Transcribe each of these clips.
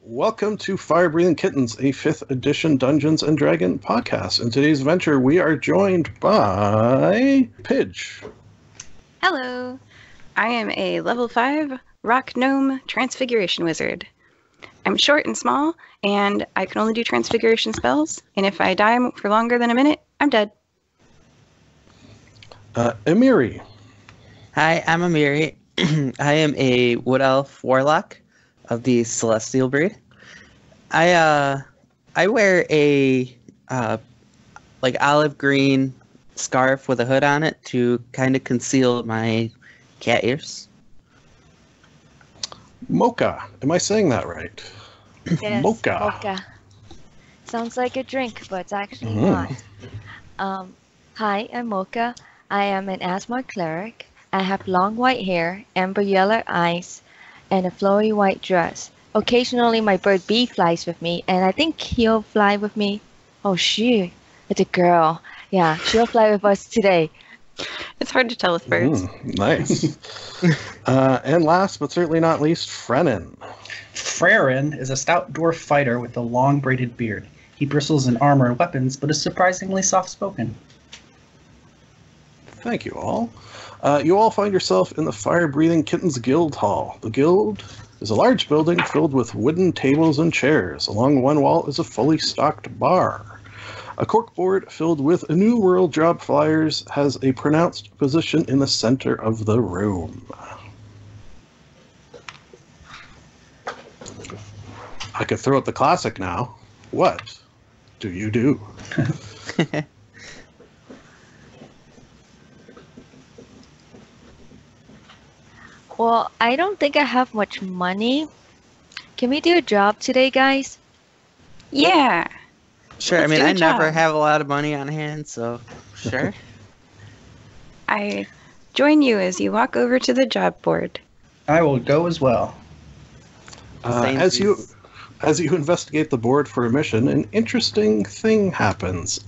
Welcome to Fire Breathing Kittens, a 5th edition Dungeons & Dragon podcast. In today's venture, we are joined by Pidge. Hello. I am a level 5 rock gnome transfiguration wizard. I'm short and small, and I can only do transfiguration spells, and if I die for longer than a minute, I'm dead. Emiri. Hi, I'm Amiri. I am a wood elf warlock of the celestial breed. I wear a olive green scarf with a hood on it to kind of conceal my cat ears. Mocha. Am I saying that right? Yes, Mocha. mocha. Sounds like a drink, but it's actually not. Hi, I'm Mocha. I am an Asmar cleric. I have long white hair, amber yellow eyes, and a flowy white dress. Occasionally my bird Bee flies with me, and I think he'll fly with me. Oh, she. It's a girl. Yeah, she'll fly with us today. It's hard to tell with birds. Nice. And last but certainly not least, Frenin. Frerin is a stout dwarf fighter with a long braided beard. He bristles in armor and weapons, but is surprisingly soft-spoken. Thank you all. You all find yourself in the Fire Breathing Kittens Guild Hall. The guild is a large building filled with wooden tables and chairs. Along one wall is a fully stocked bar. A corkboard filled with New World job flyers has a pronounced position in the center of the room. I could throw out the classic now. What do you do? Well, I don't think I have much money. Can we do a job today, guys? Yeah. Sure, Let's I do a never job. have a lot of money on hand, so sure. I join you as you walk over to the job board. I will go as well. As you investigate the board for a mission, an interesting thing happens.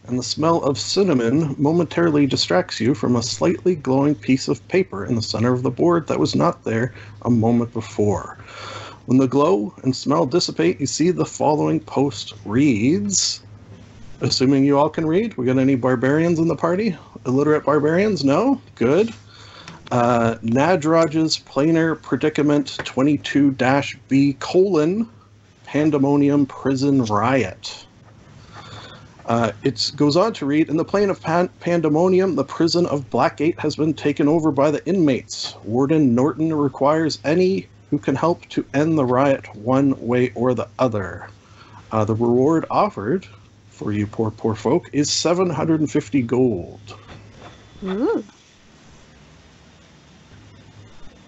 And the smell of cinnamon momentarily distracts you from a slightly glowing piece of paper in the center of the board that was not there a moment before. When the glow and smell dissipate, you see the following post reads, assuming you all can read. We got any barbarians in the party? Illiterate barbarians? No? Good. Nadroj's Planar Predicament 22-B : Pandemonium Prison Riot. It goes on to read, in the plane of Pandemonium, the prison of Blackgate has been taken over by the inmates. Warden Norton requires any who can help to end the riot one way or the other. The reward offered for you poor folk is 750 gold. Ooh.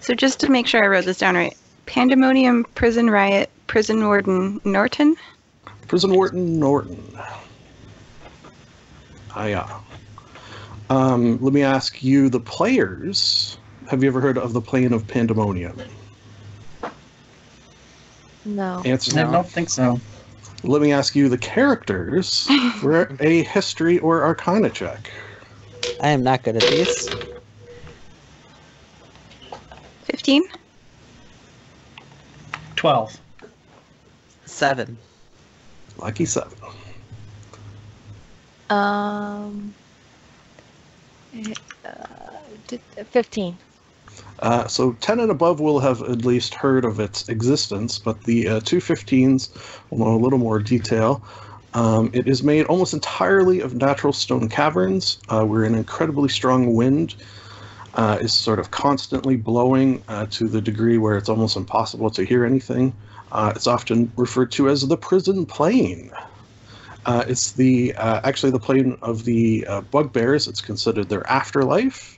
So just to make sure I wrote this down right, Pandemonium, Prison Riot, Prison Warden Norton? Prison Warden Norton. Let me ask you, the players, have you ever heard of the plane of Pandemonium? No. Answer I no. don't think so. Let me ask you, the characters, for a history or arcana check. I am not good at these. 15? 12. 7. Lucky 7. Uh, 15. So 10 and above will have at least heard of its existence, but the two 15s will know a little more detail. It is made almost entirely of natural stone caverns, where an incredibly strong wind is sort of constantly blowing to the degree where it's almost impossible to hear anything. It's often referred to as the prison plane. It's actually the plane of the bugbears. It's considered their afterlife.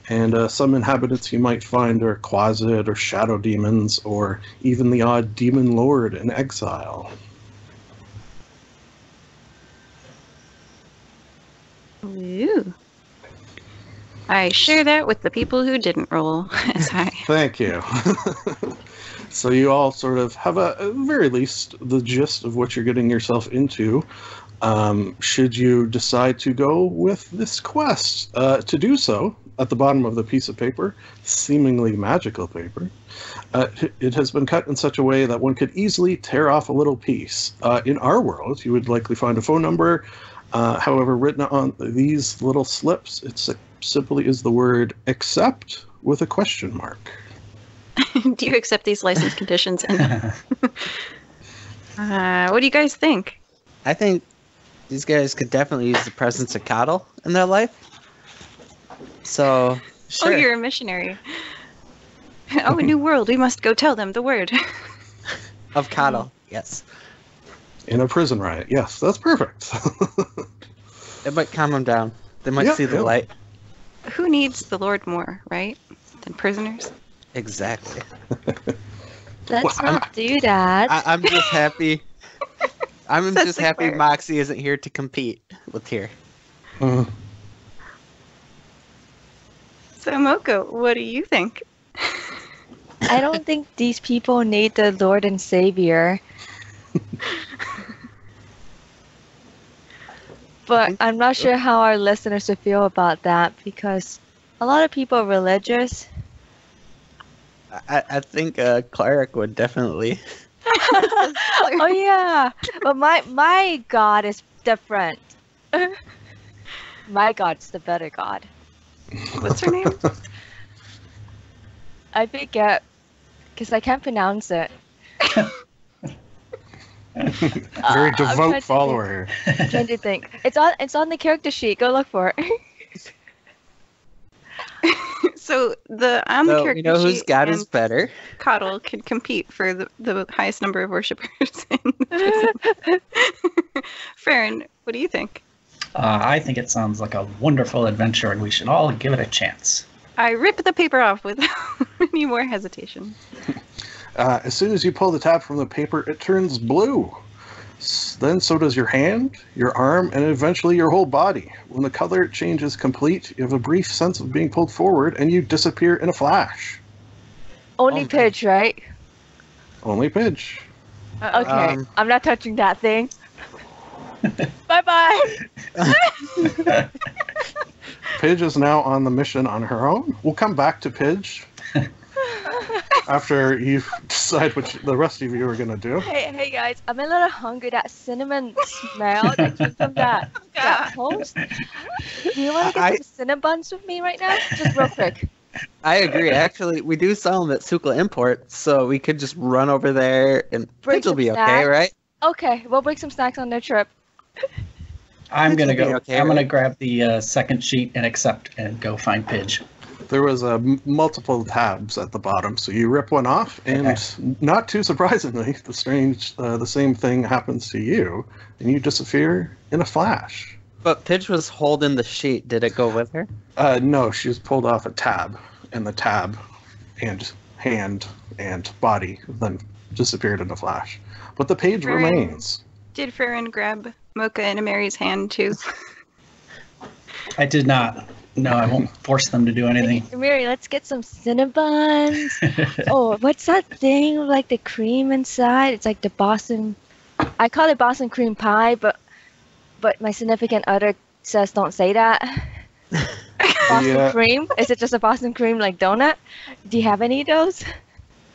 And some inhabitants you might find are Quasit or shadow demons, or even the odd demon lord in exile. Ooh. I share that with the people who didn't roll as high. Thank you. So you all sort of have at the very least the gist of what you're getting yourself into. Should you decide to go with this quest, to do so, at the bottom of the piece of paper, seemingly magical paper, it has been cut in such a way that one could easily tear off a little piece. In our world, you would likely find a phone number. However, written on these little slips, it simply is the word accept with a question mark. Do you accept these license conditions? And what do you guys think? I think these guys could definitely use the presence of cattle in their life. So, sure. Oh, you're a missionary. Oh, a new world. We must go tell them the word. Of cattle, yes. In a prison riot. Yes, that's perfect. It might calm them down. They might see the light. Who needs the Lord more, right, than prisoners? Exactly. Let's not do that. I'm just happy. I'm That's just the happy part. Moxie isn't here to compete with here. Mhm. So, Moko, what do you think? I don't think these people need the Lord and Savior. But I'm not sure how our listeners would feel about that because a lot of people are religious. I think a cleric would definitely. Oh yeah, but my God is different. My God's the better God. What's her name? I forget because I can't pronounce it. Very I'm trying devout to follower. I'm trying to think. It's on the character sheet. Go look for it. So on the So character we know whose sheet God and is better. Coddle can compete for the highest number of worshippers in the prison. Farron, what do you think? I think it sounds like a wonderful adventure, and we should all give it a chance. I rip the paper off without any more hesitation. As soon as you pull the tab from the paper, it turns blue. Then so does your hand, your arm, and eventually your whole body. When the color change is complete, you have a brief sense of being pulled forward, and you disappear in a flash. Only Pidge, right? Only Pidge. Okay, I'm not touching that thing. Bye bye. Pidge is now on the mission on her own. We'll come back to Pidge after you decide what the rest of you are going to do. Hey guys, I'm a little hungry. That cinnamon smell that came from that post. Do you want to get some Cinnabuns with me right now? Just real quick. I agree. Actually, we do sell them at Sukla Import, so we could just run over there and Bring Pidge will some be okay, snacks. right? Okay, we'll bring some snacks on their trip. I'm Pidge gonna will be go. okay, I'm gonna right? grab the second sheet and accept, and go find Pidge. There was multiple tabs at the bottom, so you rip one off, and not too surprisingly, the same thing happens to you, and you disappear in a flash. But Pidge was holding the sheet. Did it go with her? No, she was pulled off a tab, and the tab and hand and body then disappeared in a flash. But the page Farron. remains. Did Farron grab Mocha and Mary's hand too? I did not. No, I won't force them to do anything. Mary, let's get some Cinnabuns. Oh, what's that thing with like the cream inside? It's like the Boston. I call it Boston cream pie, but my significant other says don't say that. Boston cream? Is it just a Boston cream like donut? Do you have any of those?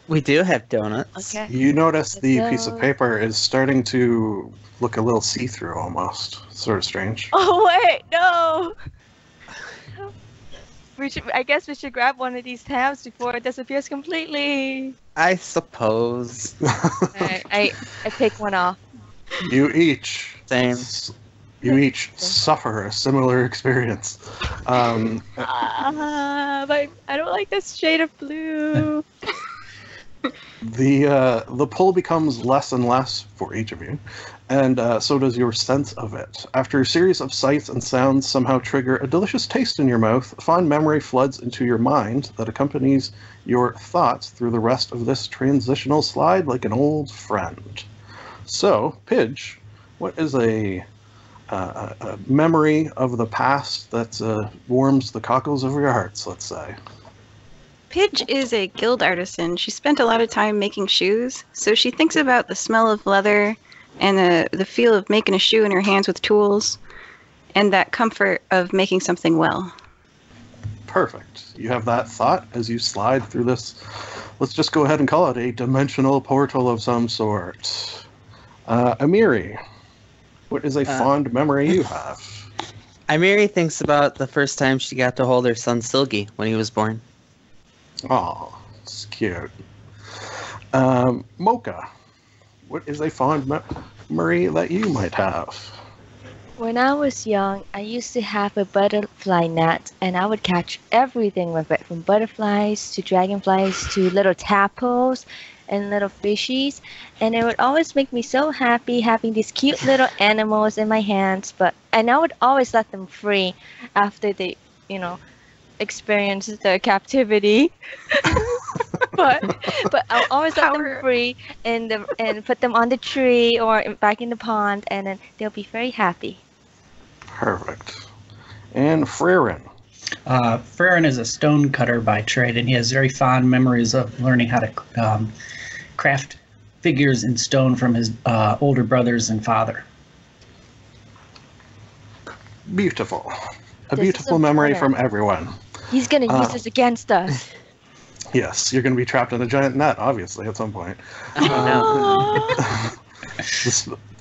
We do have donuts. Okay. You notice the piece of So- paper is starting to look a little see-through almost. Sort of strange. Oh wait, no. I guess we should grab one of these tabs before it disappears completely. I suppose. Alright, I pick one off. You each Same. suffer a similar experience. But I don't like this shade of blue. The pull becomes less and less for each of you, and so does your sense of it. After a series of sights and sounds somehow trigger a delicious taste in your mouth, a fond memory floods into your mind that accompanies your thoughts through the rest of this transitional slide like an old friend. So, Pidge, what is a memory of the past that warms the cockles of your hearts, let's say? Pidge is a guild artisan. She spent a lot of time making shoes, so she thinks about the smell of leather and the feel of making a shoe in her hands with tools and that comfort of making something well. Perfect. You have that thought as you slide through this. Let's just go ahead and call it a dimensional portal of some sort. Amiri, what is a fond memory you have? Amiri thinks about the first time she got to hold her son Silgi when he was born. Oh, it's cute. Mocha, what is a fond memory that you might have? When I was young, I used to have a butterfly net, and I would catch everything with it, from butterflies to dragonflies to little tadpoles and little fishies. And it would always make me so happy having these cute little animals in my hands. And I would always let them free after they, experience their captivity. but I'll always let them free and put them on the tree or back in the pond, and then they'll be very happy. Perfect. And Frerin. Frerin is a stone cutter by trade, and he has very fond memories of learning how to craft figures in stone from his older brothers and father. Beautiful. A beautiful memory from everyone. He's going to use this against us. Yes, you're going to be trapped in a giant net, obviously, at some point.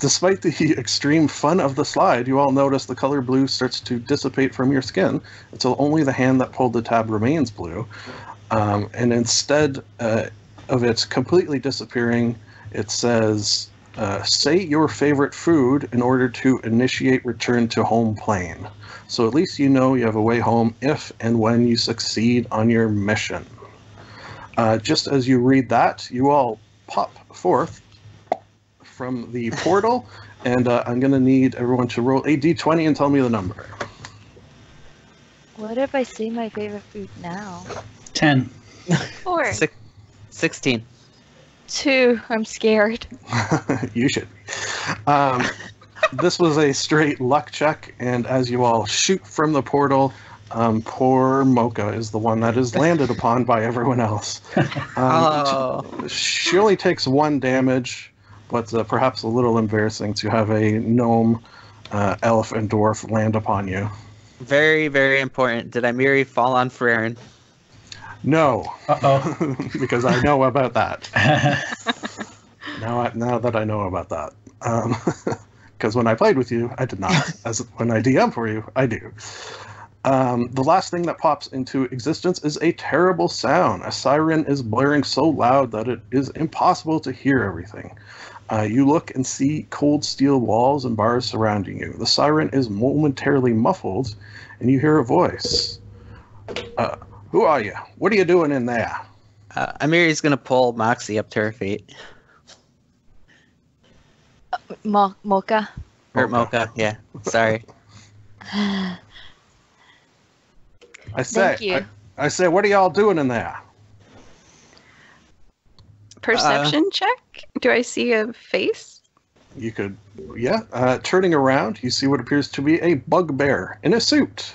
Despite the extreme fun of the slide, you all notice the color blue starts to dissipate from your skin until only the hand that pulled the tab remains blue. And instead of it completely disappearing, it says, say your favorite food in order to initiate return to home plane. So at least you know you have a way home if and when you succeed on your mission. Just as you read that, you all pop forth from the portal, and I'm going to need everyone to roll a d20 and tell me the number. What if I say my favorite food now? 10. 4. 16. 2. I'm scared. You should. This was a straight luck check, and as you all shoot from the portal, poor Mocha is the one that is landed upon by everyone else. She only takes 1 damage, but perhaps a little embarrassing to have a gnome, elf, and dwarf land upon you. Very, very important. Did Amiri fall on Frerin? No. Uh-oh. Because I know about that. Now that I know about that. Because when I played with you, I did not. As when I DM for you, I do. The last thing that pops into existence is a terrible sound. A siren is blaring so loud that it is impossible to hear everything. You look and see cold steel walls and bars surrounding you. The siren is momentarily muffled, and you hear a voice. Who are you? What are you doing in there? Amiri's going to pull Moxie up to her feet. Mocha. Or Mocha, yeah. Sorry. I say, Thank you. I say, what are y'all doing in there? Perception check? Do I see a face? You could, yeah. Turning around, you see what appears to be a bugbear in a suit.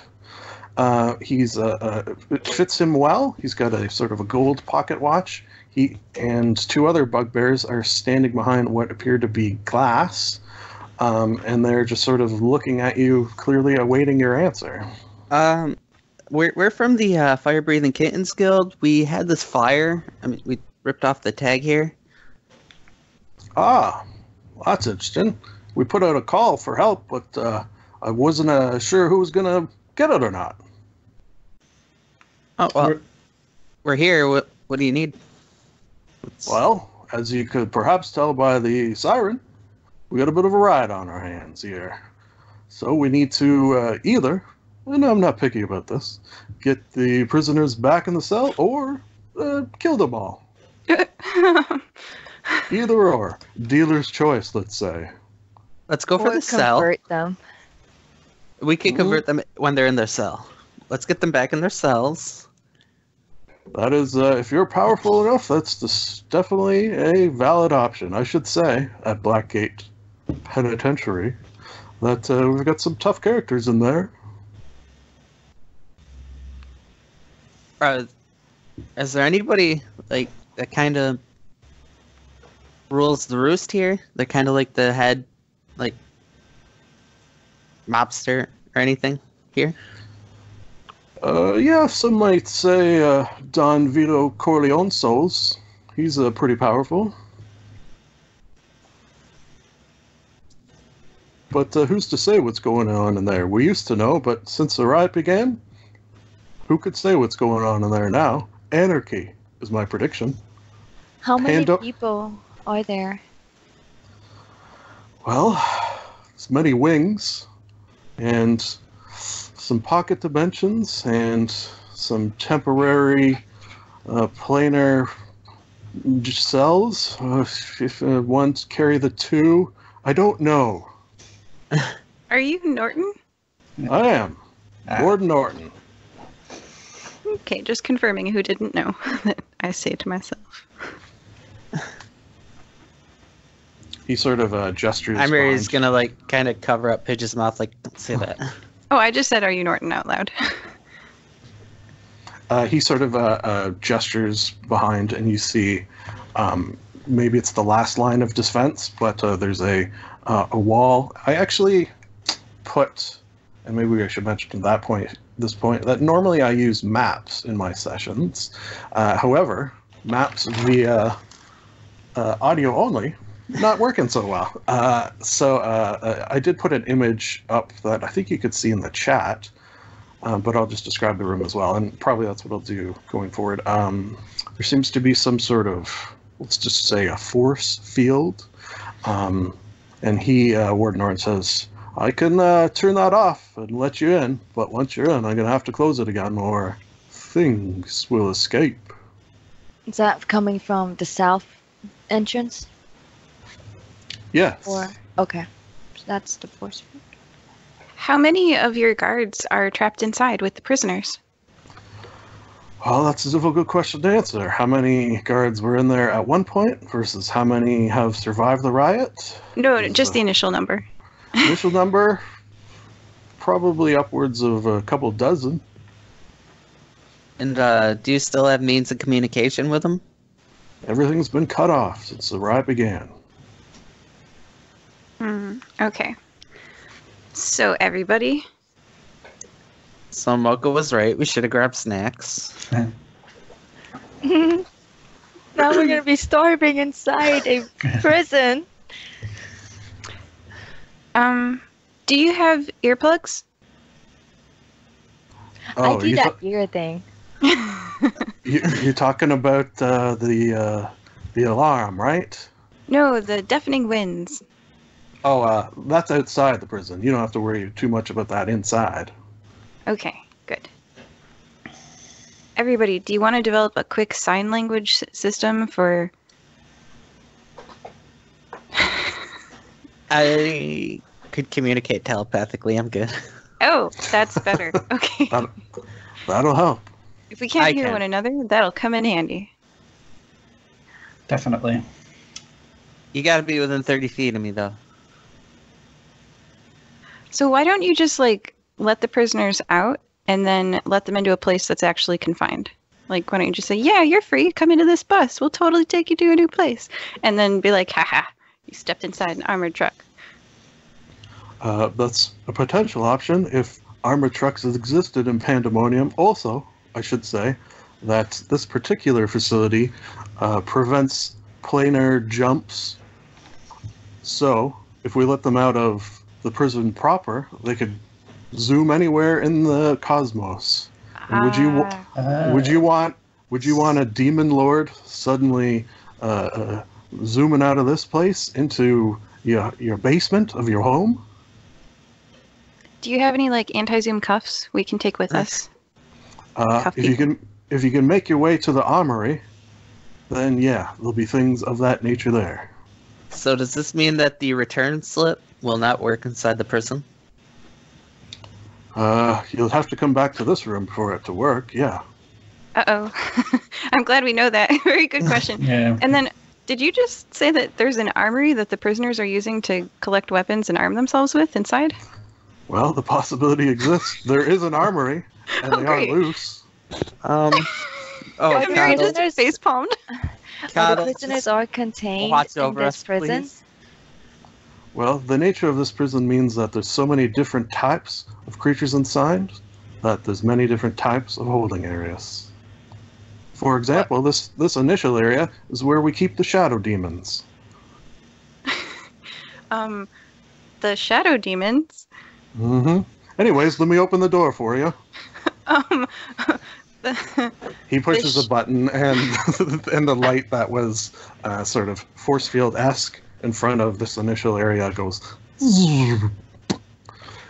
It fits him well. He's got a sort of a gold pocket watch. He and 2 other bugbears are standing behind what appear to be glass, and they're just sort of looking at you, clearly awaiting your answer. We're from the Fire Breathing Kittens Guild. We had this fire. I mean, we ripped off the tag here. Ah, well, that's interesting. We put out a call for help, but I wasn't sure who was going to get it or not. Oh, well, we're here. What do you need? Well, as you could perhaps tell by the siren, we got a bit of a ride on our hands here. So we need to either, and I'm not picky about this, get the prisoners back in the cell or kill them all. Either or. Dealer's choice, let's say. Let's go for Or the cell. convert them. We can convert them when they're in their cell. Let's get them back in their cells. That is, if you're powerful enough, that's definitely a valid option. I should say, at Blackgate Penitentiary, that we've got some tough characters in there. Is there anybody like that kind of rules the roost here? They're kind of like the head, like mobster or anything here. Yeah, some might say Don Vito Corleone souls. He's pretty powerful. But who's to say what's going on in there? We used to know, but since the riot began, who could say what's going on in there now? Anarchy is my prediction. How many people are there? Well, there's many wings, and some pocket dimensions, and some temporary planar cells. If one carry the two, I don't know. Are you Norton? I am. Gordon Norton. Okay, just confirming who didn't know that I say to myself. He sort of gestures. I'm just gonna like kind of cover up Pidge's mouth, like don't say that. Oh, I just said, "Are you Norton?" out loud. He sort of gestures behind, and you see maybe it's the last line of defense, but there's a wall. I actually put, and maybe I should mention at this point, that normally I use maps in my sessions. However, maps via audio only, not working so well. So I did put an image up that I think you could see in the chat, but I'll just describe the room as well, and probably that's what I'll do going forward. There seems to be some sort of, let's just say, a force field, and Warden Norton says, I can turn that off and let you in, but once you're in, I'm going to have to close it again, or things will escape. Is that coming from the south entrance? Yes. Or okay, so that's the force field. How many of your guards are trapped inside with the prisoners? Well, that's a difficult question to answer. How many guards were in there at one point versus how many have survived the riot? No, just the initial number. Initial number, probably upwards of a couple dozen. And do you still have means of communication with them? Everything's been cut off since the riot began. Okay. So everybody. So Mocha was right. We should have grabbed snacks. Now we're gonna be starving inside a prison. Do you have earplugs? Oh, I do that ear thing. You're talking about the alarm, right? No, the deafening winds. Oh, that's outside the prison. You don't have to worry too much about that inside. Okay, good. Everybody, do you want to develop a quick sign language system for... I could communicate telepathically. I'm good. Oh, that's better. Okay. That'll help. If we can't hear one another, that'll come in handy. Definitely. You gotta be within 30 feet of me, though. So why don't you just, like, let the prisoners out and then let them into a place that's actually confined? Like, why don't you just say, yeah, you're free. Come into this bus. We'll totally take you to a new place. And then be like, haha, you stepped inside an armored truck. That's a potential option if armored trucks has existed in Pandemonium. Also, I should say that this particular facility prevents planar jumps. So, if we let them out of the prison proper, they could zoom anywhere in the cosmos. And would you want a demon lord suddenly zooming out of this place into your basement of your home? Do you have any, like, anti-zoom cuffs we can take with us? If you can make your way to the armory, then yeah, there'll be things of that nature there. So does this mean that the return slip will not work inside the prison? You'll have to come back to this room for it to work, yeah. Uh-oh. I'm glad we know that. Very good question. Yeah. And then, did you just say that there's an armory that the prisoners are using to collect weapons and arm themselves with inside? Well, the possibility exists. There is an armory, and they great. are loose. Mary just face palmed. The prisoners are contained in this prison. Please. Well, the nature of this prison means that there's so many different types of creatures inside but there's many different types of holding areas. For example, this initial area is where we keep the shadow demons. The shadow demons. Mm-hmm. Anyways, let me open the door for you. Um, He pushes a button, and and the light that was sort of force field-esque in front of this initial area goes.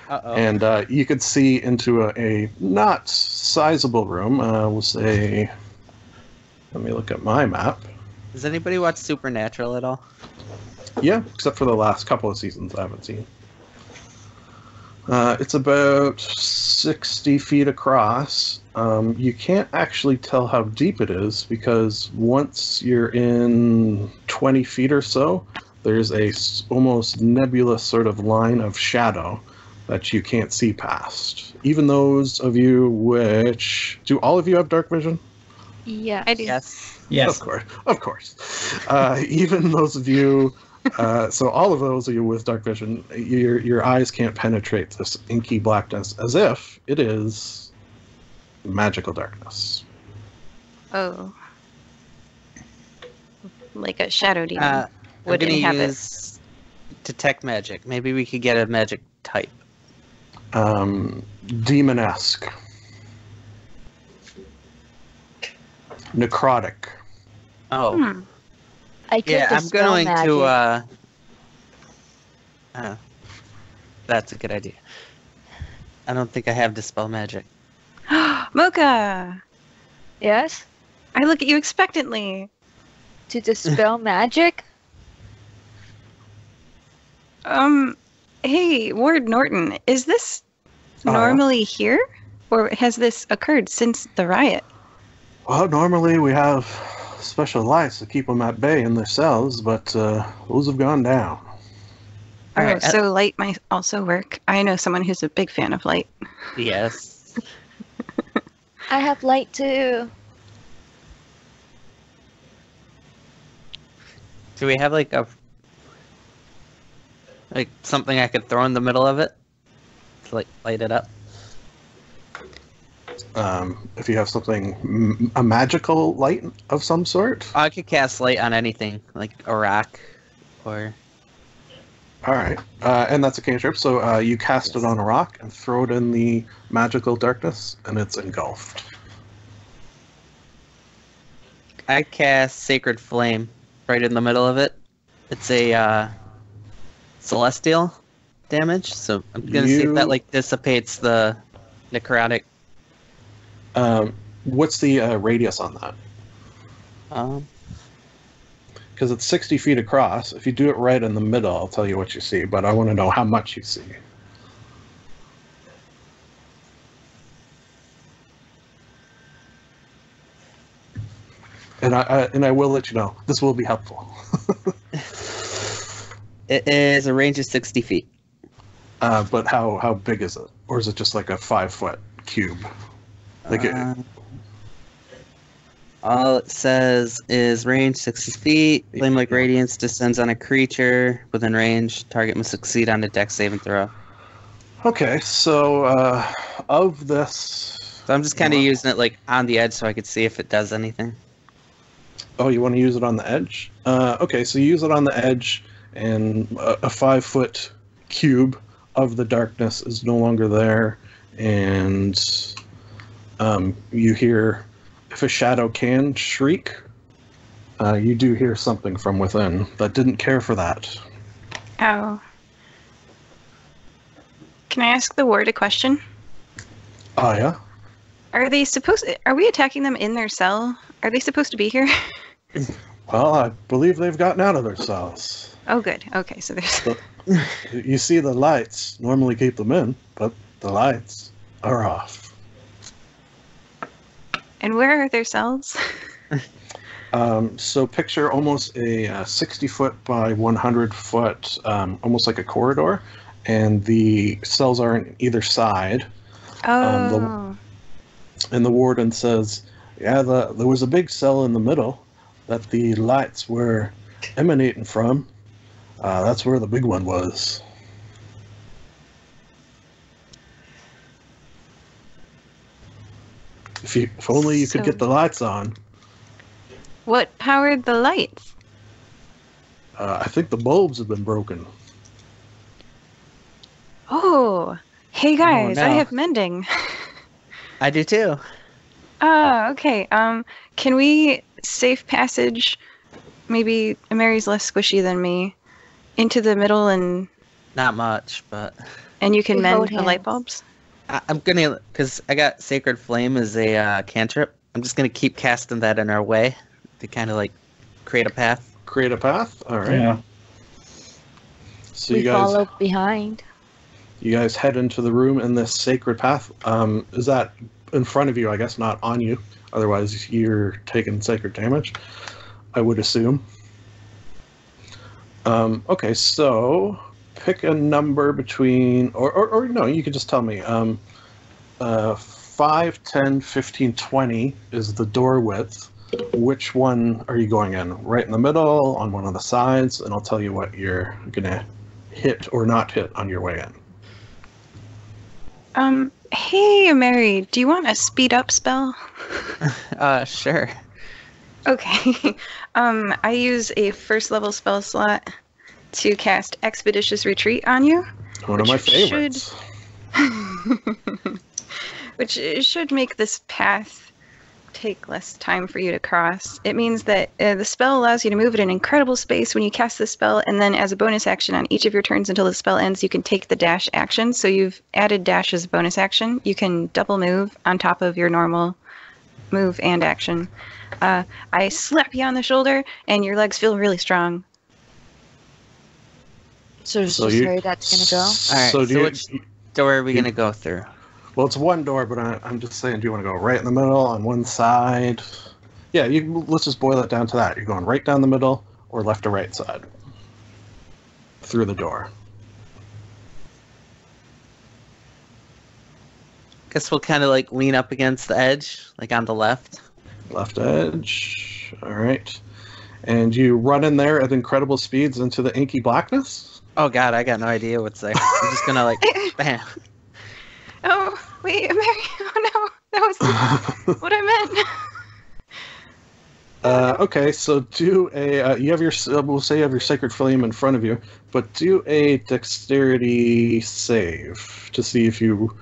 Uh-oh. And you could see into a not sizable room. We'll say. Let me look at my map. Does anybody watch Supernatural at all? Yeah, except for the last couple of seasons I haven't seen. It's about 60 feet across. You can't actually tell how deep it is because once you're in 20 feet or so, there's a almost nebulous sort of line of shadow that you can't see past. Even those of you which... Do all of you have dark vision? Yeah. I do. Yes. Yes. Of course. Even those of you... so all of those of you with dark vision, your eyes can't penetrate this inky blackness as if it is magical darkness. Oh. Like a shadow demon. I'm would gonna inhabit. use detect magic. Maybe we could get a magic type. Demonesque. Oh. I could Yeah, I'm dispel going magic. to. That's a good idea. I don't think I have dispel magic. Mocha! Yes? I look at you expectantly. To dispel magic? Hey, Ward Norton, is this yeah. normally here? Or has this occurred since the riot? Well, normally we have special lights to keep them at bay in their cells, but those have gone down. Oh, Alright, so light might also work. I know someone who's a big fan of light. Yes. I have light too. Do we have like something I could throw in the middle of it to like light it up? If you have something, a magical light of some sort. I could cast light on anything, like a rock, or All right, and that's a cantrip. So you cast it on a rock and throw it in the magical darkness, and it's engulfed. I cast Sacred Flame right in the middle of it. It's a celestial damage, so I'm gonna see if that like dissipates the necrotic. What's the radius on that? Because it's 60 feet across. If you do it right in the middle, I'll tell you what you see, but I want to know how much you see. And I will let you know. This will be helpful. It is a range of 60 feet. But how big is it? Or is it just like a 5-foot cube? Like All it says is range 60 feet. Flame-like radiance descends on a creature within range. Target must succeed on a dex saving throw. Okay, so of this... So I'm just kind of using it like on the edge so I could see if it does anything. Oh, you want to use it on the edge? Okay, so you use it on the edge, and a 5-foot cube of the darkness is no longer there, and you hear, if a shadow can shriek, you do hear something from within that didn't care for that. Oh. Can I ask the ward a question? Oh, yeah? Are we attacking them in their cell? Are they supposed to be here? Well, I believe they've gotten out of their cells. Oh, good. Okay, so there's... You see, the lights normally keep them in, but the lights are off. And where are their cells? So picture almost a 60-foot by 100-foot, almost like a corridor, and the cells are on either side. Oh. And the warden says, yeah, there was a big cell in the middle that the lights were emanating from. That's where the big one was. If only you could get the lights on. What powered the lights? I think the bulbs have been broken. Oh, hey guys, I no. have mending. I do too. Oh, okay. Can we safe passage? Maybe Mary's less squishy than me. Into the middle and Not much, but you can We mend hold the light hands. bulbs. I'm gonna, because I got Sacred Flame as a cantrip. I'm just gonna keep casting that in our way to kind of like create a path. Create a path. All right. Yeah. So We you guys, follow behind. head into the room in this sacred path. Is that in front of you? I guess not on you. Otherwise, you're taking sacred damage. I would assume. Okay, so pick a number between, or no, you could just tell me. 5, 10, 15, 20 is the door width. Which one are you going in? Right in the middle, on one of the sides, and I'll tell you what you're gonna hit or not hit on your way in. Hey Mary, do you want a speed up spell? Sure. Okay. I use a first level spell slot to cast Expeditious Retreat on you. One of my Which should- favorites. Which should make this path take less time for you to cross. It means that the spell allows you to move at an incredible space when you cast the spell, and then as a bonus action on each of your turns until the spell ends, you can take the dash action. So you've added dash as a bonus action. You can double move on top of your normal move and action. I slap you on the shoulder, and your legs feel really strong. So it's So just you- her that's gonna go. All right. So So, do you, which door are we you- gonna go through? well, it's one door, but I'm just saying, do you want to go right in the middle on one side? Yeah, let's just boil it down to that. You're going right down the middle or left or right side through the door. Guess we'll kind of like lean up against the edge, like on the left. Left edge. All right. And you run in there at incredible speeds into the inky blackness. Oh God, I got no idea what's there. I'm just gonna like, bam. Oh, wait, Mary. Oh no, that was what I meant. Okay, so do a. You have your. We'll say you have your sacred flame in front of you, but do a dexterity save to see if you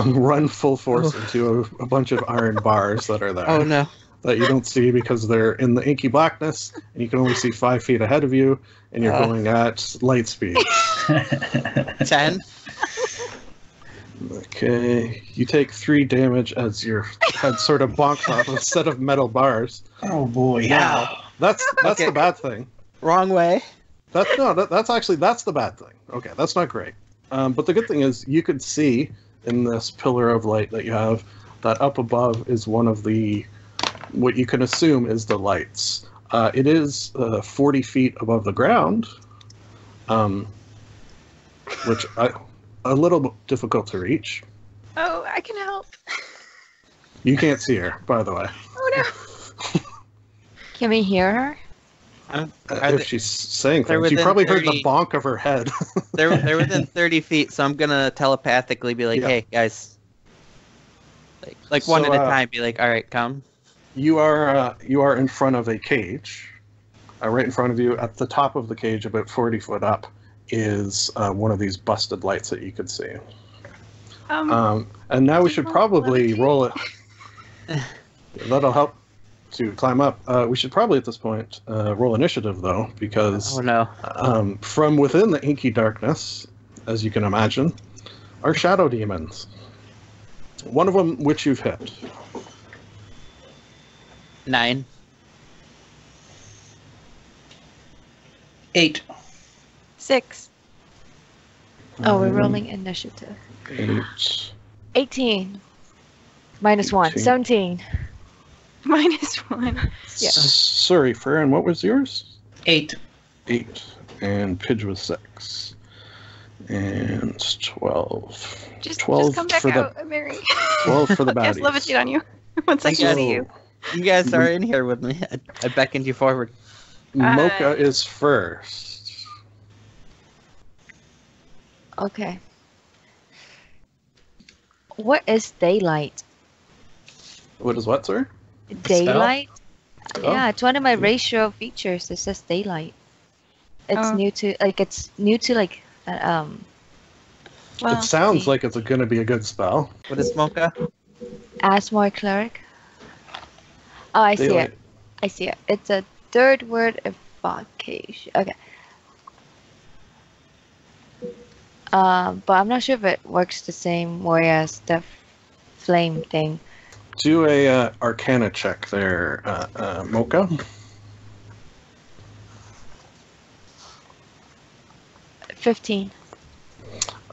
run full force into a bunch of iron bars that are there. Oh no. That you don't see because they're in the inky blackness, and you can only see 5 feet ahead of you, and you're going at light speed. 10. Okay, you take 3 damage as your head sort of bonks off a set of metal bars. Oh boy. Now. That's Okay. the bad thing. Wrong way. That's the bad thing. Okay, that's not great. But the good thing is you could see in this pillar of light that you have that up above is one of the what you can assume is the lights. It is 40 feet above the ground, which a little difficult to reach. Oh, I can help. You can't see her, by the way. Oh no. Can we hear her? Are If they- she's saying they're things, you within probably heard 30 the bonk of her head. they're within 30 feet, so I'm gonna telepathically be like, Yeah. "Hey guys," like one So, at a time. Be like, "All right, come." You are in front of a cage. Right in front of you, at the top of the cage, about 40 foot up, is one of these busted lights that you could see. And now we should probably roll it. That'll help to climb up. We should probably at this point roll initiative, though, because Oh no. from within the inky darkness, as you can imagine, are shadow demons. One of them, which you've hit. 9. 8. 6. Oh, we're rolling initiative. 8. 18. Minus 1. 18. 17. -1. Yeah. Sorry, Farron, what was yours? 8. 8. And Pidge was 6. And 12. Just 12 come back for out, Mary. 12 for the I'll cast baddies. levitate on you once I Thank can you. see you. You guys are in here with me. I beckoned you forward. Mocha is first. Okay. What is daylight? What is what, sir? Daylight. Oh. Yeah, it's one of my ratio features. It says daylight. It's Oh. new to like Well, It sounds see. like it's going to be a good spell. What is Mocha? Asmore cleric. Oh, I see Daylight. it. I see it. It's a third word evocation. Okay. But I'm not sure if it works the same way as the flame thing. Do a Arcana check there, Mocha. 15.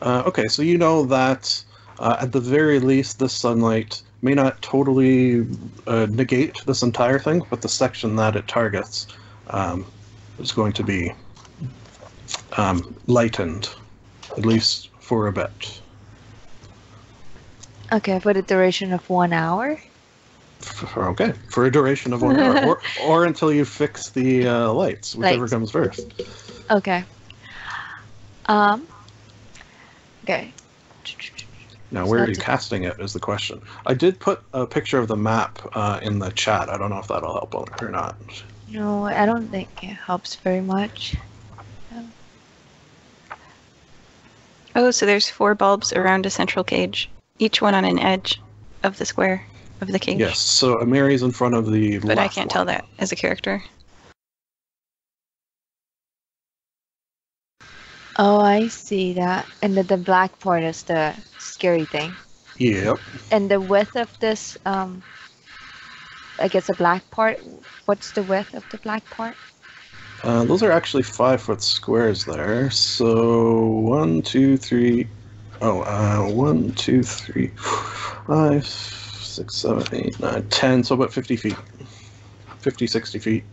Okay, so you know that at the very least, this sunlight may not totally negate this entire thing, but the section that it targets is going to be lightened, at least for a bit. Okay, for the duration of 1 hour. Okay, for a duration of 1 hour, or until you fix the lights, whichever Lights. comes first. Okay. Okay. Now, So where are you that's- casting it is the question. I did put a picture of the map in the chat. I don't know if that'll help or not. No, I don't think it helps very much. oh, so there's 4 bulbs around a central cage, each one on an edge of the square of the cage. Yes, so Amiri's in front of the But I left can't one. tell that as a character. Oh, I see that. And the black part is the scary thing. Yep. And the width of this, I guess the black part, what's the width of the black part? Those are actually 5-foot squares there. So 1, 2, 3. 1, 2, 3, 5, 6, 7, 8, 9, 10. So about 50 feet. 50, 60 feet.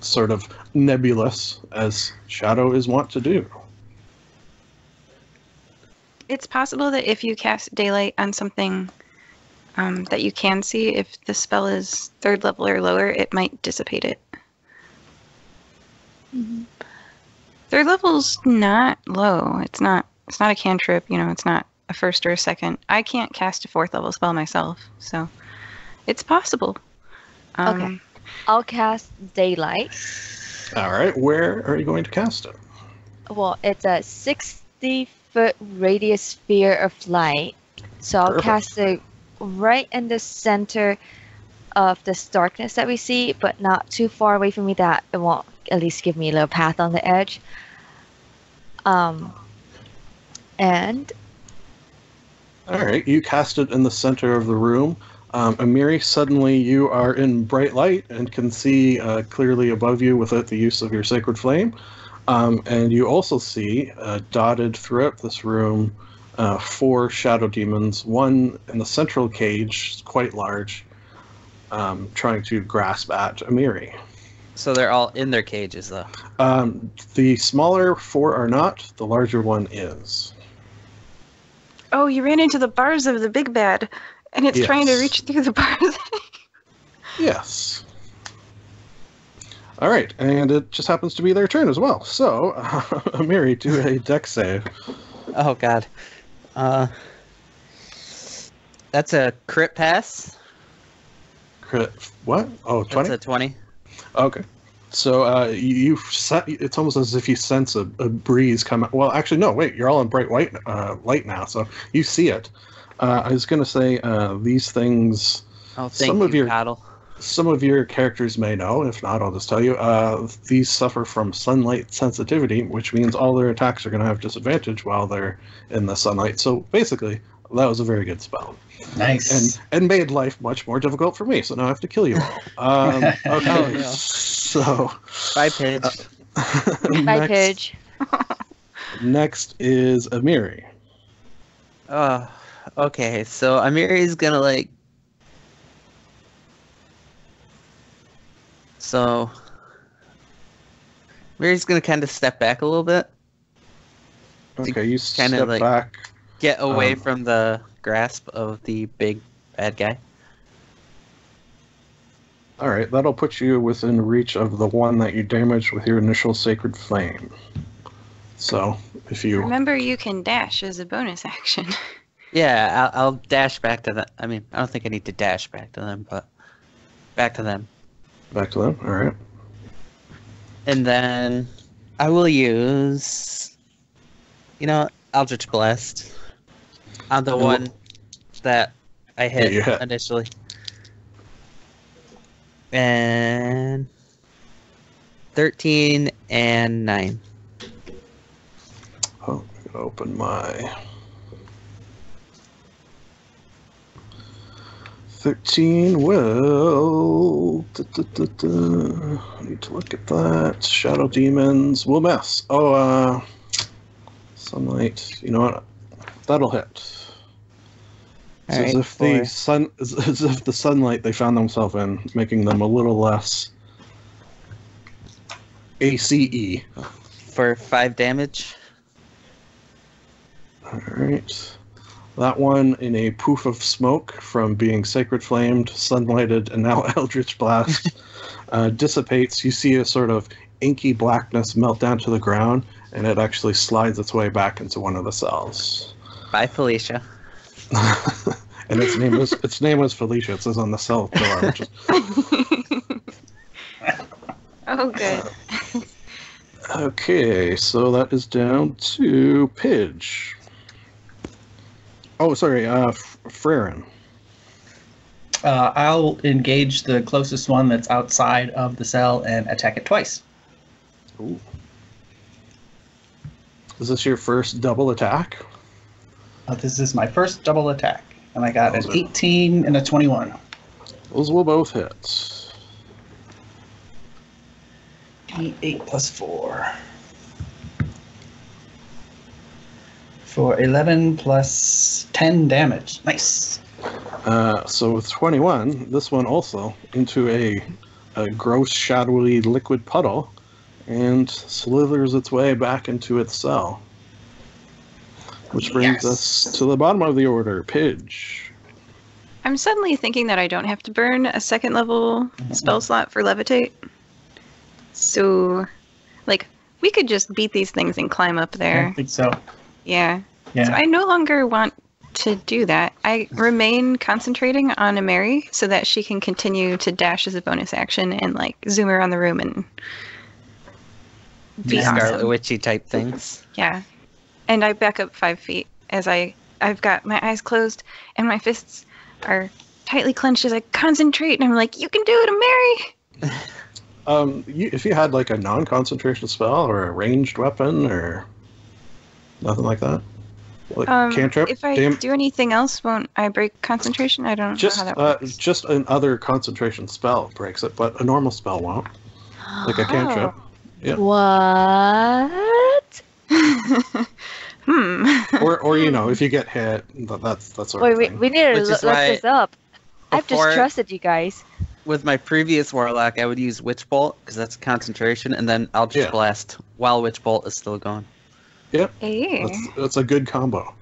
Sort of nebulous, as Shadow is wont to do. It's possible that if you cast daylight on something that you can see, if the spell is 3rd level or lower, it might dissipate it. Mm-hmm. 3rd level's not low. It's not a cantrip, it's not a 1st or a 2nd. I can't cast a 4th level spell myself, so it's possible. Okay. I'll cast daylight. All right, where are you going to cast it? Well, it's a 60-foot radius sphere of light. So I'll Perfect. cast it right in the center of this darkness that we see, but not too far away from me that it won't at least give me a little path on the edge. And All right, you cast it in the center of the room. Amiri, suddenly you are in bright light and can see clearly above you without the use of your sacred flame. And you also see dotted throughout this room 4 shadow demons, one in the central cage, quite large, trying to grasp at Amiri. So they're all in their cages, though. The smaller 4 are not, the larger one is. Oh, you ran into the bars of the big bad, and it's trying to Yes. reach through the bars. Yes. All right, and it just happens to be their turn as well. So, Amiri, do a dex save. Oh God. That's a crit pass. Crit, what? Oh, 20? That's a 20. Okay. So it's almost as if you sense a breeze come. Well, actually, no. Wait, you're all in bright white light now, so you see it. I was going to say these things. Oh, thank Some you, of your- Paddle. Some of your characters may know. If not, I'll just tell you. These suffer from sunlight sensitivity, which means all their attacks are going to have disadvantage while they're in the sunlight. So basically, that was a very good spell, Nice. and made life much more difficult for me. So now I have to kill you all. Okay, Oh, no. so. Bye, Pidge. Bye, Pidge. Next is Amiri. Okay, so Amiri's gonna So Amiri's gonna kind of step back a little bit, Okay, you kinda step like- back. get away Um, from the grasp of the big bad guy. All right, that'll put you within reach of the one that you damaged with your initial sacred flame. So, if you Remember, you can dash as a bonus action. Yeah, I'll dash back to them. I mean, I don't think I need to dash back to them, but back to them. Back to them. All right. And then I will use, Eldritch Blast on the one that I hit you hit. initially. And 13 and 9. Oh, I'm gonna open my 13. Well, I need to look at that. Shadow demons will miss. Oh, sunlight. You know what? That'll hit. It's Alright, as if the sunlight they found themselves in, making them a little less ACE. for 5 damage. Alright. That one in a poof of smoke from being sacred flamed, sunlighted, and now Eldritch Blast dissipates. You see a sort of inky blackness melt down to the ground, and it actually slides its way back into one of the cells. Bye, Felicia. And its name was Felicia. It says on the cell door. Which is... Oh, good. Okay, so that is down to Pidge. Oh, sorry, Freren. I'll engage the closest one that's outside of the cell and attack it twice. Ooh. Is this your first double attack? This is my first double attack, and I got an Awesome. 18 and a 21. Those will both hit. 8 plus 4. For 11 plus 10 damage. Nice. So with 21, this one also into a gross, shadowy liquid puddle and slithers its way back into its cell. Which brings us to the bottom of the order, Pidge. I'm suddenly thinking that I don't have to burn a second level spell slot for levitate. So, we could just beat these things and climb up I there. think so. Yeah. Yeah. So I no longer want to do that. I remain concentrating on Ameri so that she can continue to dash as a bonus action and zoom around the room and be Yeah. Scarlet awesome. Witchy type things. Yeah. And I back up 5 feet as I've got my eyes closed and my fists are tightly clenched as I concentrate and I'm like, you can do it, Ameri! If you had a non-concentration spell or a ranged weapon or nothing like that, cantrip, If I do anything else, won't I break concentration? I don't know how that works. just another concentration spell breaks it, but a normal spell won't. Like a cantrip. Yeah. What? Or if you get hit, that's sort of Wait, thing. we need to Which is look why this up. I've before- just trusted you guys. With my previous Warlock, I would use Witch Bolt, because that's concentration, and then Eldritch Yeah. Blast while Witch Bolt is still going. Yep. Hey. That's a good combo.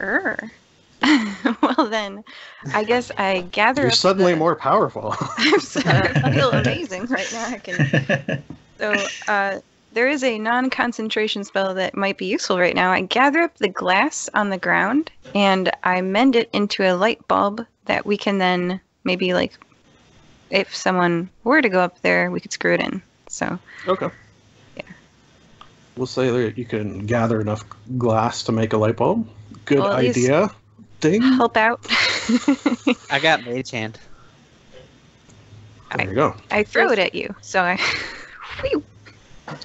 Well then, I guess I gather You're up suddenly the- more powerful. I feel amazing right now. I can. So there is a non-concentration spell that might be useful right now. I gather up the glass on the ground and I mend it into a light bulb that we can then maybe if someone were to go up there, we could screw it in. So Okay. Yeah. We'll say that you can gather enough glass to make a light bulb. Good Well, at least- idea. Ding. help out. I got Mage Hand. There you go. I throw it at you. So I. Whew.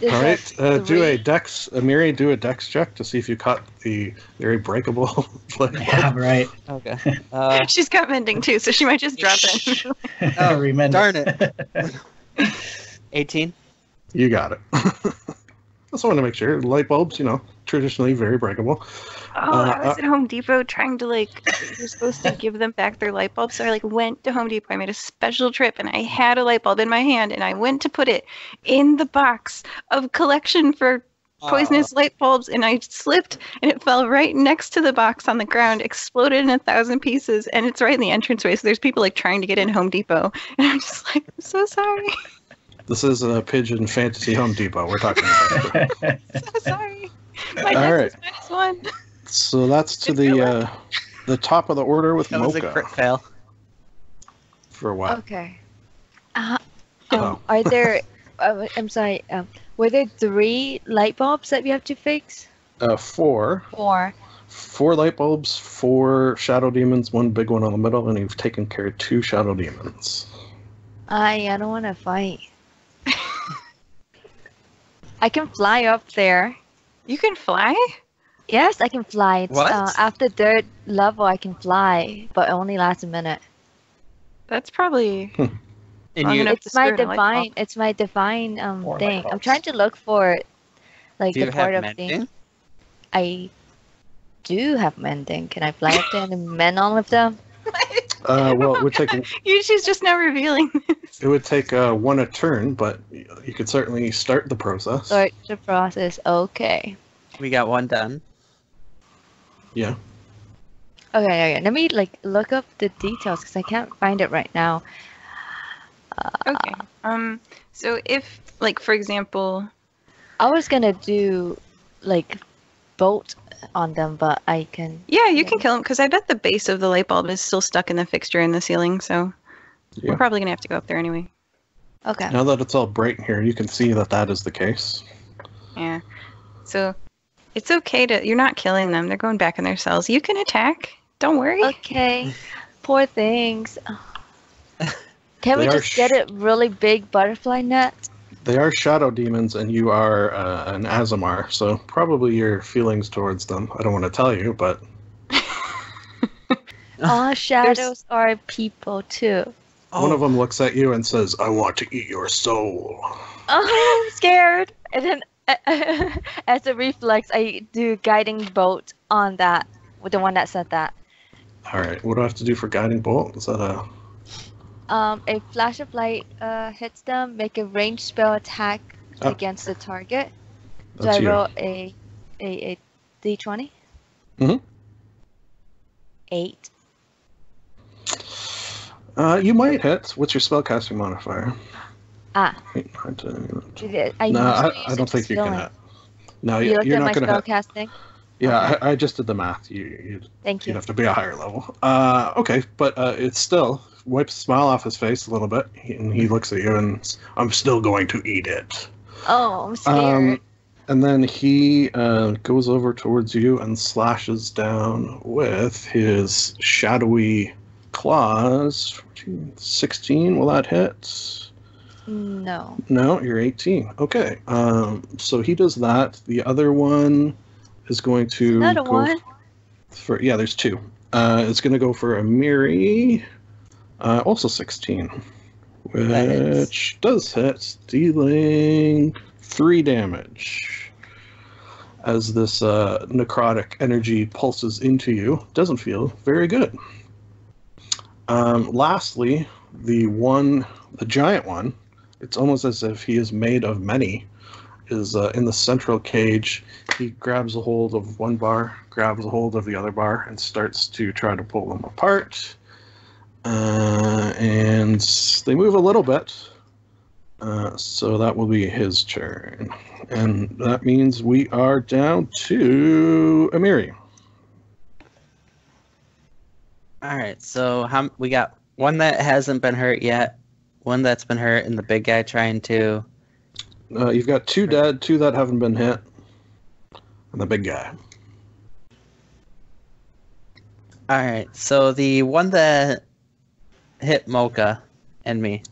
Is All right. that Do a three? dex. Amiri, do a dex check to see if you caught the very breakable light bulb. Yeah, right. Okay. She's got mending too, so she might just drop it. Oh, remember. Darn it. 18. You got it. Just wanted to make sure. Light bulbs, traditionally very breakable. Oh, I was at Home Depot trying to you're supposed to give them back their light bulb. So I went to Home Depot. I made a special trip and I had a light bulb in my hand and I went to put it in the box of collection for poisonous light bulbs and I slipped and it fell right next to the box on the ground, exploded in 1,000 pieces, and it's right in the entranceway. So there's people trying to get in Home Depot. And I'm just I'm so sorry. This is a Pigeon Fantasy Home Depot we're talking about. So sorry. My All dex right. is -1. So that's to the top of the order with That was a Mocha. crit fail. For what? Okay. Oh. Are there? I'm sorry. Were there 3 light bulbs that we have to fix? 4. 4. 4 light bulbs, 4 shadow demons, 1 big one on the middle, and you've taken care of 2 shadow demons. I don't want to fight. I can fly up there. You can fly? Yes, I can fly. It's, What? after 3rd level, I can fly, but it only lasts a minute. That's probably And long you, enough to It's my screw in a light bulb. divine. It's my divine Or light thing. I'm bulbs. trying to look for like do the you part have of thing. mending? I do have mending. Can I fly up there and mend all of them? Well, it would take She's just now revealing this. 1 a turn, but you could certainly start the process. Start the process. Okay. We got 1 done. Yeah. Okay. Let me look up the details because I can't find it right now. Okay. So if, like, for example, I was gonna do bolt on them, but I can. yeah, you can kill him because I bet the base of the light bulb is still stuck in the fixture in the ceiling. So Yeah. we're probably gonna have to go up there anyway. Okay. Now that it's all bright in here, you can see that is the case. Yeah. So it's okay to. You're not killing them. They're going back in their cells. You can attack. Don't worry. Okay. Poor things. Can we They are just get it really big butterfly net? They are shadow demons, and you are an Azamar, so probably your feelings towards them. I don't want to tell you, but All shadows are people too. one of them looks at you and says, "I want to eat your soul." Oh, I'm scared. And then, as a reflex, I do guiding bolt on that with the one that said that. All right, what do I have to do for guiding bolt? Is that a A flash of light hits them, make a ranged spell attack Oh. against the target. So That's I you. roll a d20. Mhm. 8. You might hit. What's your spellcasting modifier? Ah. 8, 9, 10. I No, usually I use don't it think you can skilling. hit. No, You looked you're at my not going to spell hit. casting? Yeah, I just did the math. Thank You'd you. have to be a higher level. Okay, but it still wipes a smile off his face a little bit, and he looks at you and says, "I'm still going to eat it." Oh, I'm scared. And then he goes over towards you and slashes down with his shadowy claws. 14, 16, will that hit? No. No, you're 18. Okay, so he does that. The other one is going to Another go one? for, yeah, there's 2. It's going to go for a Miri, also 16, which does hit, dealing 3 damage. As this necrotic energy pulses into you, doesn't feel very good. Lastly, the giant one, it's almost as if he is made of many, is in the central cage. He grabs a hold of one bar, grabs a hold of the other bar, and starts to try to pull them apart. And they move a little bit. So that will be his turn. And that means we are down to Amiri. All right, so we got one that hasn't been hurt yet, one that's been hurt, and the big guy trying to. You've got 2 dead, 2 that haven't been hit, and the big guy. All right, so the one that hit Mocha and me,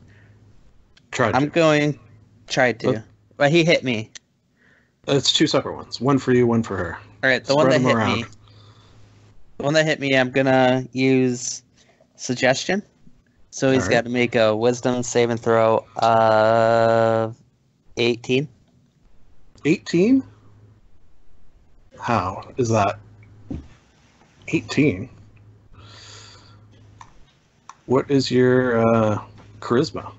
Tried I'm to. going try to, What? but he hit me. It's 2 separate ones. One for you, one for her. All right, the one Spread that them hit around. me. The one that hit me, I'm gonna use suggestion. So he's All right. got to make a wisdom saving throw of 18. 18? How is that? 18? What is your charisma?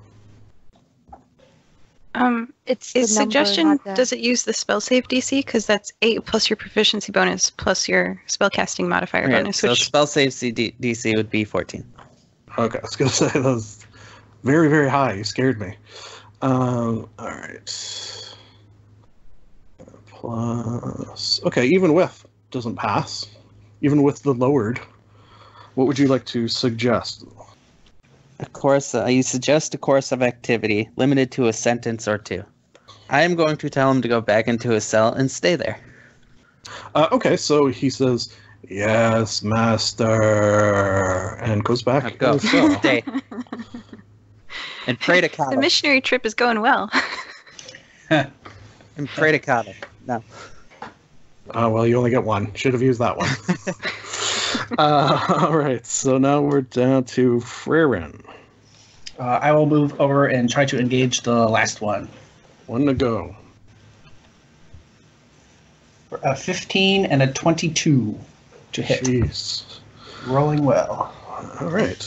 It's the Is number, suggestion, not the- does it use the spell save DC? Because that's 8 plus your proficiency bonus plus your spellcasting modifier Okay, bonus, so which spell save DC would be 14. Okay, I was going to say that was very, very high. You scared me. All right. Plus. Okay, even with. doesn't pass, even with the lowered. What would you like to suggest? You suggest a course of activity limited to a sentence or two. I am going to tell him to go back into his cell and stay there. Okay, so he says, "Yes, master," and goes back. Go. in his cell. Stay. And pray to The Kata. missionary trip is going well. And pray to Kata. No. Well, you only get one. Should have used that one. All right, so now we're down to Frerin. I will move over and try to engage the last one. One to go. A 15 and a 22 to hit. Jeez. Rolling well. All right.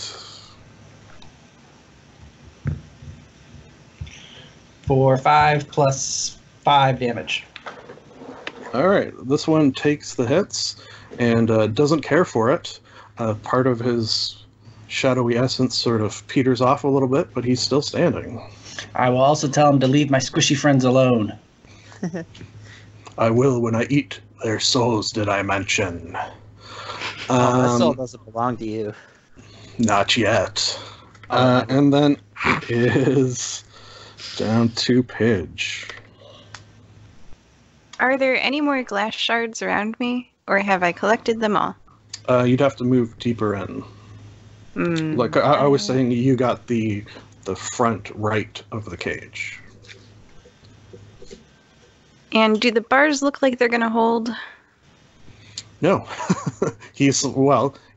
4, 5 plus 5 damage. All right. This one takes the hits and doesn't care for it. Part of his shadowy essence sort of peters off a little bit, but he's still standing. I will also tell him to leave my squishy friends alone. I will when I eat their souls, did I mention? My soul doesn't belong to you. Not yet. And then it is down to Pidge. Are there any more glass shards around me, or have I collected them all? You'd have to move deeper in. Like I was saying, you got the front right of the cage. And do the bars look like they're going to hold? No,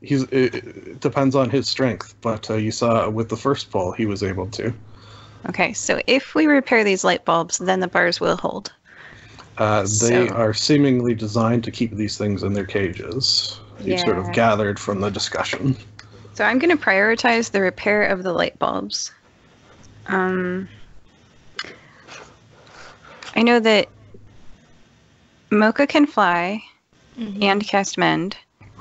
it depends on his strength, but you saw with the first pull he was able to. Okay, so if we repair these light bulbs, then the bars will hold. They are seemingly designed to keep these things in their cages. You sort of gathered from the discussion. So I'm going to prioritize the repair of the light bulbs. I know that Mocha can fly and cast mend,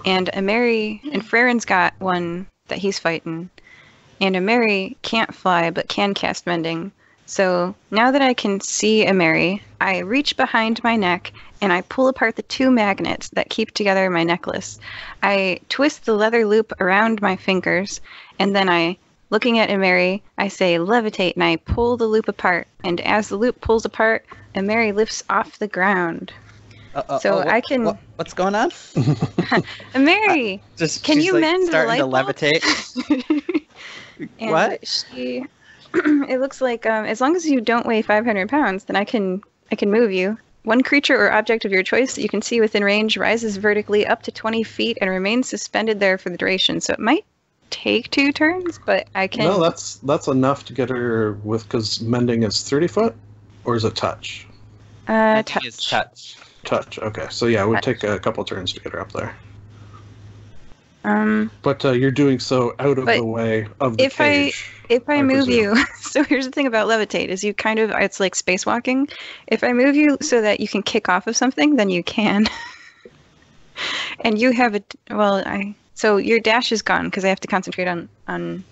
and Ameri and Frerin's got one that he's fighting, and Ameri can't fly but can cast mending. So now that I can see Ameri, I reach behind my neck and I pull apart the two magnets that keep together my necklace. I twist the leather loop around my fingers, and then looking at Ameri, I say levitate, and I pull the loop apart. And as the loop pulls apart, Ameri lifts off the ground. I can. What's going on? Ameri, can you mend the light starting to levitate? And What? It looks like as long as you don't weigh 500 pounds, then I can move you. One creature or object of your choice that you can see within range rises vertically up to 20 feet and remains suspended there for the duration. So it might take 2 turns, but I can. No, that's enough to get her with, because mending is 30 foot, or is it touch? Touch. It's touch. Touch. Okay, so yeah, it would take a couple turns to get her up there. But you're doing so out of the way of the cage. If I move you, so here's the thing about levitate is it's like spacewalking. If I move you so that you can kick off of something, then you can. And you have so your dash is gone because I have to concentrate on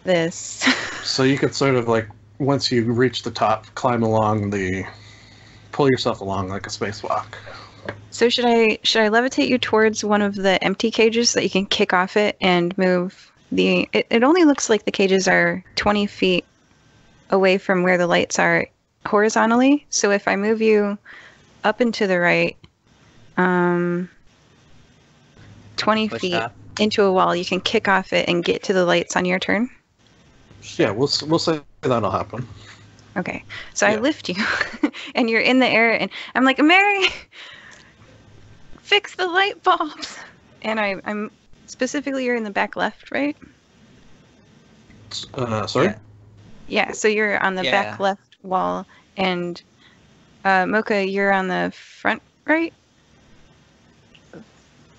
this. So you could sort of like, once you reach the top, climb along pull yourself along like a spacewalk. So should I levitate you towards one of the empty cages so that you can kick off it and move it only looks like the cages are 20 feet away from where the lights are horizontally. So if I move you up and to the right, 20 Push feet up into a wall, you can kick off it and get to the lights on your turn. Yeah, we'll say that'll happen. Okay, so I lift you, and you're in the air, and I'm like, Mary, fix the light bulbs. And I'm specifically, you're in the back left, right? Sorry? Yeah, so you're on the back left wall, and Mocha, you're on the front right?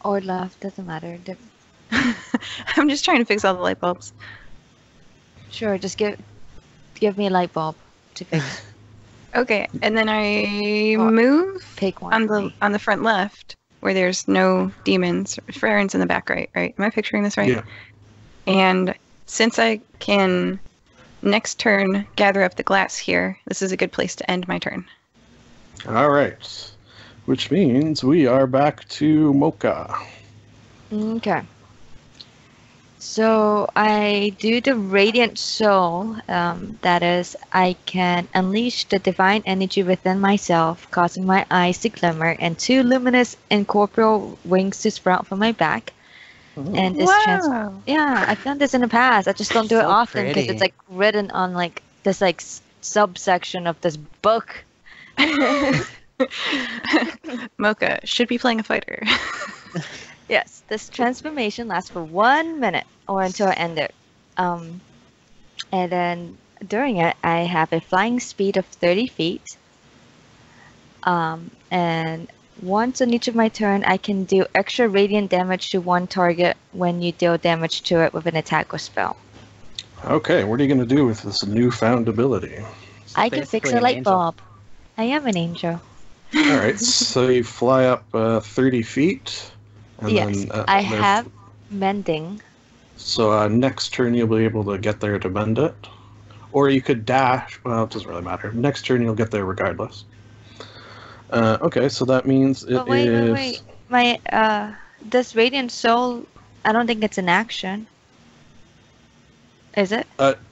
Or left, doesn't matter. I'm just trying to fix all the light bulbs. Sure, just give me a light bulb to fix. Okay, and then I move Pick one. on the front left where there's no demons. Frerin's in the back right? Am I picturing this right? Yeah. And since I can next turn gather up the glass here, this is a good place to end my turn. All right. which means we are back to Mocha. Okay. So I do the Radiant Soul. That is, I can unleash the divine energy within myself, causing my eyes to glimmer and 2 luminous incorporeal wings to sprout from my back. And this yeah, I've done this in the past. I just don't do it So often because pretty. it's like written on like this like subsection of this book. Mocha should be playing a fighter. Yes, this transformation lasts for 1 minute or until I end it. And then during it, I have a flying speed of 30 feet. And once on each of my turn, I can do extra radiant damage to one target when you deal damage to it with an attack or spell. Okay, what are you going to do with this newfound ability? I can fix basically a an light angel. bulb. I am an angel. All right, so you fly up 30 feet. And Yes, then, I there's- have mending. So next turn you'll be able to get there to mend it. Or you could dash. Well, it doesn't really matter. Next turn you'll get there regardless. Okay, so that means it is. But wait. My this Radiant Soul, I don't think it's an action. Is it?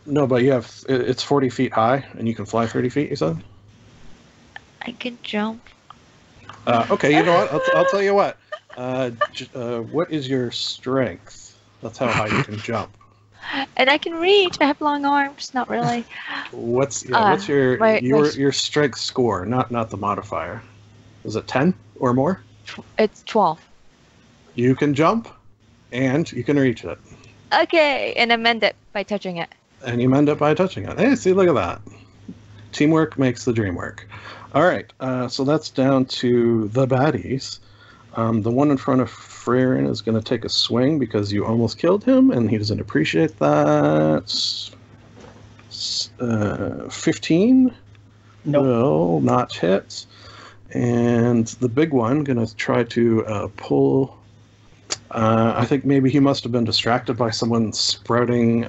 No, but you have. It's 40 feet high, and you can fly 30 feet. You said. I can jump. Okay, you know what? I'll tell you what. What is your strength? That's how high you can jump. And I can reach. I have long arms. Not really. What's your my- your strength score? Not the modifier. Is it 10 or more? It's 12. You can jump, and you can reach it, Okay, and I mend it by touching it. and you mend it by touching it. Hey, see, look at that. Teamwork makes the dream work. All right, so that's down to the baddies. The one in front of Freyrin is going to take a swing because you almost killed him, and he doesn't appreciate that. 15 Nope. will not hit. And the big one going to try to pull. I think maybe he must have been distracted by someone sprouting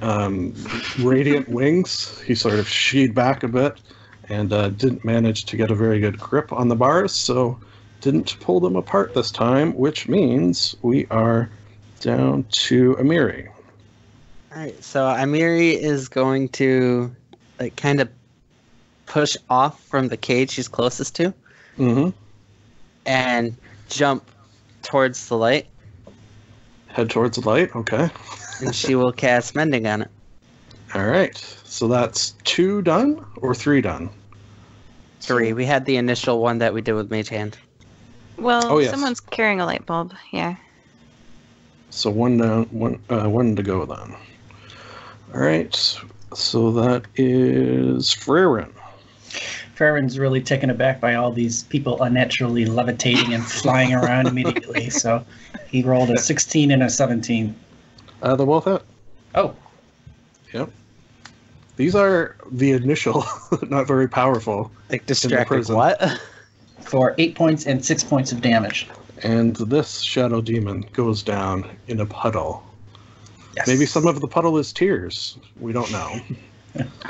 radiant wings. He sort of sheed back a bit and didn't manage to get a very good grip on the bars, so didn't pull them apart this time, which means we are down to Amiri. Alright, so Amiri is going to like kind of push off from the cage she's closest to Mm-hmm. and jump towards the light, Head towards the light. Okay. and she will cast Mending on it. All right. So that's 2 done or 3 done? 3. We had the initial one that we did with Mage Hand. Well, Oh, yes. someone's carrying a light bulb. Yeah. So 1 down, one to go then. All right. So that is Freyrin. Farron's really taken aback by all these people unnaturally levitating and flying around immediately. So he rolled a 16 and a 17. They both hit. Oh, Yep. These are the initial, not very powerful. Like distracted prison. what? for 8 points and 6 points of damage. And this shadow demon goes down in a puddle. Yes. Maybe some of the puddle is tears. We don't know.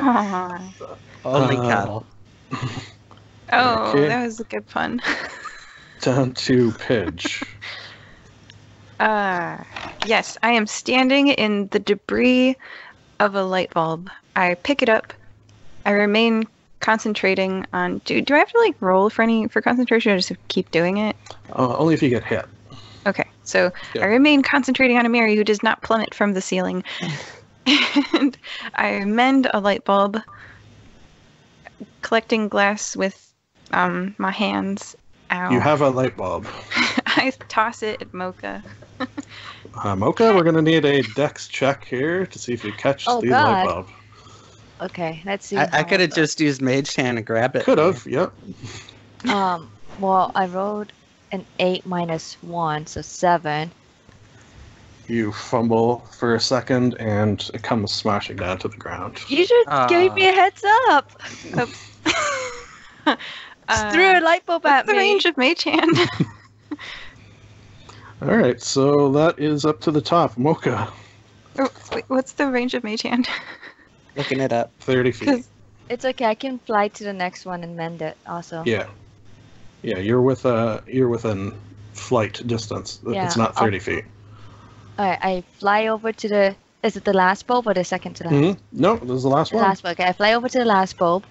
Aw. Only Uh, cattle. Oh, Okay. that was a good pun. Down to Pidge. Yes, I am standing in the debris of a light bulb. I pick it up. I remain concentrating on. Do I have to like roll for concentration, or just keep doing it? Only if you get hit. Okay, so Yeah. I remain concentrating on Amiri, who does not plummet from the ceiling, and I mend a light bulb, collecting glass with my hands. Ow. You have a light bulb. I toss it at Mocha. Mocha, we're going to need a dex check here to see if you catch Oh, the light God. bulb. Okay, let's see. I how- could have just used Mage Hand and grab it. Could have, yep. Well, I rolled an 8 minus 1, so 7. You fumble for a second and it comes smashing down to the ground. You should give me a heads up. Just threw a light bulb at What's the me. range of Mage Hand? All right, so that is up to the top. Mocha, Oh, wait, what's the range of Mage Hand? Looking it up. 30 feet. It's okay. I can fly to the next one and mend it. Also. Yeah. Yeah, you're within flight distance. Yeah, It's not 30 feet. Alright, I fly over to the. Is it the last bulb or the second to last? No, this is the last The one. last bulb. Okay, I fly over to the last bulb,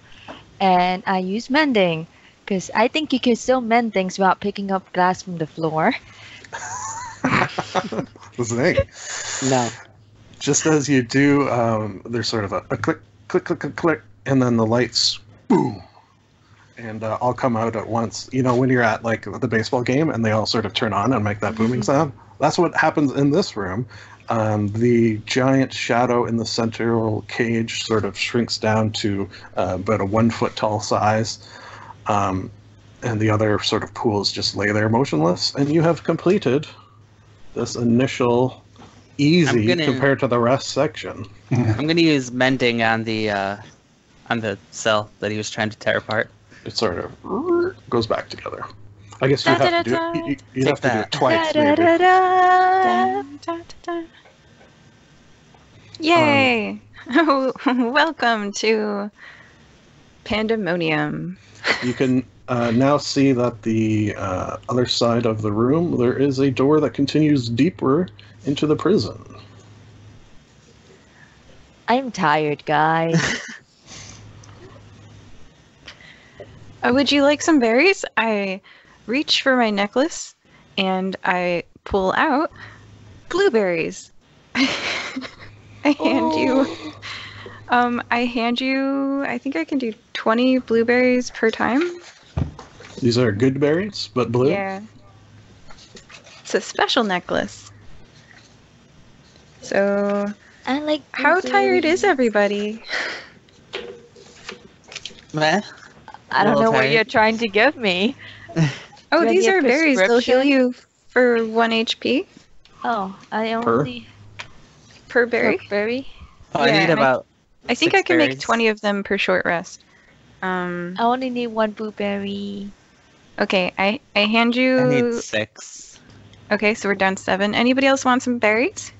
and I use mending, because I think you can still mend things without picking up glass from the floor. This thing. No. Just as you do, there's sort of a click, click, click, click, click, and then the lights, boom, and all come out at once. You know, when you're at like the baseball game and they all sort of turn on and make that booming sound? That's what happens in this room. The giant shadow in the central cage sort of shrinks down to about a 1 foot tall size. And the other sort of pools just lay there motionless. And you have completed this initial easy compared to the rest section. I'm gonna use mending on the cell that he was trying to tear apart. It sort of goes back together. I guess you'd have to do it. You'd have to do it twice, maybe. Yay! Welcome to Pandemonium. You can now see that the other side of the room, there is a door that continues deeper into the prison. I'm tired, guys. Would you like some berries? I reach for my necklace and I pull out blueberries. I hand you, I think I can do 20 blueberries per time. These are good berries, but blue? Yeah. It's a special necklace. So, I like. how tired is everybody? Meh. I don't Well, know what tired. you're trying to give me. Oh, Do I these get are berries. They'll heal prescription? you for 1 HP Oh, I only per berry. berry. Oh, I Yeah, need and about. I think 6 I can make berries. 20 of them per short rest. I only need 1 blueberry. Okay, I hand you. I need 6. Okay, so we're down 7. Anybody else want some berries?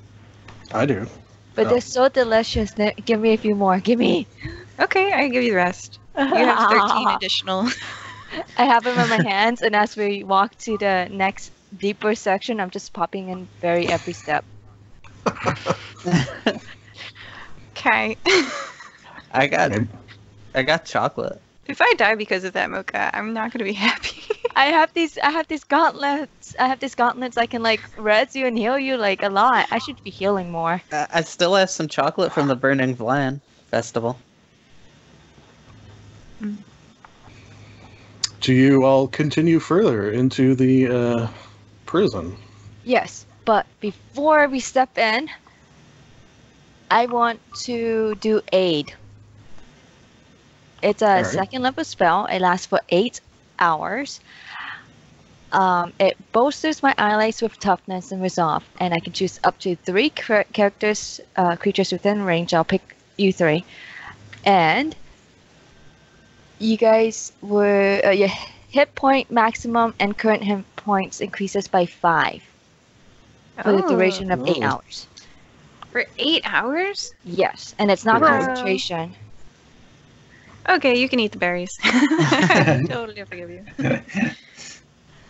I do. But Oh. they're so delicious. Give me a few more. Give me. Okay, I give you the rest. You have 13 additional. I have them in my hands, and as we walk to the next deeper section, I'm just popping in berry every step. Okay. I got chocolate. If I die because of that mocha, I'm not gonna be happy. I have these gauntlets. I can like res you and heal you like a lot. I should be healing more. I still have some chocolate from the Burning Vlan festival. Do you all continue further into the prison? Yes, but before we step in, I want to do aid. It's a Alright. second level spell. It lasts for 8 hours. It bolsters my allies with toughness and resolve, and I can choose up to 3 creatures within range. I'll pick you 3, and you guys were your hit point maximum and current hit points increases by 5 for the duration of 8 Ooh. hours. For 8 hours? Yes, and it's not Wow. concentration. Okay, you can eat the berries. Totally forgive you.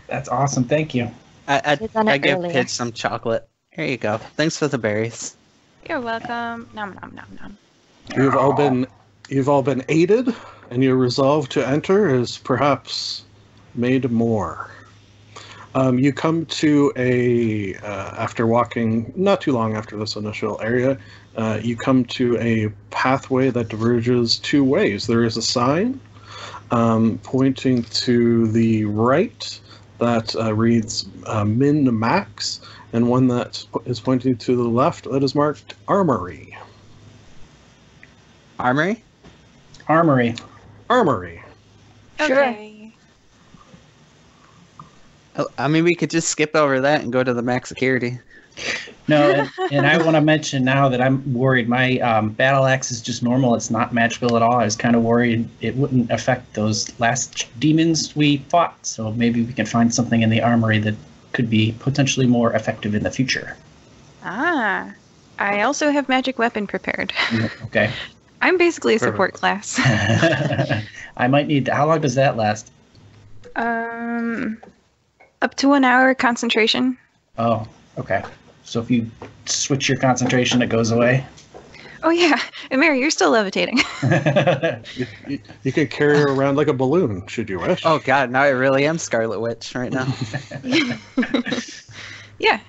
That's awesome. Thank you. Should've done it I give earlier. Pidge some chocolate. Here you go. Thanks for the berries. You're welcome. Nom nom nom nom. You've all been aided, and your resolve to enter is perhaps made more. You come to after walking not too long after this initial area, you come to a pathway that diverges 2 ways. There is a sign pointing to the right that reads min max, and one that is pointing to the left that is marked armory. Armory? Armory. Armory. Sure. Okay. Oh, I mean, we could just skip over that and go to the max security. No, and I want to mention now that I'm worried. My battle axe is just normal. It's not magical at all. I was kind of worried it wouldn't affect those last demons we fought. So maybe we can find something in the armory that could be potentially more effective in the future. Ah. I also have magic weapon prepared. Okay. I'm basically a support class. I might need. How long does that last? Up to 1 hour concentration. Oh, okay. So if you switch your concentration, it goes away. Oh yeah, and Mary, you're still levitating. You can carry her around like a balloon, should you wish. Oh god, now I really am Scarlet Witch right now. Yeah.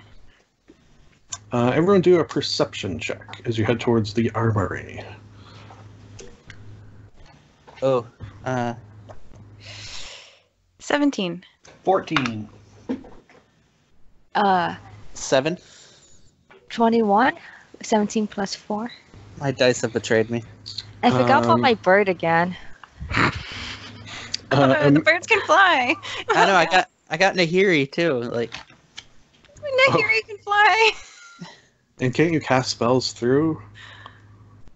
Everyone do a perception check as you head towards the armory. Oh, 17. 14. 7. 21. 17 plus 4. My dice have betrayed me. I forgot about my bird again. The birds can fly. I know. I got Nahiri too. Like, Nahiri can fly. And can't you cast spells through?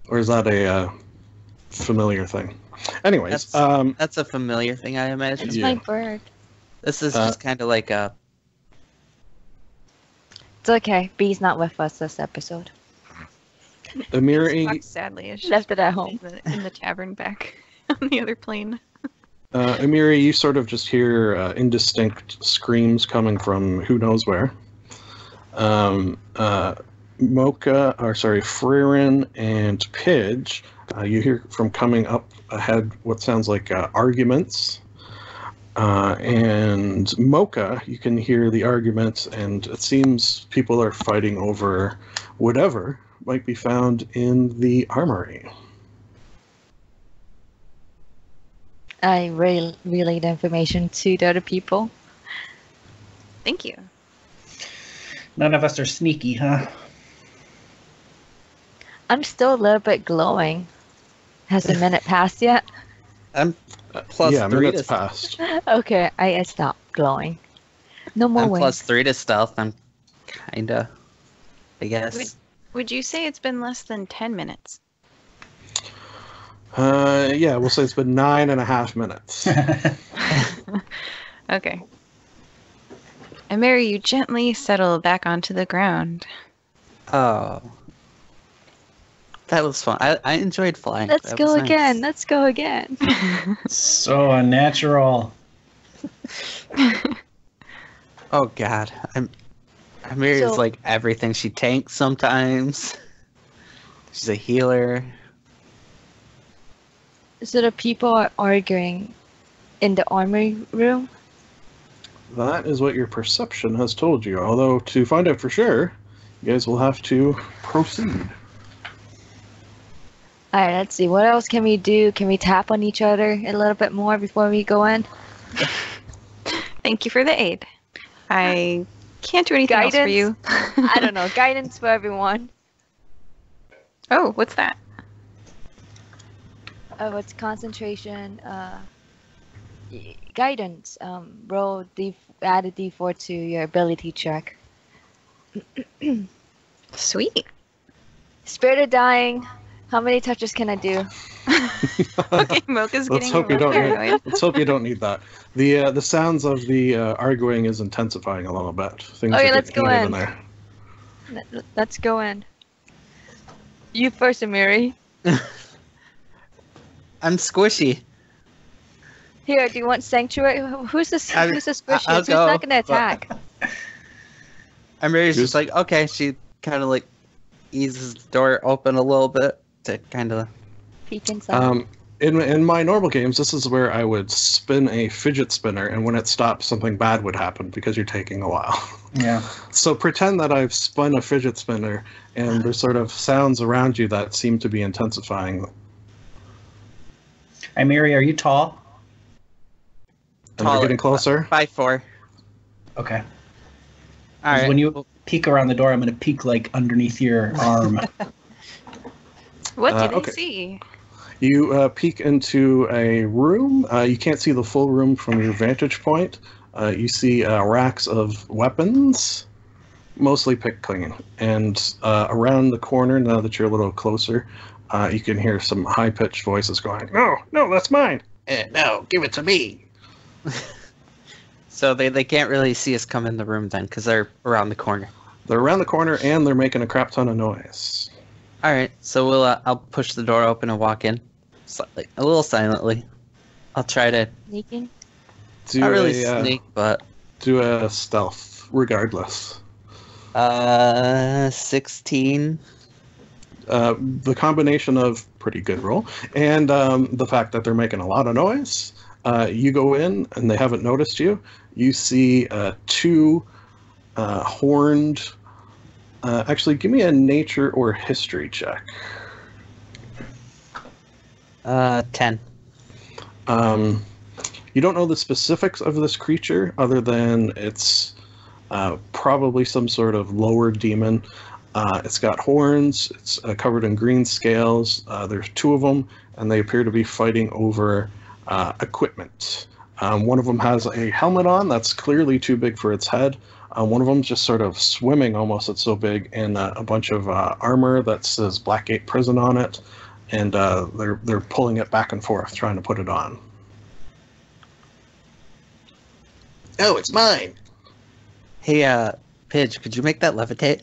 Or is that a familiar thing? Anyways, that's a familiar thing, I imagine. It's Yeah. my bird. This is just kind of like a. It's okay. Bee's not with us this episode. Amiri, Sadly, it's Left it at home. in the tavern back on the other plane. Amiri, you sort of just hear indistinct screams coming from who knows where. Fririn and Pidge, you hear from coming up ahead what sounds like arguments. And Mocha, you can hear the arguments, and it seems people are fighting over whatever might be found in the armory. I relay the information to the other people. Thank you. None of us are sneaky, huh? I'm still a little bit glowing. Has a minute passed yet? I'm plus yeah, 3 minutes to passed. Okay, I stopped glowing. No more I'm wings. plus 3 to stealth. I'm kinda, I guess. Would you say it's been less than 10 minutes? Yeah, we'll say it's been 9.5 minutes. Okay. And Mary, you gently settle back onto the ground. Oh, that was fun. I enjoyed flying. Let's That go was nice. again. Let's go again. So unnatural. Oh god, Amiri is So- like everything. She tanks sometimes. She's a healer. So the people are arguing in the armory room. That is what your perception has told you. Although, to find out for sure, you guys will have to proceed. Alright, let's see. What else can we do? Can we tap on each other a little bit more before we go in? Thank you for the aid. I can't do anything else for you. I don't know. Guidance for everyone. Oh, what's that? Oh, it's concentration. Guidance. Roll add a D4 to your ability check. Sweet. Spirit of dying. How many touches can I do? Okay, Mocha's Let's getting hope you a little don't need. paranoid. Let's hope you don't need that. The sounds of the arguing is intensifying a little bit. Things Okay, are let's getting go heated in. there. Let's go in. You first, Amiri. I'm squishy. Here, do you want sanctuary? Who's the squishy? I'll Who's go, not gonna but- attack? Amiri's Who's- just like, okay. She kind of like eases the door open a little bit to kind of. Peek inside. In my normal games, this is where I would spin a fidget spinner, and when it stops, something bad would happen because you're taking a while. Yeah. So pretend that I've spun a fidget spinner, and there's sort of sounds around you that seem to be intensifying. Hey, Mary, are you tall? And they're getting closer. 5'4". Okay. 'Cause All right. when you peek around the door, I'm going to peek like underneath your arm. What do they okay. see? You peek into a room. You can't see the full room from your vantage point. You see racks of weapons, mostly picked clean. And around the corner, now that you're a little closer, you can hear some high-pitched voices going, No, that's mine. No, give it to me. So they can't really see us come in the room then because they're around the corner. They're around the corner, and they're making a crap ton of noise. All right. So I'll push the door open and walk in, slightly, a little silently. I'll try to. Sneaking. Do Not really a sneak, but do a stealth regardless. 16. The combination of pretty good roll and the fact that they're making a lot of noise. You go in and they haven't noticed you. You see two horned. Actually, give me a nature or history check. 10. You don't know the specifics of this creature other than it's probably some sort of lower demon. It's got horns. It's covered in green scales. There's two of them, and they appear to be fighting over equipment. One of them has a helmet on that's clearly too big for its head. One of them's just sort of swimming almost, it's so big, in a bunch of armor that says Blackgate Prison on it, and they're pulling it back and forth, trying to put it on. Oh, it's mine! Hey, Pidge, could you make that levitate?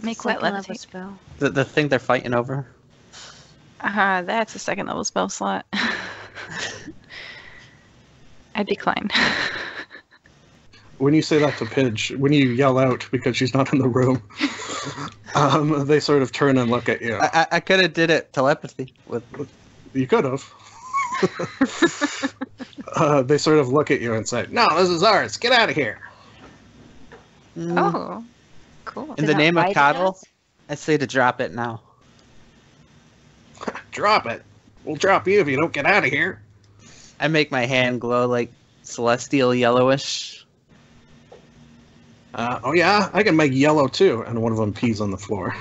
Make what Second level levitate? spell. The thing they're fighting over? That's a second level spell slot. I decline. When you say that to Pidge, when you yell out because she's not in the room, they sort of turn and look at you. I could have did it telepathy with. You could have. They sort of look at you and say, "No, this is ours. Get out of here." Oh, cool. In They're the not name of fighting Coddle, us? I say to drop it now. Drop it. We'll drop you if you don't get out of here. I make my hand glow like celestial yellowish. Oh yeah, I can make yellow too. And one of them pees on the floor.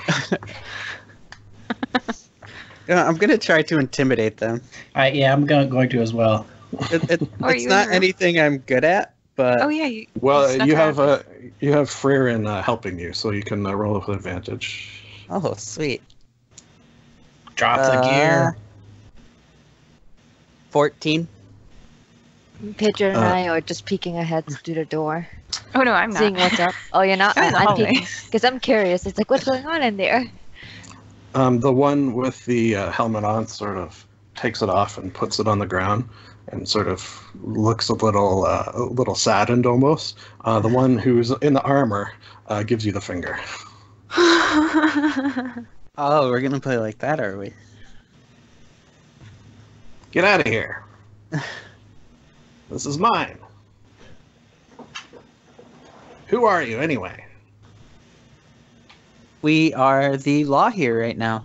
I'm gonna try to intimidate them. Yeah, I'm going to as well. Or It's you not and your- anything I'm good at, but Oh yeah. You Well, you have around. you have Freyr in helping you, so you can roll with advantage. oh sweet. Drop the gear. 14. Pidger and I are just peeking our heads through the door, Oh no, I'm not. seeing what's up. Oh, you're not? I'm in the I'm hallway. peeking because I'm curious. It's like, what's going on in there? The one with the helmet on sort of takes it off and puts it on the ground, and sort of looks a little saddened almost. The one who's in the armor gives you the finger. Oh, we're gonna play like that, are we? Get out of here. This is mine. Who are you anyway? We are the law here right now.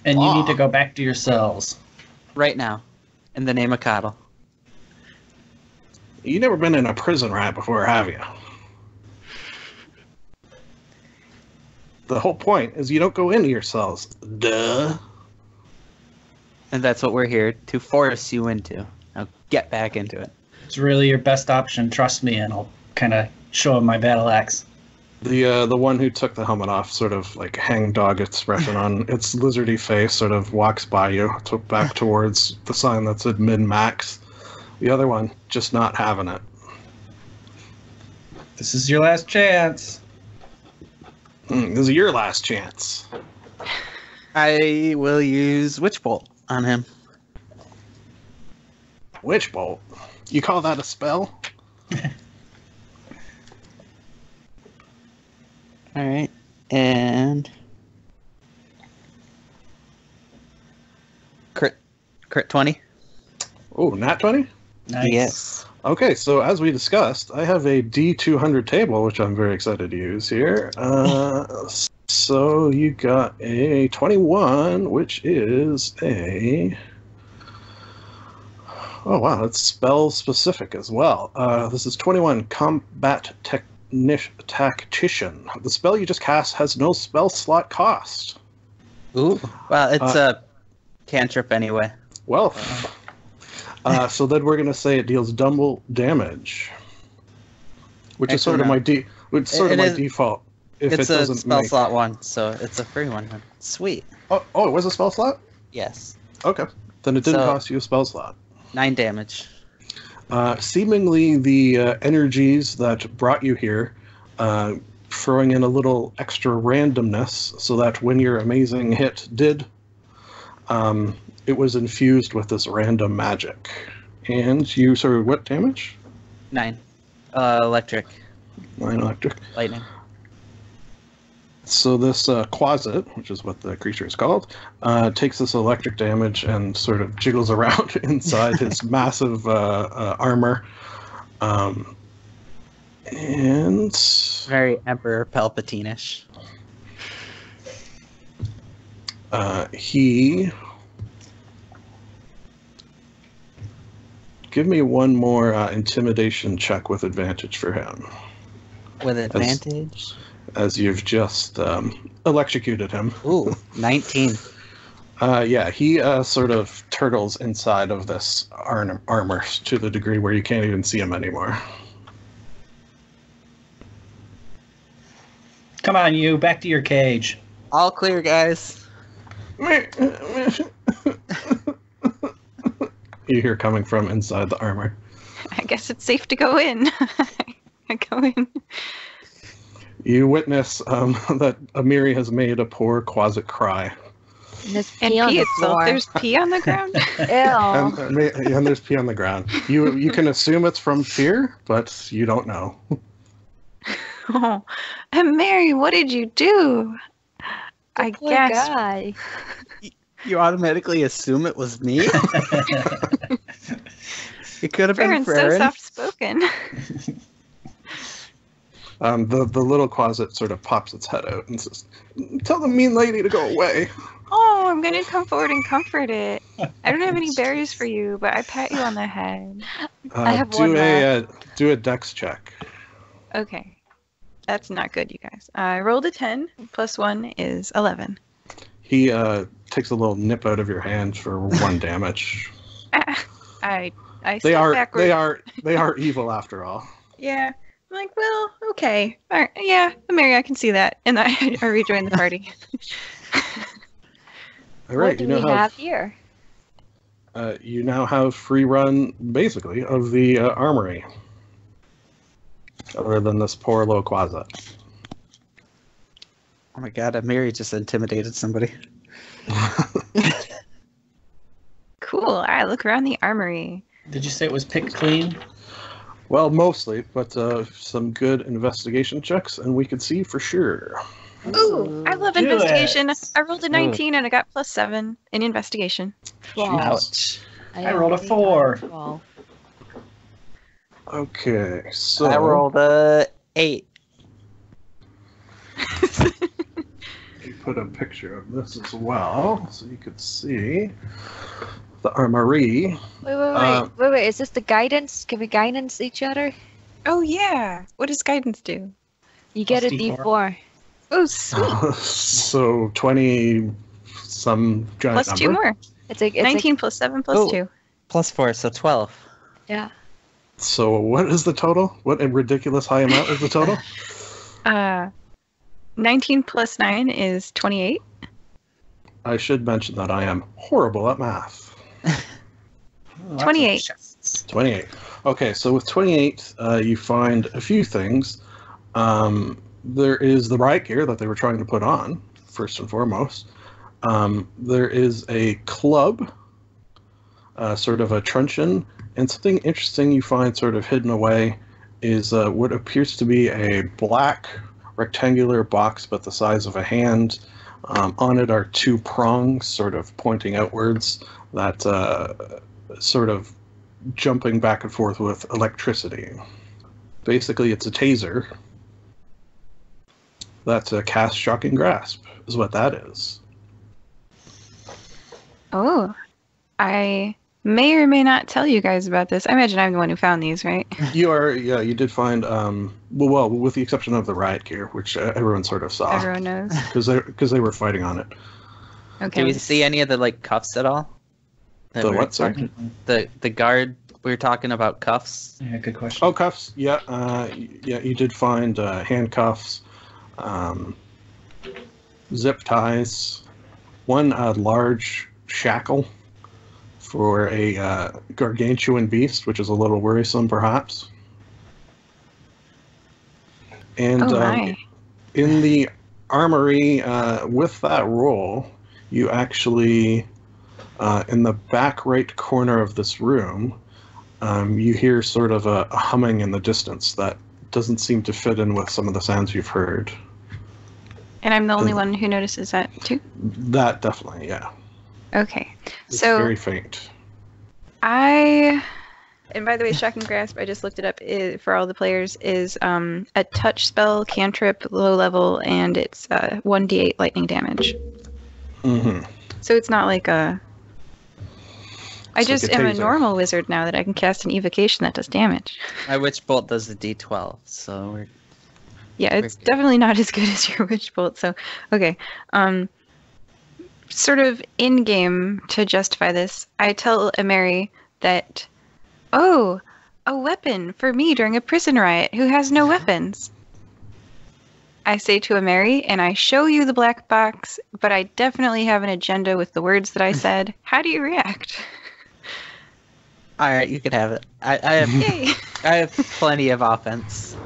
And you need to go back to your cells. Right now. In the name of Coddle. You never been in a prison rat before, have you? The whole point is you don't go into your cells. Duh. And that's what we're here to force you into. Now get back into it. It's really your best option. Trust me, and I'll kind of show him my battle axe. The one who took the helmet off, sort of like hangdog expression on its lizardy face, sort of walks by you, back towards the sign that said min-max. The other one, just not having it. This is your last chance. This is your last chance. I will use Witch Bolt on him. Witch bolt. You call that a spell? Alright. And crit 20. Oh, nat 20? Nice. Yes. Okay, so as we discussed, I have a D200 table, which I'm very excited to use here. So you got a 21, which is a... Oh, wow, it's spell specific as well. This is 21, Combat Tactician. The spell you just cast has no spell slot cost. Ooh. Well, it's a cantrip anyway. Well, so then we're going to say it deals double damage, which is sort of my default. If It's it a doesn't spell make... slot one, so it's a free one. Then. Sweet. Oh, it was a spell slot? Yes. Okay. Then it didn't So- cost you a spell slot. 9 damage. Seemingly the energies that brought you here, throwing in a little extra randomness so that when your amazing hit did, it was infused with this random magic. And you sort of what damage? 9. Electric. 9 electric. Lightning. So this Quasit, which is what the creature is called, takes this electric damage and sort of jiggles around inside his massive armor. And Very Emperor Palpatine-ish. he... Give me one more intimidation check with advantage for him. With advantage? As you've just electrocuted him. Ooh, 19. Yeah, he sort of turtles inside of this armor to the degree where you can't even see him anymore. Come on, you. Back to your cage. All clear, guys. You hear coming from inside the armor. I guess it's safe to go in. I go in. You witness that Amiri has made a poor Quasit cry. And there's And pee on pee the itself. floor. There's pee on the ground. Ew. And there's pee on the ground. You can assume it's from fear, but you don't know. Oh, and Mary, what did you do? I Poor guess. guy. You automatically assume it was me? It could have been Farron's so Farron. soft spoken. The little Quasit sort of pops its head out and says, "Tell the mean lady to go away." Oh, I'm gonna come forward and comfort it. I don't have any berries for you, but I pat you on the head. I have do one do a dex check. Okay. That's not good, you guys. I rolled a 10, plus 1 is 11. He takes a little nip out of your hand for 1 damage. I They step are backward. they are evil after all. Yeah. I'm like, well, okay. All right. Yeah, Mary, I can see that. And I rejoin the party. All right, What do you now we have here? you now have free run basically of the armory. Other than this poor little Quasit. Oh my god, Amiri just intimidated somebody. Cool. All right, look around the armory. Did you say it was picked clean? Well, mostly, but some good investigation checks, and we could see for sure. Ooh, I love Do investigation. it. I rolled a 19 and I got plus 7 in investigation. 12. Ouch. I rolled a only 4. got 12. Okay, so I rolled a 8. you put a picture of this as well, so you could see the armory. Wait. Is this the guidance? Can we guidance each other? Oh, yeah. What does guidance do? You get a Plus D4. D4. Oh, sweet. So 20 some giant Plus number. 2 more. It's a 19 plus 7 plus Oh. 2. Plus 4, so 12. yeah. So what is the total? What a ridiculous high amount is the total? 19 plus 9 is 28. I should mention that I am horrible at math. Lots of 28. chests. 28. Okay, so with 28, you find a few things. There is the riot gear that they were trying to put on, first and foremost. There is a club, sort of a truncheon, and something interesting you find sort of hidden away is what appears to be a black rectangular box about the size of a hand. On it are 2 prongs sort of pointing outwards that sort of jumping back and forth with electricity. Basically, it's a taser. That's a cast shocking grasp, is what that is. Oh, I may or may not tell you guys about this. I imagine I'm the one who found these, right? You did find, well, with the exception of the riot gear, which everyone sort of saw, Everyone knows. because they were fighting on it. Okay. Do we see any of the like cuffs at all? That The we were what, sorry? talking- The guard, we were talking about cuffs. Yeah, good question. Oh, cuffs. Yeah, you did find handcuffs, zip ties, one large shackle for a gargantuan beast, which is a little worrisome, perhaps. And Oh, my. in the armory, with that roll, you actually In the back right corner of this room, you hear sort of a humming in the distance that doesn't seem to fit in with some of the sounds you've heard. And I'm the only one who notices that too? That definitely, yeah. Okay. It's So very faint. and by the way, Shock and Grasp, I just looked it up, for all the players, is a touch spell, cantrip, low level, and it's 1d8 lightning damage. Mm-hmm. So it's not like a... I It's just like a am a taser. normal wizard now that I can cast an evocation that does damage. My Witch Bolt does the D12, so we're... Yeah, it's Wicked. definitely not as good as your Witch Bolt, so... Okay. Sort of in-game, to justify this, I tell Emery that, oh, a weapon for me during a prison riot who has no weapons. I say to Emery, and I show you the black box, but I definitely have an agenda with the words that I said. How do you react? Alright, you can have it. I have Yay! I have plenty of offense.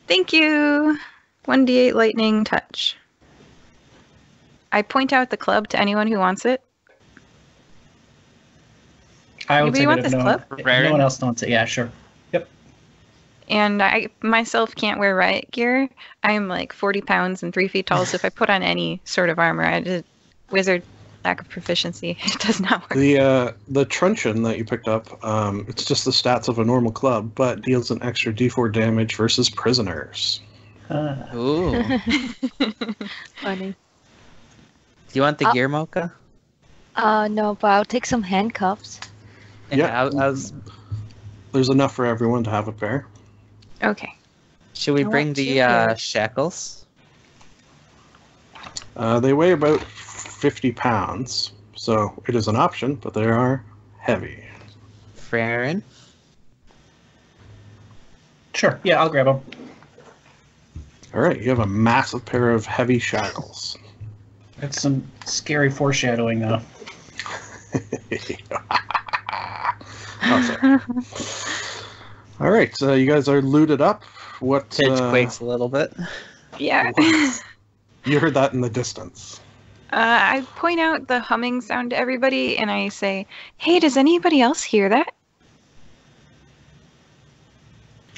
Thank you! 1d8 lightning touch. I point out the club to anyone who wants it. I would Anybody say want that if this no, club? if no one else wants it, yeah, sure. Yep. And I myself can't wear riot gear. I'm like 40 pounds and 3 feet tall, so if I put on any sort of armor, I just wizard lack of proficiency. It does not work. The truncheon that you picked up, it's just the stats of a normal club, but deals an extra d4 damage versus prisoners. Ooh. Funny. Do you want the gear, Mocha? No, but I'll take some handcuffs. Yeah. I was... There's enough for everyone to have a pair. Okay. Should we I bring want the two pairs. shackles? They weigh about 50 pounds, so it is an option, but they are heavy. Farron? Sure. Yeah, I'll grab them. All right, you have a massive pair of heavy shackles. That's some scary foreshadowing, though. Oh, sorry. All right, you guys are looted up. What? Pitch quakes a little bit. Yeah. You heard that in the distance. I point out the humming sound to everybody, and I say, hey, does anybody else hear that?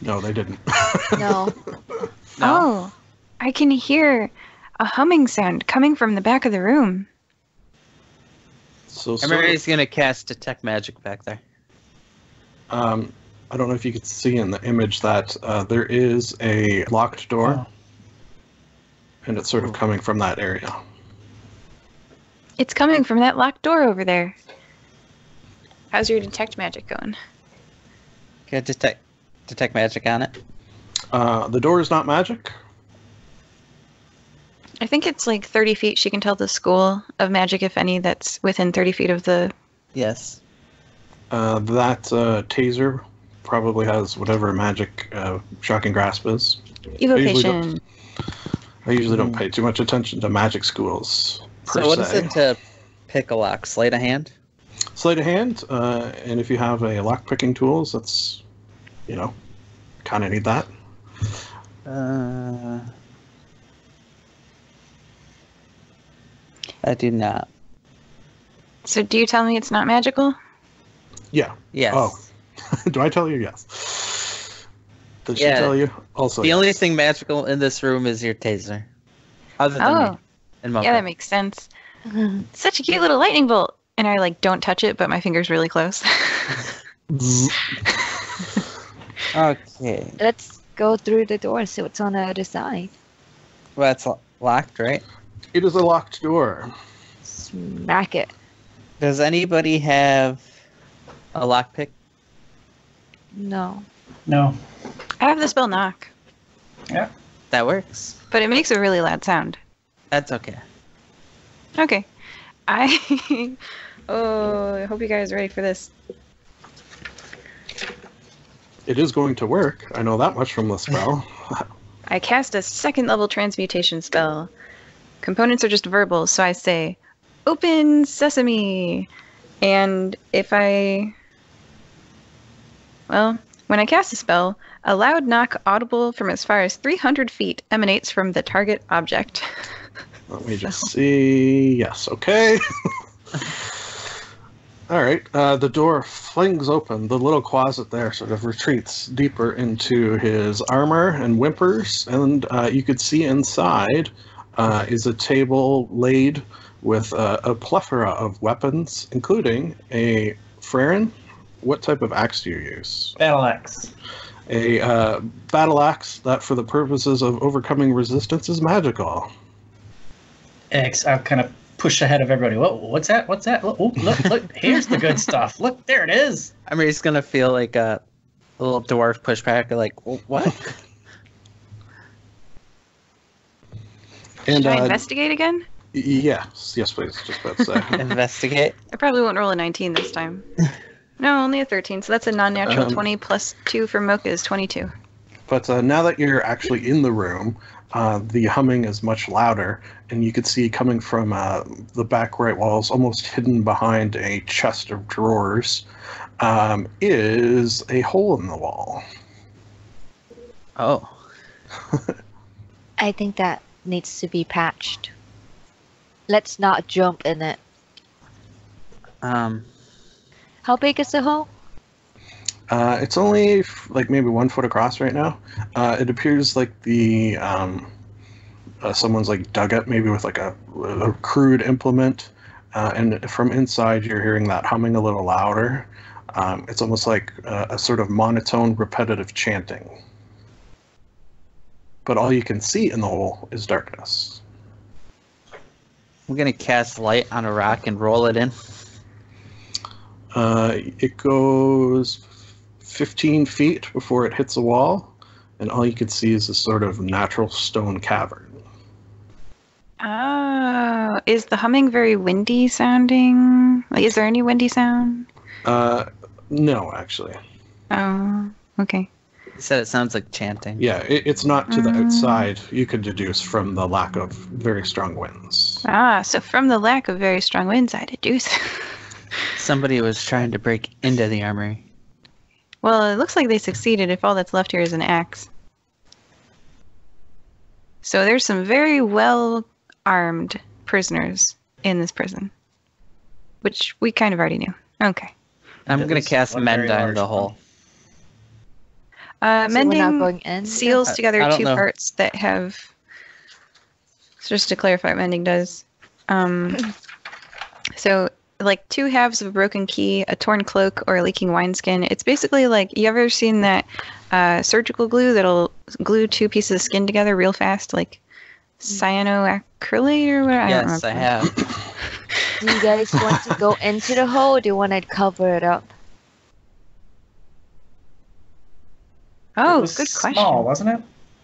No, they didn't. No. Oh, I can hear a humming sound coming from the back of the room. So, Emery's gonna cast Detect Magic back there. I don't know if you can see in the image that there is a locked door, Oh. and it's sort of coming from that area. It's coming from that locked door over there. How's your detect magic going? Can I detect magic on it? The door is not magic. I think it's like 30 feet. She can tell the school of magic, if any, that's within 30 feet of the... Yes. That taser probably has whatever magic Shock and Grasp is. evocation. I usually don't pay too much attention to magic schools, per So what is se. it to pick a lock? Sleight of hand? Sleight of hand, and if you have a lock-picking tools, that's, kind of need that. I do not. So do you tell me it's not magical? Yeah. Yes. Oh. Do I tell you? Yes. Did she Yeah. tell you? Also, The yes. only thing magical in this room is your taser. Other than Oh. me. And Mocha. Yeah, that makes sense. Such a cute little lightning bolt. And I don't touch it, but my finger's really close. Zzz. Okay. Let's go through the door so it's on the other side. Well, it's locked, right? It is a locked door. Smack it. Does anybody have a lockpick? No. No. I have the spell knock, Yeah. That works. but it makes a really loud sound. That's okay. Okay. Oh, I hope you guys are ready for this. It is going to work. I know that much from the spell. I cast a second level transmutation spell. Components are just verbal, so I say, open sesame. And when I cast a spell, a loud knock audible from as far as 300 feet emanates from the target object. Let me just see. Yes, okay. All right. The door flings open. The little closet there sort of retreats deeper into his armor and whimpers, and you could see inside is a table laid with a plethora of weapons, including a Farron. What type of axe do you use? Battle axe. A battle axe that, for the purposes of overcoming resistance, is magical. I'll kind of push ahead of everybody. Whoa, what's that? What's that? Oh, look, here's the good stuff. Look, there it is. I mean, he's gonna feel like a little dwarf pushback, like, what? And Should I investigate again? yes, please. Just about to say. Investigate. I probably won't roll a 19 this time. No, only a 13, so that's a non-natural 20 plus 2 for Mocha is 22. But now that you're actually in the room, the humming is much louder, and you could see coming from the back right walls, almost hidden behind a chest of drawers, is a hole in the wall. Oh. I think that needs to be patched. Let's not jump in it. How big is the hole? It's only like maybe 1 foot across right now. It appears like the someone's like dug it maybe with like a crude implement, and from inside you're hearing that humming a little louder. It's almost like a sort of monotone, repetitive chanting. But all you can see in the hole is darkness. I'm gonna cast light on a rock and roll it in. It goes 15 feet before it hits a wall, and all you can see is a sort of natural stone cavern. Oh, is the humming very windy sounding? Like, is there any windy sound? No, actually. Oh, okay. He said it sounds like chanting. Yeah, it's not to the outside. You could deduce from the lack of very strong winds. Ah, so from the lack of very strong winds, I deduce. Somebody was trying to break into the armory. Well, it looks like they succeeded if all that's left here is an axe. So there's some very well-armed prisoners in this prison, which we kind of already knew. Okay. I'm At gonna least cast one mend very on large the one. hole. So we're not Mending going in? seals I together don't two know. parts that have. So just to clarify what mending does. So like 2 halves of a broken key, a torn cloak, or a leaking wineskin. It's basically like, you ever seen that surgical glue that'll glue 2 pieces of skin together real fast, like cyanoacrylate or whatever? I don't Yes, I remember. have. Do you guys want to go into the hole or do you want to cover it up? Oh, It was good question. Small, wasn't it?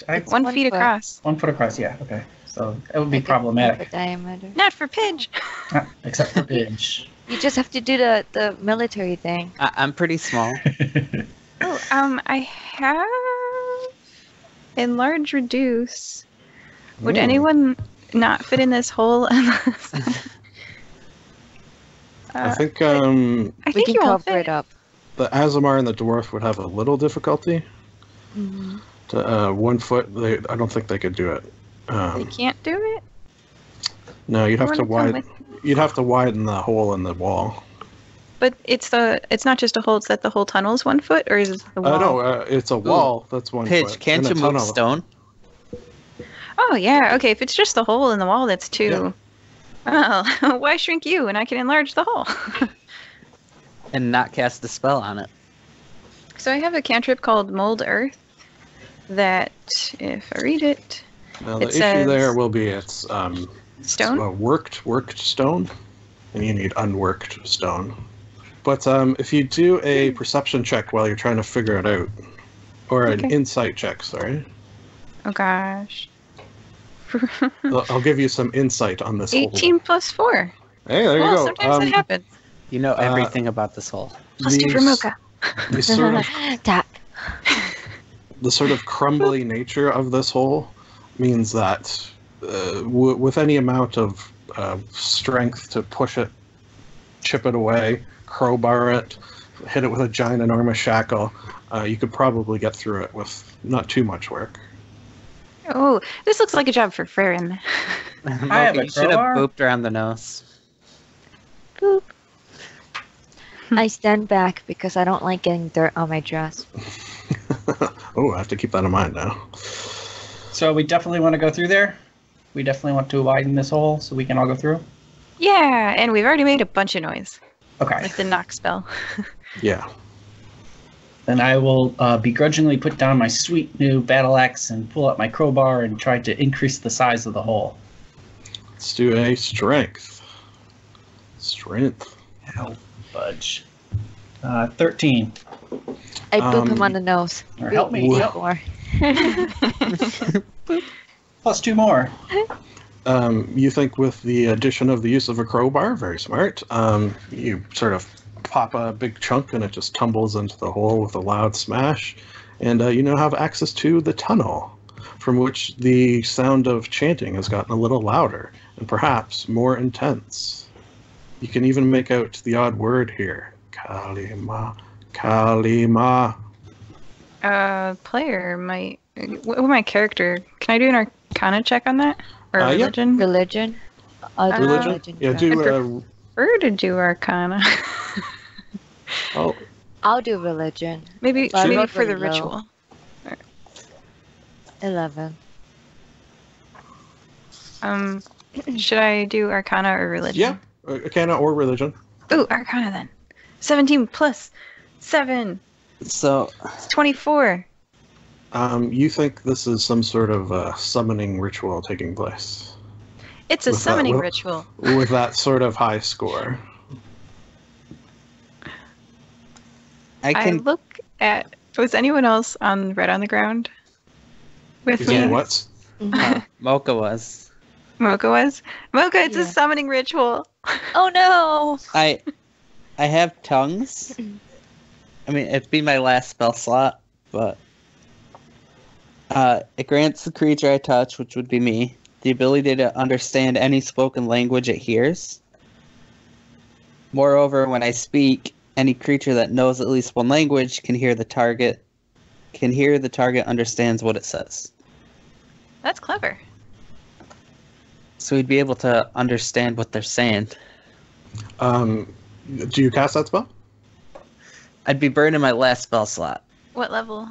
It's 1 1 feet foot. across. 1 foot across. Yeah. Okay. So that would be Like a problematic. diameter. Not for Pidge. Except for Pidge. You just have to do the military thing. I'm pretty small. Oh, I have enlarge reduce. Would Ooh. anyone not fit in this hole unless? I think I We think can you all cover fit. it up. the Azamar and the dwarf would have a little difficulty. Mhm. To 1 foot, I don't think they could do it. You can't do it. No, you'd have You to wanna come widen. You'd have to widen the hole in the wall. But it's not just a hole. It's that the whole tunnel's 1 foot, or is it the wall? No, it's a wall. That's 1 Pidge, foot. can't and you a move tunnel. stone? Oh yeah. Okay. If it's just the hole in the wall, that's 2. Yeah. Well, why shrink you and I can enlarge the hole? And not cast a spell on it. So I have a cantrip called Mold Earth. That, if I read it, Now, the It issue says- there will be it's stone. worked stone, and you need unworked stone. But if you do a perception check while you're trying to figure it out, or an Okay. insight check, sorry, Oh gosh. I'll give you some insight on this. 18 plus 4. Hey, there you Well, go. sometimes that happens. You know everything about this hole. Plus 2 for Mocha. The sort of Tap. the sort of crumbly nature of this hole means that with any amount of strength to push it, chip it away, crowbar it, hit it with a giant enormous shackle, you could probably get through it with not too much work. Oh, this looks like a job for Farron. have a You should have crowbar. booped around the nose. Boop. I stand back because I don't like getting dirt on my dress. Oh, I have to keep that in mind now. So we definitely want to go through there. We definitely want to widen this hole so we can all go through. Yeah, and we've already made a bunch of noise, Okay. like the knock spell. Yeah. Then I will begrudgingly put down my sweet new battle axe and pull out my crowbar and try to increase the size of the hole. Let's do a strength. Strength. Ow, budge. 13. I boop him on the nose. Or help me. Boop, Help. more. Plus 2 more. You think with the addition of the use of a crowbar, very smart, you sort of pop a big chunk and it just tumbles into the hole with a loud smash. And you now have access to the tunnel, from which the sound of chanting has gotten a little louder and perhaps more intense. You can even make out the odd word here. Kalima, Kalima. Player might. What my character? Can I do an Arcana check on that or Yeah. religion? Religion? I'll do Religion? Yeah, do. Prefer to do Arcana. Oh, I'll do religion. maybe But maybe not for the really low. ritual. 11. Should I do Arcana or religion? yeah, Arcana or religion. Ooh, Arcana then. 17 plus 7. So, It's 24. You think this is some sort of summoning ritual taking place It's a With that summoning will- ritual. with that sort of high score. I I can. look at. Was anyone else on red on the ground with Is me? it what? Mocha was. Mocha was. Mocha, it's a Yeah. summoning ritual. Oh no! I have tongues. I mean, it'd be my last spell slot, but it grants the creature I touch, which would be me, the ability to understand any spoken language it hears. Moreover, when I speak, any creature that knows at least one language can hear the target. Understands what it says. That's clever. So we'd be able to understand what they're saying. Do you cast that spell? I'd be burning my last spell slot. What level?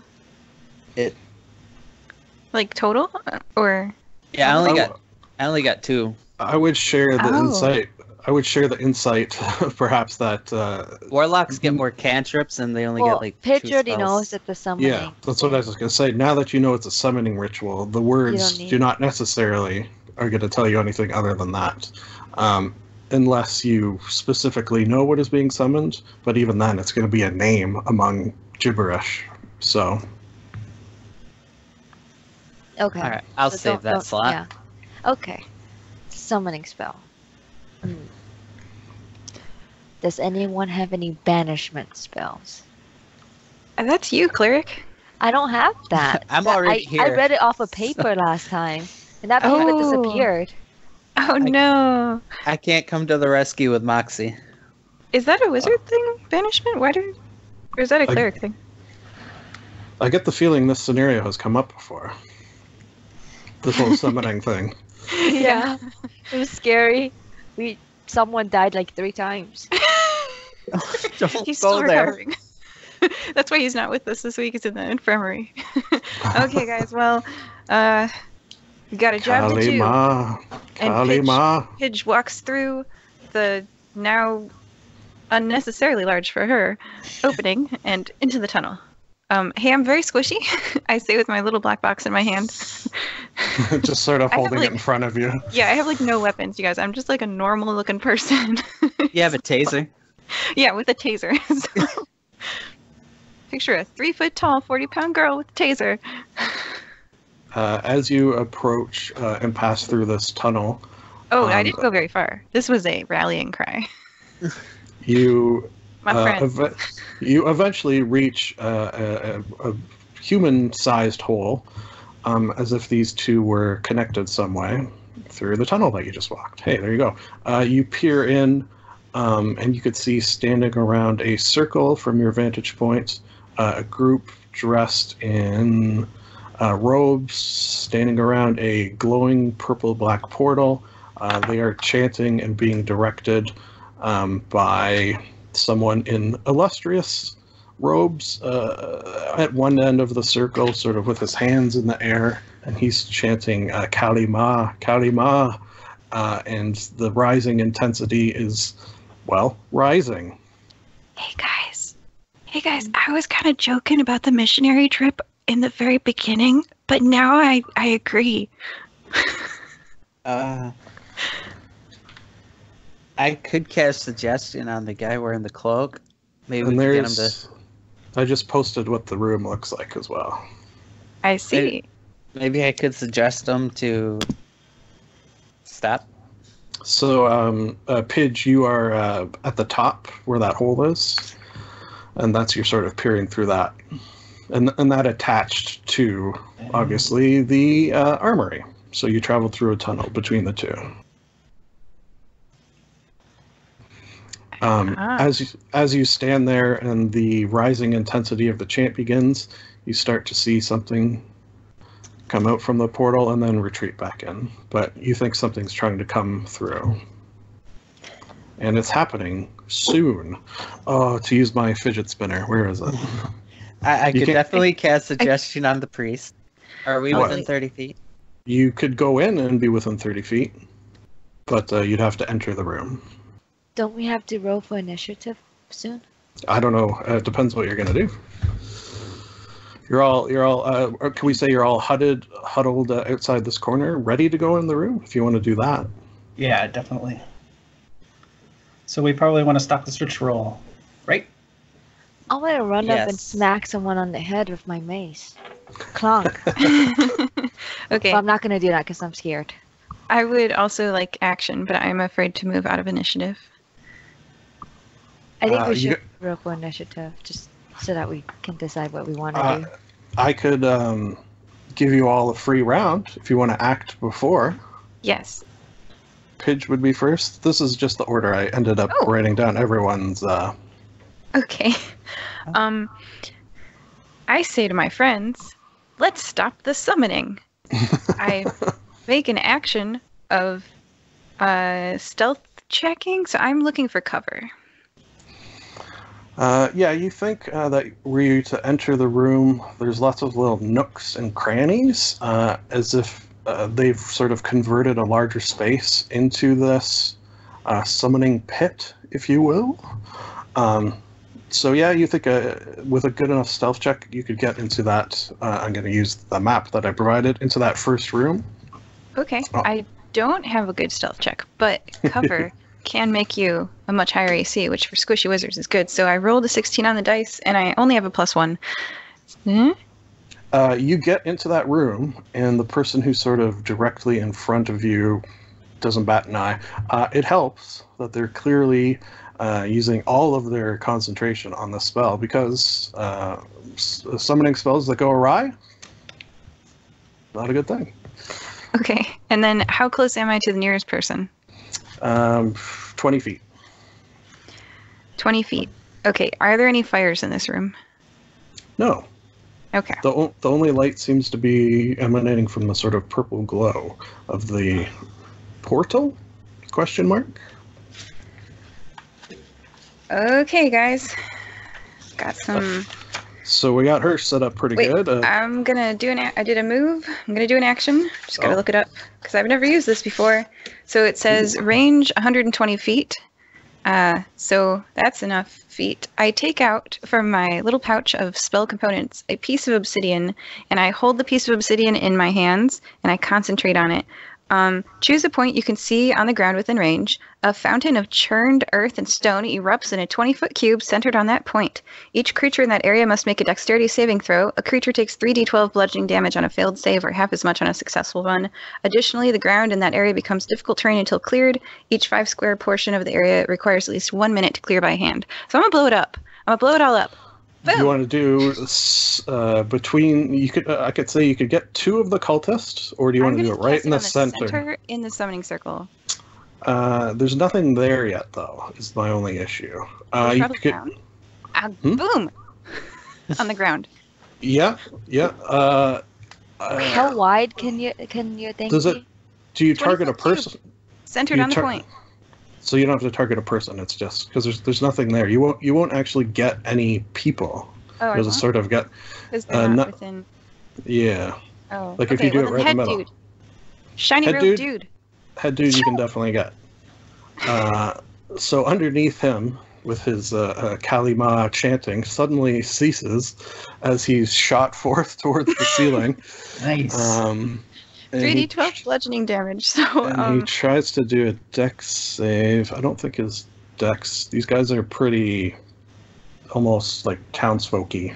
It. Like total? Or. Yeah, Oh. I only got 2. I would share the Oh. insight. I would share the insight, perhaps that. Warlocks get more cantrips, and they only Well, get like Pitch 2 already spells. knows that the summoning. Yeah, that's what I was going to say. Now that you know it's a summoning ritual, the words need- do not necessarily are going to tell you anything other than that, unless you specifically know what is being summoned. But even then, it's going to be a name among gibberish. So Okay. All right, I'll So save that slot. Yeah. Okay. Summoning spell. Does anyone have any banishment spells? That's you, cleric. I don't have that. I'm That- already I here. read it off a paper last time, and that paper Oh. disappeared. Oh no. I can't come to the rescue with Moxie. Is that a wizard thing? Banishment? Why do. Or is that a cleric thing? I get the feeling this scenario has come up before. This whole summoning thing. Yeah. It was scary. Someone died like 3 times. Don't He's go still there. recovering. That's why he's not with us this week. He's in the infirmary. Okay, guys. Well, we got a job to do. Kalima, And Kalima. Pidge walks through the now unnecessarily large for her opening and into the tunnel. Hey, I'm very squishy. I say with my little black box in my hand. Just sort of I have, holding like- it in front of you. Yeah, I have like no weapons, you guys. I'm just like a normal looking person. You have a taser. Yeah, with a taser. So, picture a 3 foot tall, 40-pound girl with a taser. As you approach and pass through this tunnel, Oh, I didn't go very far. This was a rallying cry. you My friend. you eventually reach a human-sized hole, as if these two were connected some way through the tunnel that you just walked. Hey, there you go. You peer in, and you could see standing around a circle from your vantage point, a group dressed in robes, standing around a glowing purple-black portal. They are chanting and being directed by someone in illustrious robes at one end of the circle, sort of with his hands in the air, and he's chanting Kali Ma, Kali Ma, and the rising intensity is, well, rising. Hey guys, I was kind of joking about the missionary trip in the very beginning, but now I agree. I could cast suggestion on the guy wearing the cloak. Maybe we And could get him to. I just posted what the room looks like as well. I see. Maybe I could suggest him to stop. So, Pidge, you are at the top where that hole is, and that's you're sort of peering through that, and that attached to obviously the armory. So you travel through a tunnel between the two. As you stand there and the rising intensity of the chant begins, you start to see something come out from the portal and then retreat back in. But you think something's trying to come through. And it's happening soon. Oh, to use my fidget spinner. Where is it? I could definitely cast suggestion on the priest. Are we within 30 feet? You could go in and be within 30 feet, but you'd have to enter the room. Don't we have to roll for initiative soon? I don't know. It depends what you're going to do. You're all. Can we say you're all huddled outside this corner, ready to go in the room? If you want to do that. Yeah, definitely. So we probably want to stop this ritual, right? I want to run up and Yes. smack someone on the head with my mace. Clonk. Okay. But I'm not going to do that because I'm scared. I would also like action, but I'm afraid to move out of initiative. I think we you should roll for initiative just so that we can decide what we want to do. I could give you all a free round if you want to act before. Yes. Pidge would be first. This is just the order I ended up writing down everyone's. Okay. I say to my friends, let's stop the summoning. I make an action of stealth checking, so I'm looking for cover. Yeah, you think that were you to enter the room, there's lots of little nooks and crannies, as if they've sort of converted a larger space into this summoning pit, if you will. So yeah, you think with a good enough stealth check, you could get into that. I'm going to use the map that I provided into that first room. Okay. Oh. I don't have a good stealth check, but cover can make you a much higher AC, which for squishy wizards is good. So I rolled a 16 on the dice, and I only have a +1. You get into that room, and the person who's sort of directly in front of you doesn't bat an eye. It helps that they're clearly using all of their concentration on the spell, because summoning spells that go awry, not a good thing. Okay. And then how close am I to the nearest person? 20 feet. 20 feet. Okay. Are there any fires in this room? No. Okay. The only light seems to be emanating from the sort of purple glow of the portal? Question mark? Okay, guys. Got some... So we got her set up pretty good. I'm gonna do I did a move. I'm gonna do an action. Just gotta look it up because I've never used this before. So it says range 120 feet. So that's enough feet. I take out from my little pouch of spell components a piece of obsidian, and I hold the piece of obsidian in my hands, and I concentrate on it. Choose a point you can see on the ground within range. A fountain of churned earth and stone erupts in a 20-foot cube centered on that point. Each creature in that area must make a dexterity saving throw. A creature takes 3d12 bludgeoning damage on a failed save or half as much on a successful one. Additionally, the ground in that area becomes difficult terrain until cleared. Each 5-square portion of the area requires at least 1 minute to clear by hand. So I'm going to blow it up. I'm going to blow it all up. Boom. You want to do between? You could. I could say you could get 2 of the cultists, or do you want to do it right in the center? In the summoning circle. There's nothing there yet, though. Is my only issue. You could. Boom. On the ground. Yeah. How wide can your thing Does it? be? Do you target a person? Centered on the point. So you don't have to target a person. It's just because there's nothing there. You won't actually get any people. Oh, There's a sort of get. Because they're not not- within. Yeah. Oh. Like if okay, you do well, it then right in head the middle. Dude. Shiny Head rope dude? dude. Head dude you can definitely get. So underneath him, with his Kalima chanting, suddenly ceases as he's shot forth towards the ceiling. Nice. And he 3d12 bludgeoning damage. So And he tries to do a dex save. I don't think his dex. These guys are pretty, almost like townsfolky.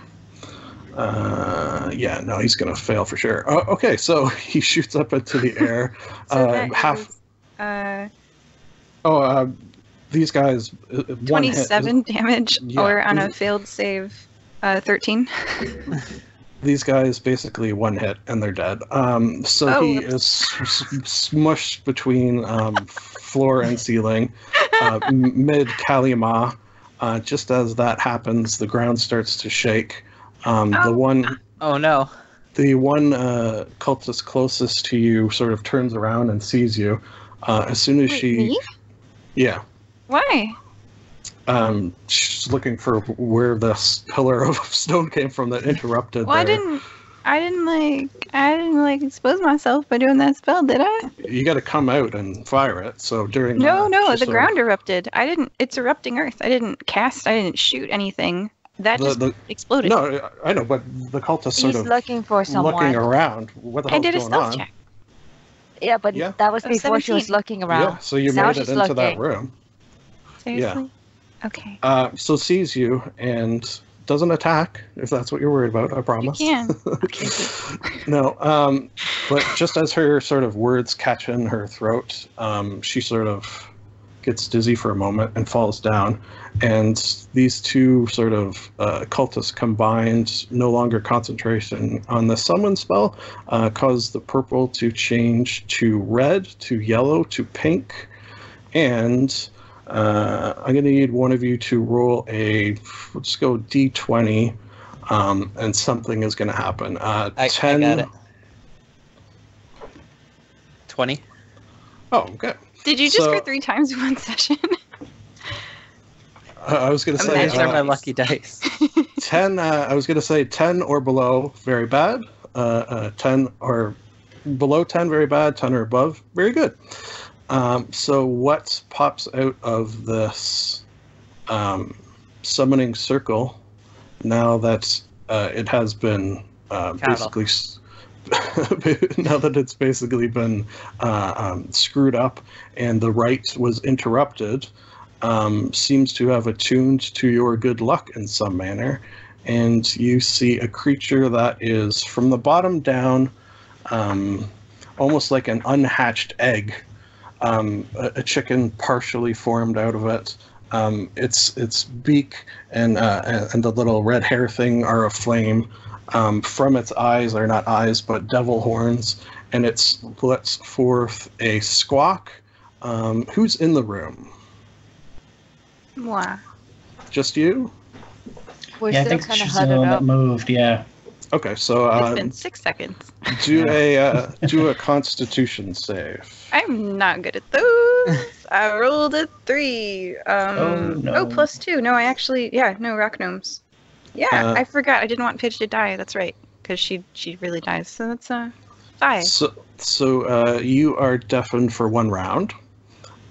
Yeah, no, he's gonna fail for sure. Okay, so he shoots up into the air. so that Half. is, These guys. 27 damage, Yeah, or on a these- failed save, 13. These guys basically one hit and they're dead. So Oh, he whoops. is smushed between floor and ceiling, mid Kalima. Just as that happens, the ground starts to shake. The one Oh no. cultist closest to you sort of turns around and sees you. As soon as Wait, she, me? yeah, Why? she's looking for where this pillar of stone came from that interrupted. Well, I their- didn't like expose myself by doing that spell, did I? You got to come out and fire it. So during No, that, she the sort ground erupted. It's erupting earth. I didn't shoot anything. That just exploded. No, I know, but the cultist sort He's of looking for someone. looking around. What the I hell's did a going stealth on? check. Yeah, but Yeah. that was Oh, before she was 17. looking around. Yeah, so you Now made it she's into that looking. room. Seriously? Okay. So sees you and doesn't attack, if that's what you're worried about, I You promise. can. Okay. No, but just as her sort of words catch in her throat, she sort of gets dizzy for a moment and falls down. And these two sort of cultists combined, no longer concentration on the summon spell, cause the purple to change to red, to yellow, to pink. And I'm going to need one of you to roll let's go D20, and something is going to happen. I 10. got it. 20. Oh, okay. Did you just So- go 3 times in one session? I was going to say These are my Nice. lucky dice. 10. I was going to say 10 or below, very bad. 10 or below 10, very bad. 10 or above, very good. So what pops out of this summoning circle now that it has been basically now that it's basically been screwed up and the rite was interrupted, seems to have attuned to your good luck in some manner, and you see a creature that is from the bottom down, almost like an unhatched egg. A chicken partially formed out of it. Its beak and the little red hair thing are aflame. From its eyes are not eyes but devil horns, and it lets forth a squawk. Who's in the room? Wow. Just you? We're Yeah, I still think kind of she's the huddled one that up. moved. Yeah. Okay, so It's been 6 seconds. do a Constitution save. I'm not good at those. I rolled a 3. Oh, no. +2. No, I actually, rock gnomes. Yeah, I forgot. I didn't want Pidge to die. That's right, because she really dies. So that's 5. So you are deafened for 1 round.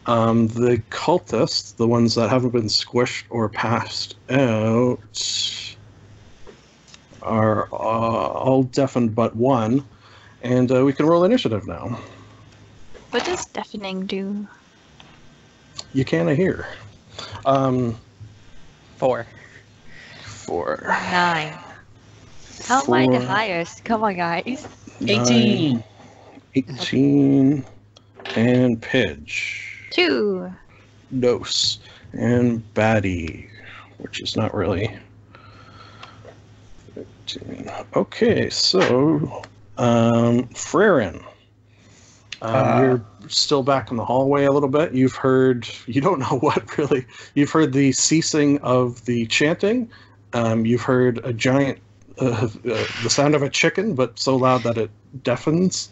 The cultists, the ones that haven't been squished or passed out, are all deafened but 1, and we can roll initiative now. What does deafening do? You can't hear. 4. 4. 9. How am I the 4, highest? Come on, guys. 18. 18, and Pidge. 2. Dose, and Batty, which is not really. 15. Okay, so Frerin, you're still back in the hallway a little bit. You don't know what really. You've heard the ceasing of the chanting. You've heard a giant, the sound of a chicken, but so loud that it deafens.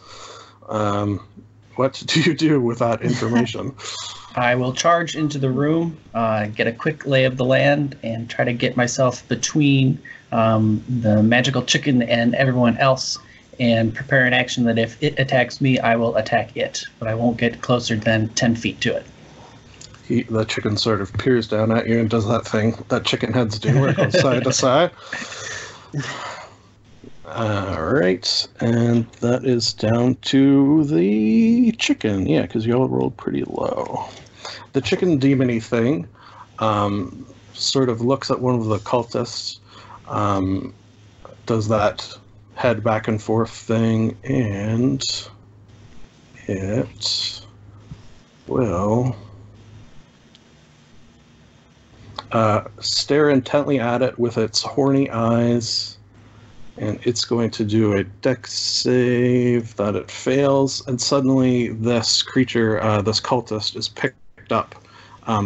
What do you do with that information? I will charge into the room, get a quick lay of the land, and try to get myself between the magical chicken and everyone else, and prepare an action that if it attacks me, I will attack it, but I won't get closer than 10 feet to it. The chicken sort of peers down at you and does that thing that chicken heads do, where it goes side to side. Alright, and that is down to the chicken. Yeah, because you all rolled pretty low. The chicken demon-y thing sort of looks at one of the cultists, does that head back and forth thing, and it will stare intently at it with its horny eyes, and it's going to do a dex save that it fails, and suddenly this creature, this cultist, is picked up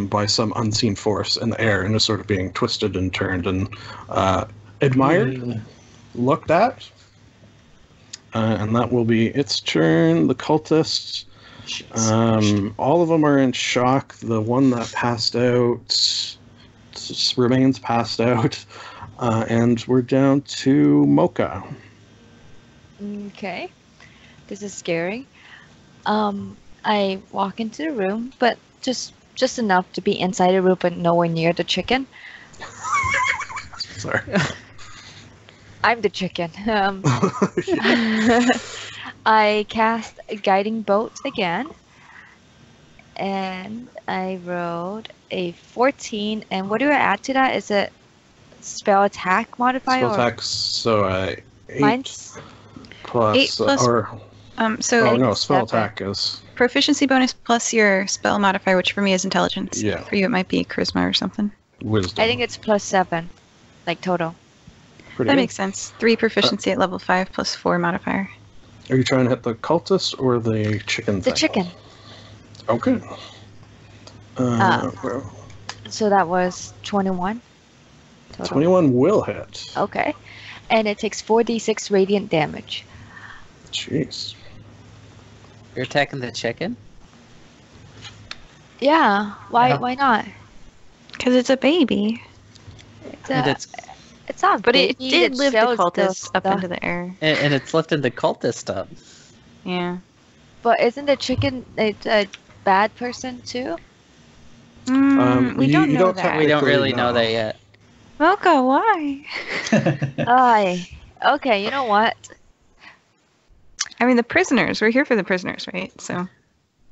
by some unseen force in the air and is sort of being twisted and turned and admired, looked at. And that will be its turn. The cultists, all of them are in shock. The one that passed out remains passed out. And we're down to Mocha. Okay. This is scary. I walk into the room, but just enough to be inside the room, but nowhere near the chicken. Sorry. I'm the chicken. I cast a guiding bolt again, and I rolled a 14. And what do I add to that? Is it spell attack modifier? Spell attack, so 8 Mine's plus, 8 plus or so oh no, spell 7. attack is proficiency bonus plus your spell modifier, which for me is intelligence. Yeah. For you, it might be charisma or something. wisdom. I think it's +7, like total. Pretty That good. makes sense. 3 proficiency at level 5 plus 4 modifier. Are you trying to hit the cultist or the chicken The thing? chicken. Okay. Well, So that was 21. Total. 21 will hit. Okay. And it takes 4d6 radiant damage. Jeez. You're attacking the chicken? Yeah. Why? Yeah. Why not? Because it's a baby. And it's It's not. But it baby, did lift the still cultist up stuff. into the air. and it's lifting the cultist up. Yeah. But isn't the chicken a bad person too? We you don't know don't that. We don't really no. know that yet. Mocha, why? Okay. You know what? I mean, the prisoners. We're here for the prisoners, right? So,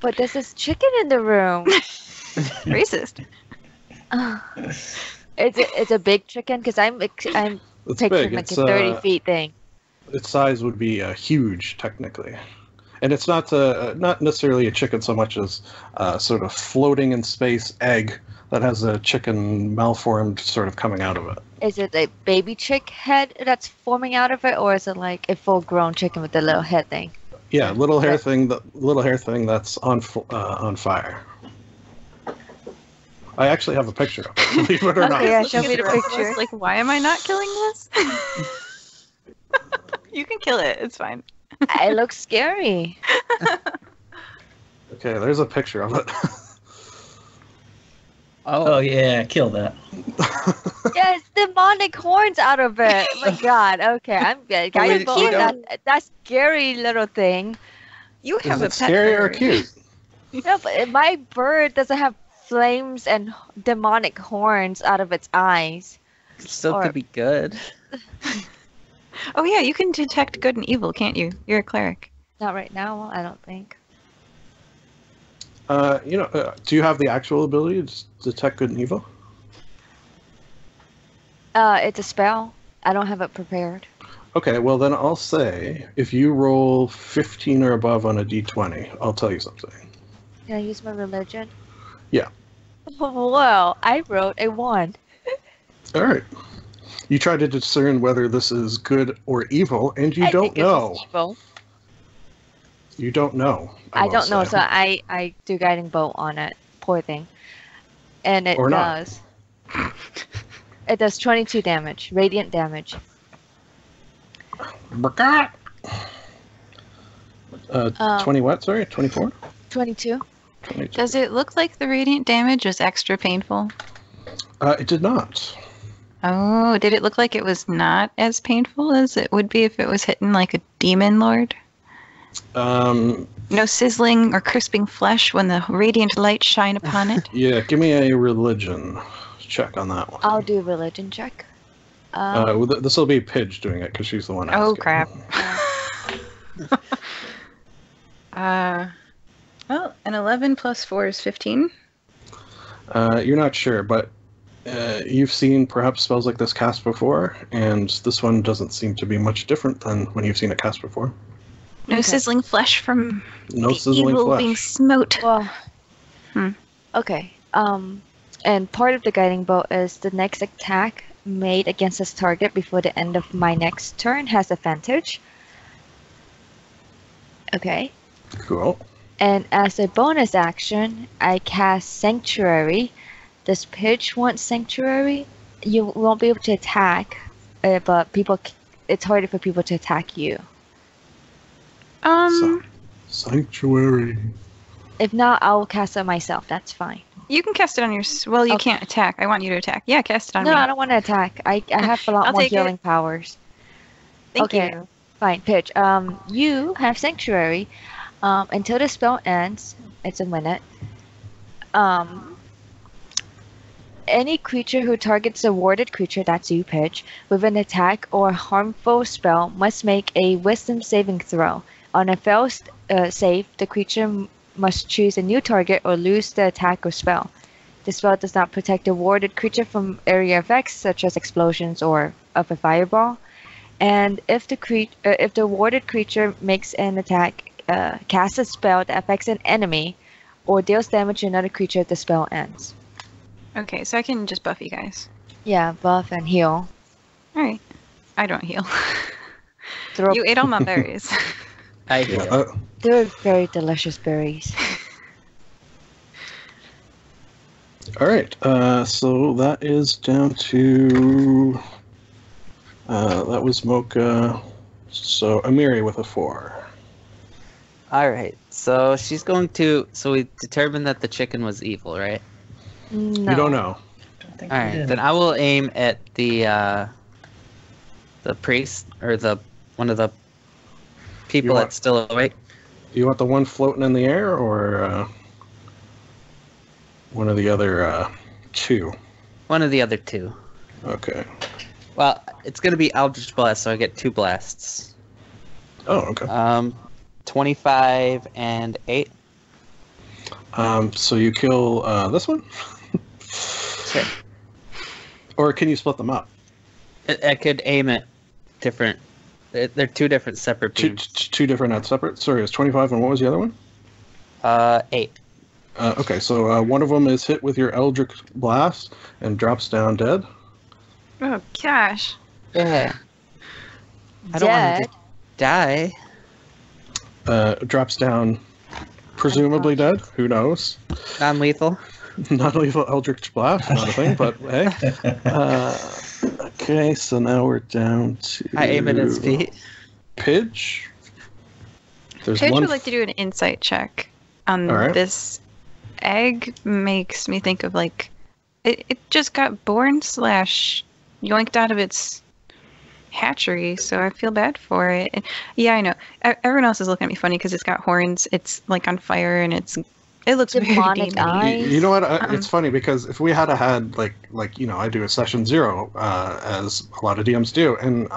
But this is chicken in the room. racist. It's a big chicken because I'm It's picturing big. like It's a 30 feet thing. its size would be huge technically, and it's not necessarily a chicken so much as sort of floating in space egg that has a chicken malformed sort of coming out of it. Is it a baby chick head that's forming out of it, or is it like a full-grown chicken with a little head thing? Yeah, little hair Okay. thing. The little hair thing that's on fire. I actually have a picture of it, believe it or not. Okay, yeah, show me the It's picture. like, why am I not killing this? You can kill it. It's fine. It looks scary. Okay, there's a picture of it. Oh yeah, kill that. Yeah, it's demonic horns out of it. Oh my god. Okay, I'm good. Guiding wait, bolt, you that scary little thing. You Is have a it pet scary or bird. cute? No, but my bird doesn't have flames and demonic horns out of its eyes. Still Or- could be good. Oh yeah, you can detect good and evil, can't you? You're a cleric. Not right now, I don't think. Do you have the actual ability to detect good and evil? It's a spell. I don't have it prepared. Okay, well then I'll say if you roll 15 or above on a d20, I'll tell you something. Can I use my religion? Yeah. Well, I wrote a 1. All right. You try to discern whether this is good or evil, and you I don't think it's know. evil. You don't know. I will don't know, say. so I do guiding bolt on it. Poor thing. And it Or not. does. It does 22 damage, radiant damage. 20 what? Sorry, 24? 22. 22. Does it look like the radiant damage was extra painful? It did not. Oh, did it look like it was not as painful as it would be if it was hitting like a demon lord? No sizzling or crisping flesh when the radiant light shine upon it? Yeah, give me a religion check on that one. I'll do a religion check. This will be Pidge doing it because she's the one asking. Oh, crap. Well, an 11 plus 4 is 15. You're not sure, but you've seen perhaps spells like this cast before, and this one doesn't seem to be much different than when you've seen it cast before. No sizzling flesh from No the sizzling evil flesh. being smote. Well, Hmm. okay. And part of the guiding bolt is the next attack made against this target before the end of my next turn has advantage. Okay. Cool. And as a bonus action, I cast Sanctuary. Does Pidge want Sanctuary? You won't be able to attack, but it's harder for people to attack you. Sanctuary. If not, I'll cast it myself. That's fine. You can cast it on your... Well, you Okay. can't attack. I want you to attack. Yeah, cast it on No, me. I don't want to attack. I have a lot I'll more take it. healing powers. Thank Okay. you. Fine, Pidge. You have Sanctuary. Until the spell ends, it's a minute. Any creature who targets a warded creature, that's you, Pidge, with an attack or harmful spell must make a Wisdom saving throw. On a failed save, the creature must choose a new target or lose the attack or spell. The spell does not protect a warded creature from area effects such as explosions or of a fireball. And if the warded creature makes an attack, casts a spell that affects an enemy, or deals damage to another creature, the spell ends. Okay, so I can just buff you guys. Yeah, buff and heal. Alright. I don't heal. Throw- You ate all my berries. I Yeah, heal. They're very delicious berries. all right. So that is down to... that was Mocha. So Amiri with a 4. All right. So she's going to. So we determined that the chicken was evil, right? No. You don't know. Don't think All we right. did. Then I will aim at the priest or the one of the people You want- that's still awake. You want the one floating in the air, or one of the other 2? One of the other two. Okay. Well, it's gonna be Eldritch Blast, so I get 2 blasts. Oh, okay. 25 and 8. So you kill this one? Sure. Or can you split them up? I could aim at different. They're 2 different separate beams. Two different, not separate? Sorry, it's 25, and what was the other one? 8. Okay, so one of them is hit with your Eldritch Blast and drops down dead. Oh, gosh. Yeah. I don't want Dead. to die. Drops down, presumably dead. Who knows? Non-lethal. Non-lethal Eldritch Blast, not a thing, but hey. Okay, so now we're down to... I aim at his feet. Pidge. There's Paige one... would like to do an insight check on All right. this egg. Makes me think of like it just got born / yoinked out of its hatchery, so I feel bad for it. And, yeah, I know. Everyone else is looking at me funny because it's got horns. It's like on fire, and it looks very Demonic demon-y. eyes. You know what? It's funny because if we had like I do a session 0, as a lot of DMs do, and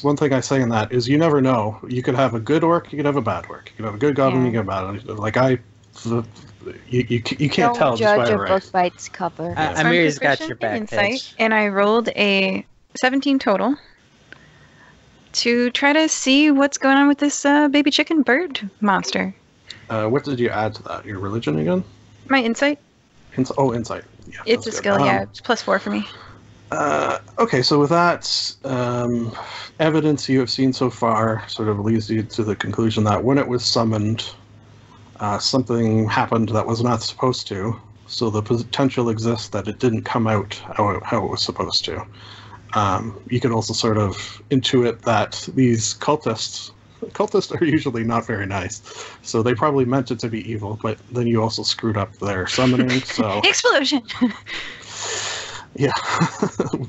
one thing I say in that is you never know. You could have a good orc, you could have a bad orc. You could have a good goblin, Yeah. you could have a bad. Like you can't Don't tell just judge by a a book race. by its cover. I- So I'm Amiri's got proficient your in back, insight, Paige. and I rolled a 17 total to try to see what's going on with this baby chicken bird monster. What did you add to that? Your religion again? My insight. Insight. Yeah, It's that's a good. skill, yeah. It's +4 for me. Okay, so with that evidence you have seen so far, sort of leads you to the conclusion that when it was summoned, something happened that was not supposed to. So the potential exists that it didn't come out how it was supposed to. You could also sort of intuit that these cultists cultists are usually not very nice, so they probably meant it to be evil, but then you also screwed up their summoning, so... Explosion! Yeah,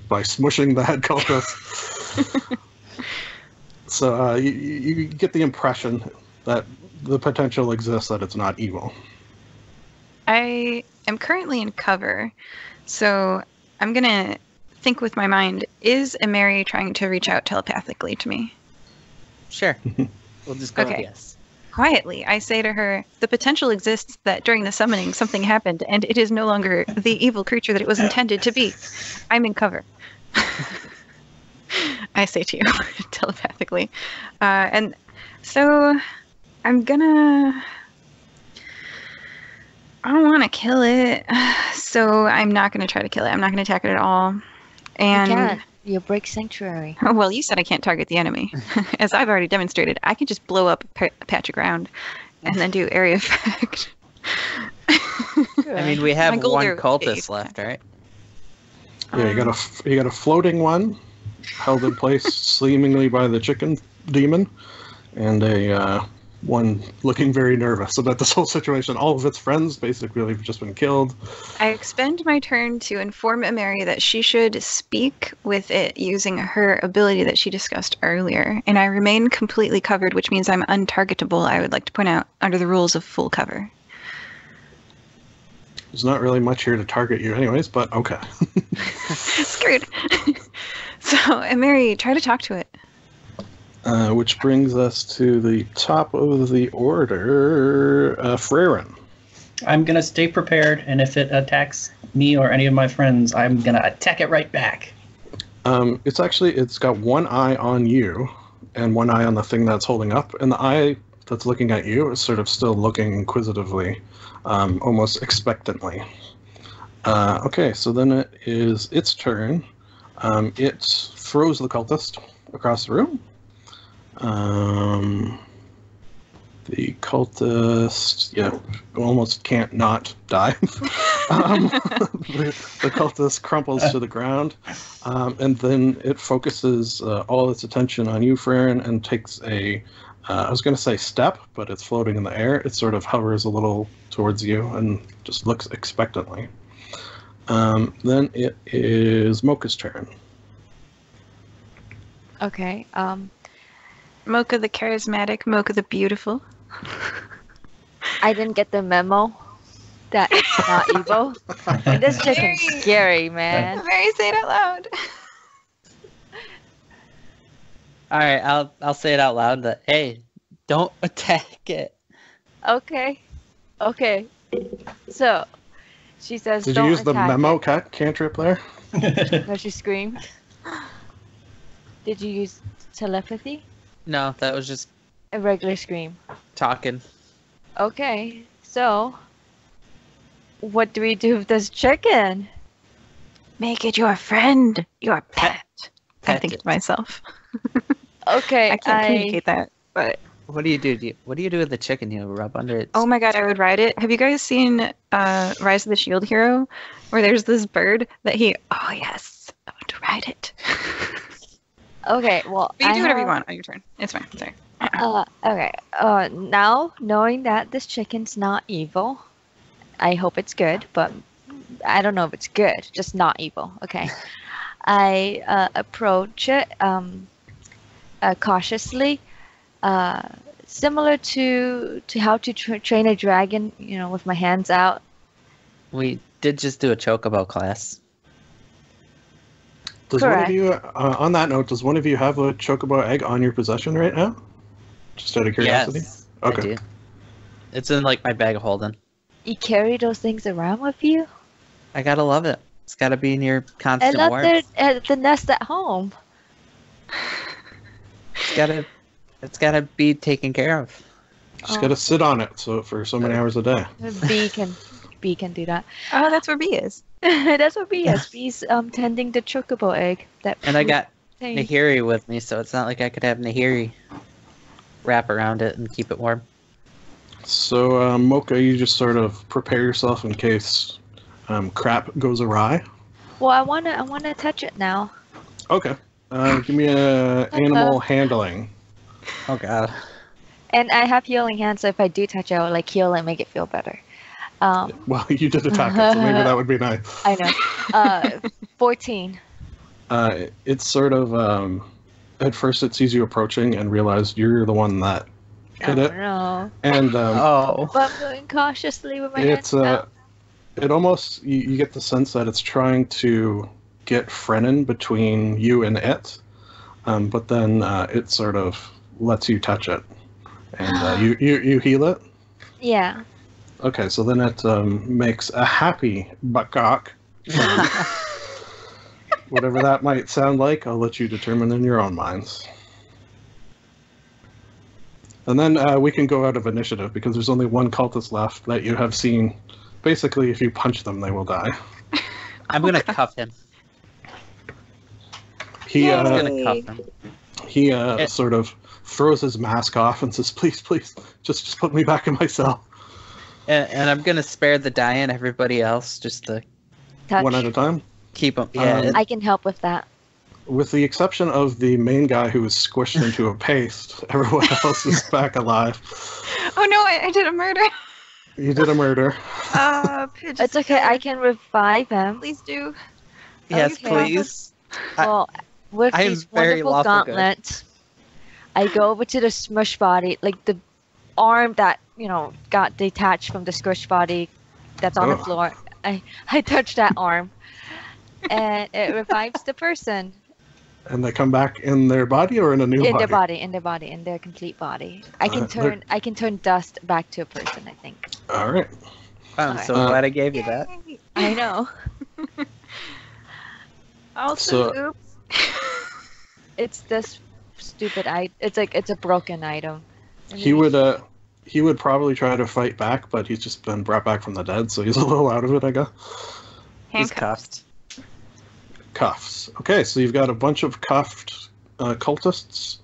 by smushing the head cultist. So you get the impression that the potential exists that it's not evil. I am currently in cover, so I'm going to think with my mind, is Mary trying to reach out telepathically to me? Sure. We'll just go with Okay. yes. Quietly, I say to her, the potential exists that during the summoning something happened, and it is no longer the evil creature that it was intended to be. I'm in cover. I say to you telepathically. And so I'm gonna... I don't want to kill it, so I'm not going to try to kill it. I'm not going to attack it at all. And You can't. You break sanctuary. well, you said I can't target the enemy. As I've already demonstrated, I can just blow up a patch of ground and then do area effect. I mean, we My have goal one there- cultist left, right? Yeah, you got a floating one held in place seemingly by the chicken demon, and a one looking very nervous about this whole situation. All of its friends basically have just been killed. I expend my turn to inform Mary that she should speak with it using her ability that she discussed earlier, and I remain completely covered, which means I'm untargetable, I would like to point out, under the rules of full cover. There's not really much here to target you anyways, but okay. Screwed. So, Mary, try to talk to it. Which brings us to the top of the order, Freyren. I'm gonna stay prepared, and if it attacks me or any of my friends, I'm gonna attack it right back. It's got one eye on you and one eye on the thing that's holding up, and the eye that's looking at you is sort of still looking inquisitively, almost expectantly. Okay, so then it is its turn. It throws the cultist across the room. The cultist, almost can't not die. The cultist crumples to the ground, and then it focuses all its attention on you, Freyren, and takes a, I was going to say step, but it's floating in the air. It sort of hovers a little towards you and just looks expectantly. Then it is Mocha's turn. Okay. Mocha the charismatic, Mocha the beautiful. I didn't get the memo that it's not evil. And this chicken's scary, man. Mary, say it out loud. All right, I'll say it out loud that hey, don't attack it. Okay. So, she says, Did you don't use the attack memo cantrip there? it. No, she screamed. Did you use telepathy? No, that was just A regular scream. talking. Okay, so what do we do with this chicken? Make it your friend, your pet. I Pet think it. to myself. Okay, I can't communicate that, but What do you do? What do you do with the chicken? You rub under it? oh my god, I would ride it. Have you guys seen Rise of the Shield Hero, where there's this bird that oh yes, I want to ride it. Okay, well, But you I do whatever you have- want on your turn. It's fine. Sorry. Okay. Now knowing that this chicken's not evil, I hope it's good, but I don't know if it's good. Just not evil. Okay. I approach it cautiously, similar to how to train a dragon. You know, with my hands out. We did just do a chocobo class. Does one of Correct. you, on that note, does one of you have a chocobo egg on your possession right now? Just out of curiosity. Yes, Okay. I do. It's in like my bag of holding. You carry those things around with you? I gotta love it. It's gotta be in your I constant left warmth. it at the nest at home. It's gotta be taken care of. Just got to sit on it for so many hours a day. Bee can do that. Oh, that's where B is. That's what bee is. Bee's tending the chocobo egg. That And I got thing. Nahiri with me, so it's not like I could have Nahiri wrap around it and keep it warm. So, Mocha, you just sort of prepare yourself in case crap goes awry. Well, I wanna touch it now. Okay. Give me a animal handling. Oh god. And I have healing hands, so if I do touch it, I'll like heal and make it feel better. Well, you did attack it, so maybe that would be nice. I know. 14. It's sort of at first it sees you approaching and realizes you're the one that hit it, No. and Oh. But I'm going cautiously with my it's hands out. it almost you get the sense that it's trying to get Frenin between you and it, but then it sort of lets you touch it, and you heal it. Yeah. Okay, so then it makes a happy buckcock. Whatever that might sound like, I'll let you determine in your own minds. And then we can go out of initiative because there's only one cultist left that you have seen. Basically, if you punch them, they will die. I'm gonna cuff him. He I'm gonna cuff him. he sort of throws his mask off and says, "Please, please, just put me back in my cell." And I'm gonna spare the dying everybody else just to Touch. One at a time. keep them. Yeah. I can help with that. With the exception of the main guy who was squished into a paste, everyone else is back alive. Oh no, I did a murder. You did a murder. Pidge, It's okay. I can revive him. Please do. yes, okay. please. Well, with I am these very wonderful lawful good. gauntlets, I go over to the smush body, like the arm that got detached from the squish body that's on the Oh. floor. I touch that arm, and it revives the person And they come back in their body or in a new in body? their body, in their complete body. I can they're- turn dust back to a person. I think. All right. I'm so Uh, glad I gave you that. Yay. I know. Also, So- oops. It's this stupid it's a broken item. And He then he would probably try to fight back, but he's just been brought back from the dead, so he's a little out of it, I guess. He's Handcuffs. cuffed. Cuffs. Okay, so you've got a bunch of cuffed cultists.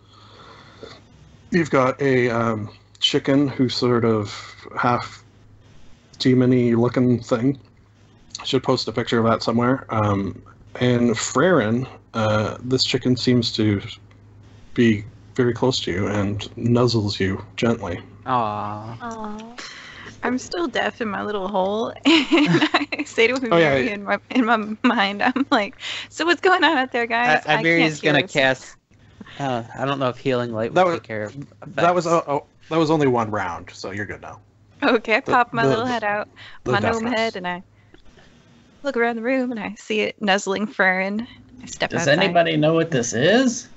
You've got a chicken who's sort of half demon-y looking thing. I should post a picture of that somewhere. And Frerin, this chicken seems to be very close to you and nuzzles you gently. Aww. Aw. I'm still deaf in my little hole, and I say to Oh, yeah, Mary yeah. in my mind, I'm like, "So what's going on out there, guys?" I Iberia's can't gonna hear. cast. I don't know if healing light That will was- take care of. That was effects. that was only one round, so you're good now. Okay, I pop my the- little head out, the my gnome deafness. head, and I look around the room, and I see it nuzzling Fern. I step Does outside. anybody know what this is?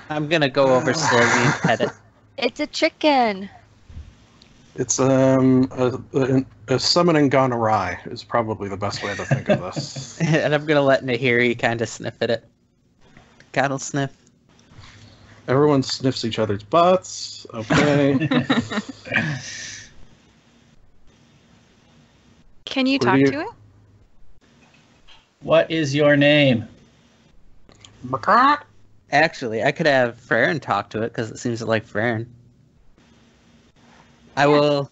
I'm gonna go over slowly and pet it. It's a chicken. It's a summoning gone awry is probably the best way to think of this. And I'm gonna let Nahiri kind of sniff at it. Cattle sniff. Everyone sniffs each other's butts. Okay. Can you Where talk do you- to it? What is your name? Actually, I could have Farron talk to it because it seems to like Farron. I will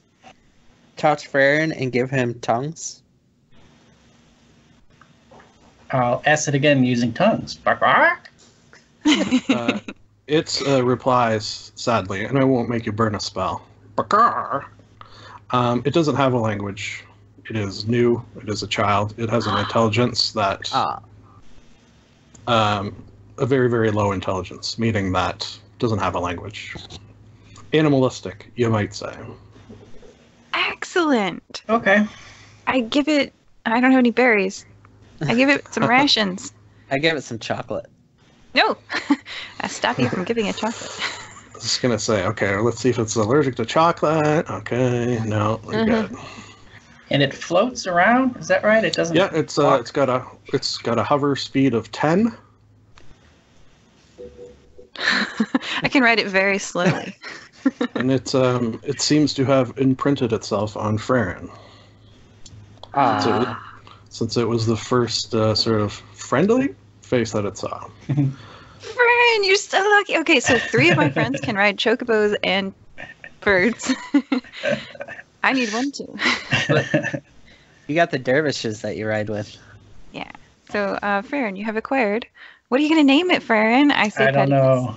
touch Farron and give him tongues. I'll ask it again using tongues. Bark, bark. It replies sadly, and I won't make you burn a spell. Bakar. It doesn't have a language. It is new. It is a child. It has an intelligence that Ah, a very, very low intelligence, meaning that doesn't have a language. Animalistic, you might say. Excellent. Okay. I give it. I don't have any berries. I give it some rations. I give it some chocolate. No, I stop you from giving it chocolate. I was just gonna say, okay, let's see if it's allergic to chocolate. Okay, no, we're good. And it floats around. Is that right? It doesn't. Yeah, it's got a hover speed of 10. I can write it very slowly. And it seems to have imprinted itself on Farron. Ah, Since it was the first sort of friendly face that it saw. Fern, you're so lucky. Okay, so 3 of my friends can ride chocobos and birds. I need one too. you got the dervishes that you ride with. So, Farron, you have acquired. What are you going to name it, Farron? I say I don't Pettiness. know.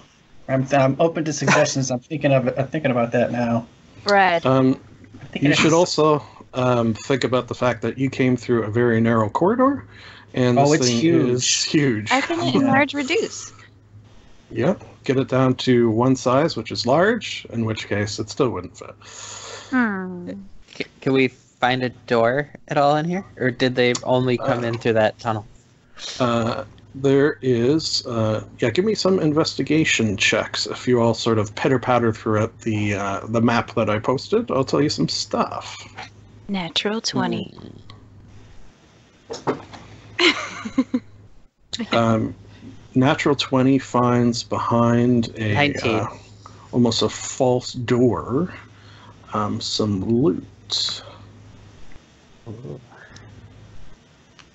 I'm open to suggestions. I'm thinking about that now. Bread. You should also think about the fact that you came through a very narrow corridor, and this it's thing huge. is huge. I can enlarge reduce. Yep, get it down to one size, which is large, in which case it still wouldn't fit. Can we find a door at all in here? Or did they only come in through that tunnel? There is, give me some investigation checks. If you all sort of pitter-patter throughout the map that I posted, I'll tell you some stuff. Natural 20. Natural 20 finds behind a 19. Almost a false door some loot.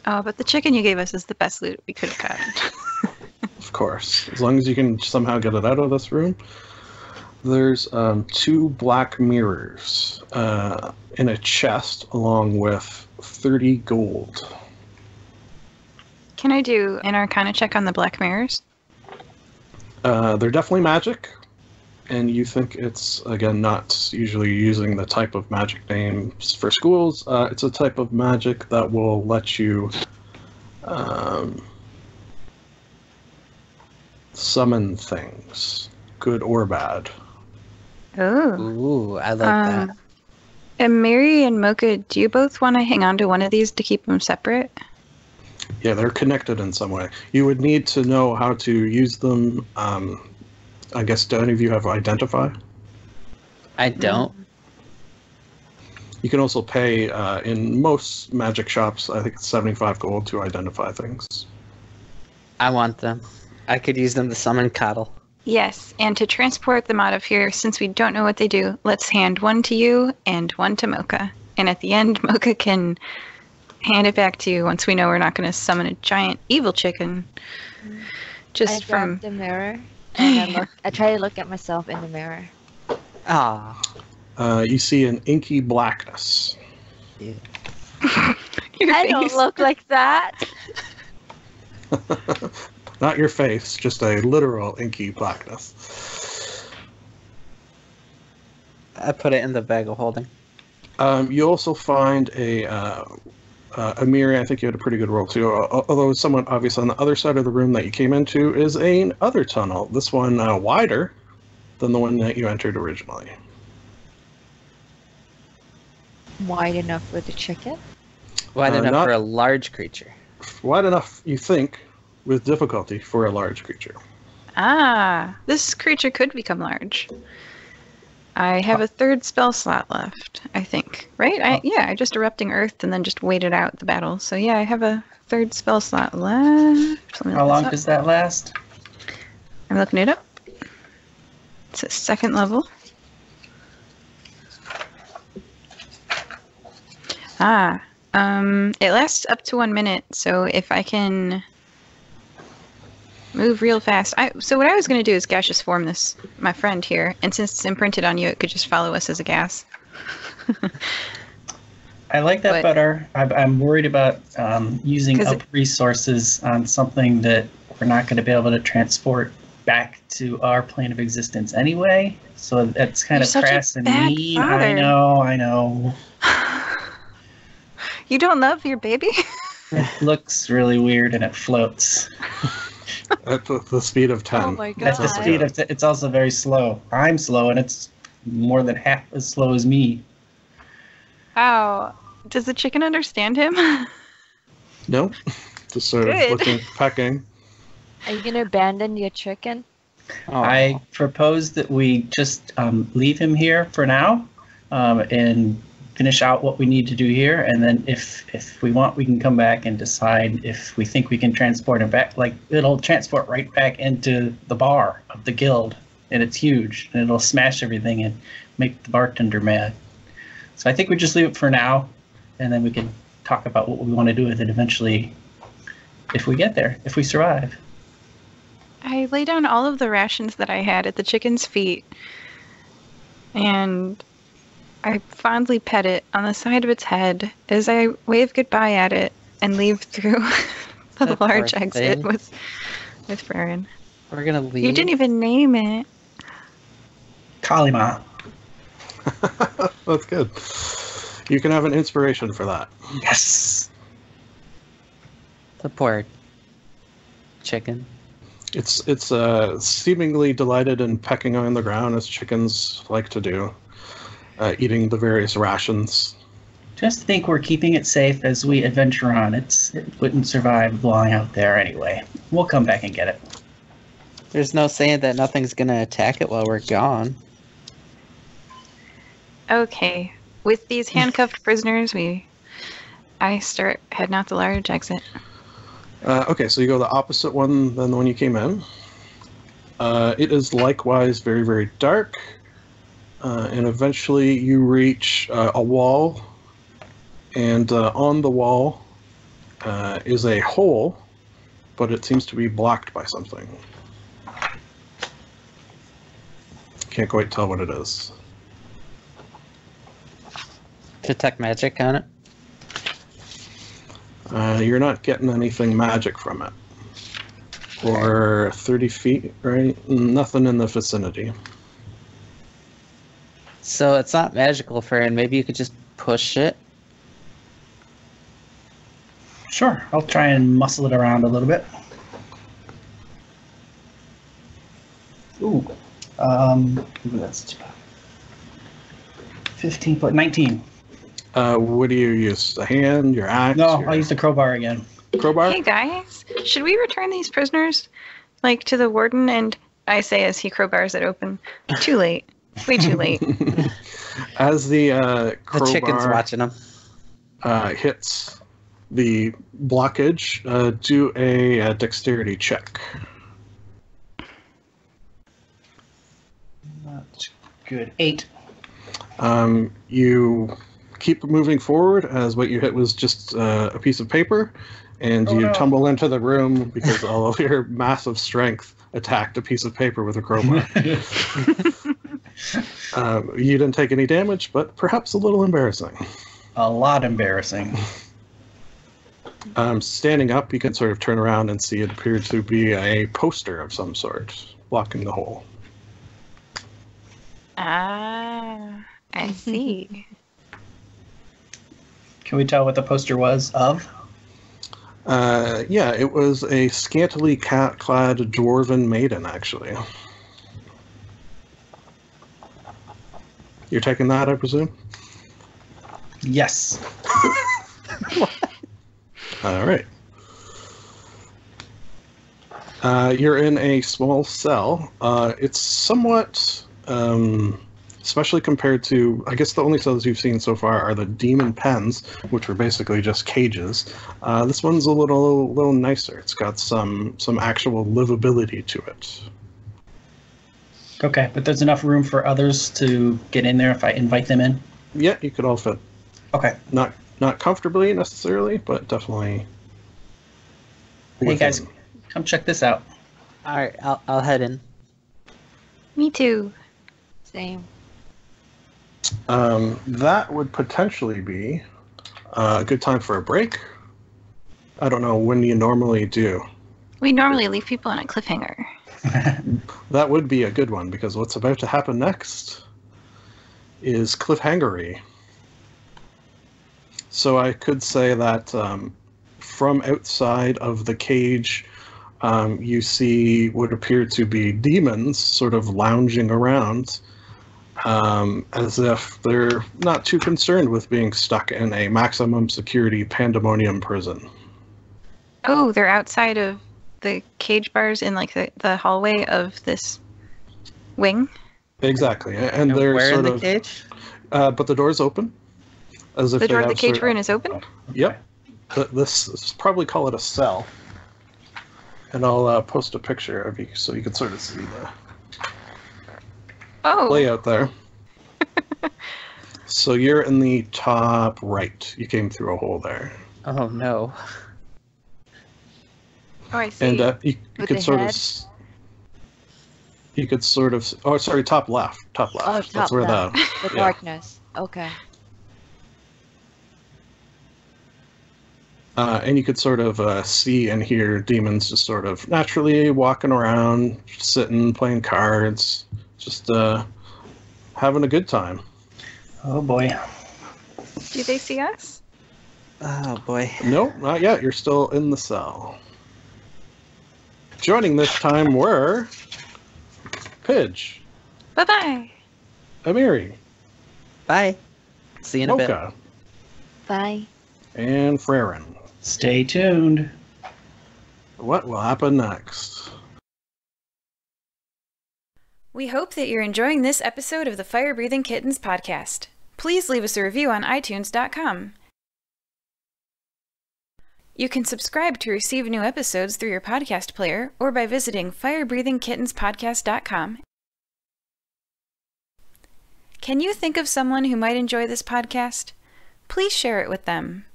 Oh, but the chicken you gave us is the best loot we could have gotten. Of course, as long as you can somehow get it out of this room. There's 2 black mirrors in a chest, along with 30 gold. Can I do an Arcana check on the black mirrors? They're definitely magic, and you think it's, again, not usually using the type of magic names for schools. It's a type of magic that will let you summon things, good or bad. Oh. Ooh, I like that. And Mary and Mocha, do you both want to hang on to one of these to keep them separate? Yeah, they're connected in some way. You would need to know how to use them. I guess, do any of you have Identify? I don't. You can also pay, in most magic shops, I think it's 75 gold to identify things. I want them. I could use them to summon Coddle. Yes, and to transport them out of here, since we don't know what they do, let's hand one to you and one to Mocha. And at the end, Mocha can hand it back to you once we know we're not going to summon a giant evil chicken. Just I from grab the mirror and I try to look at myself in the mirror. Ah. You see an inky blackness. your I don't face. look like that. Not your face, just a literal inky blackness. I put it in the bag of holding. You also find a mirror. I think you had a pretty good roll too, although somewhat obvious. On the other side of the room that you came into is another tunnel. This one wider than the one that you entered originally. Wide enough for the chicken? Wide enough not- for a large creature. Wide enough, you think, with difficulty for a large creature. Ah, this creature could become large. I have a third spell slot left, I think. Right? I just Erupting Earth and then just waited out the battle. So yeah, I have a third spell slot left. How long does that last? I'm looking it up. It's a 2nd level. It lasts up to 1 minute, so if I can move real fast. So what I was going to do is gaseous form this, my friend here, and since it's imprinted on you, it could just follow us as a gas. I like that better. I'm worried about using up resources on something that we're not going to be able to transport back to our plane of existence anyway. So that's kind of crass and mean. I know. You don't love your baby? It looks really weird and it floats. At the speed of 10. Oh my god. At the speed of it's also very slow. I'm slow and it's more than half as slow as me. How? Does the chicken understand him? No, just sort of looking, pecking. Are you gonna abandon your chicken? Oh. I propose that we just leave him here for now and finish out what we need to do here, and then if we want, we can come back and decide if we think we can transport him back. Like, it'll transport right back into the bar of the guild, and it's huge, and it'll smash everything and make the bartender mad. So I think we just leave it for now, and then we can talk about what we want to do with it eventually if we get there, if we survive. I lay down all of the rations that I had at the chicken's feet, and I fondly pet it on the side of its head as I wave goodbye at it and leave through the That large poor exit thing. with Brian. We're gonna leave. You didn't even name it. Kalima. That's good. You can have an inspiration for that. Yes. The poor chicken. It's seemingly delighted in pecking on the ground as chickens like to do, eating the various rations. Just think we're keeping it safe as we adventure on. It wouldn't survive long out there anyway. We'll come back and get it. There's no saying that nothing's gonna attack it while we're gone. Okay. With these handcuffed prisoners, I start heading out the large exit. Okay, so you go the opposite one than the one you came in. It is likewise very, very dark, and eventually you reach a wall, and on the wall is a hole, but it seems to be blocked by something. Can't quite tell what it is. Detect magic on it. You're not getting anything magic from it. Or 30 feet, right? Nothing in the vicinity. So it's not magical, Fern. Maybe you could just push it. Sure, I'll try and muscle it around a little bit. Ooh, that's 19. What do you use? A hand, your axe? No, your I'll use the crowbar again. crowbar? Hey guys, should we return these prisoners, like, to the warden? And I say as he crowbars it open. Too late. Way too late. As the The chicken's crowbar watching them. hits the blockage, do a dexterity check. That's good. 8. You keep moving forward as what you hit was just a piece of paper, and Oh, you no. tumble into the room because all of your massive strength attacked a piece of paper with a crowbar. You didn't take any damage, but perhaps a little embarrassing. A lot embarrassing. Standing up, you can sort of turn around and see it appeared to be a poster of some sort blocking the hole. Ah, I see. Can we tell what the poster was of? Yeah, it was a scantily clad dwarven maiden, actually. You're taking that, I presume? Yes. All right. You're in a small cell. It's somewhat, especially compared to, I guess the only cells you've seen so far are the demon pens, which were basically just cages. This one's a little nicer. It's got some actual livability to it. Okay, but there's enough room for others to get in there if I invite them in? Yeah, you could all fit. Okay. Not comfortably necessarily, but definitely. Hey guys, within. come check this out. All right, I'll head in. Me too. Same. That would potentially be a good time for a break. I don't know when you normally do. We normally leave people on a cliffhanger. That would be a good one because what's about to happen next is cliffhangery. So I could say that from outside of the cage, you see what appear to be demons sort of lounging around, as if they're not too concerned with being stuck in a maximum security Pandemonium prison. Oh, they're outside of the cage bars in, like, the hallway of this wing. Exactly, and they're Where in sort the of. cage? But the door's open, as if The they door of have the cage sort of- room is open. Yep. This is probably call it a cell. And I'll post a picture of you so you can sort of see the Oh, layout there. So you're in the top right. You came through a hole there. Oh no. oh, I see. And you With could the sort head? of. You could sort of. Oh, sorry, top left. Top left. Oh, That's top where left. the. The yeah. darkness. Okay. And you could sort of see and hear demons just sort of naturally walking around, sitting, playing cards, just having a good time. Oh boy. Do they see us? Oh boy. Nope, not yet. You're still in the cell. Joining this time were Pidge, Bye-bye. Amiri, Bye. See you in a bit. Mocha, Bye. and Freren. Stay tuned. What will happen next? We hope that you're enjoying this episode of the Fire Breathing Kittens podcast. Please leave us a review on iTunes.com. You can subscribe to receive new episodes through your podcast player or by visiting firebreathingkittenspodcast.com. Can you think of someone who might enjoy this podcast? Please share it with them.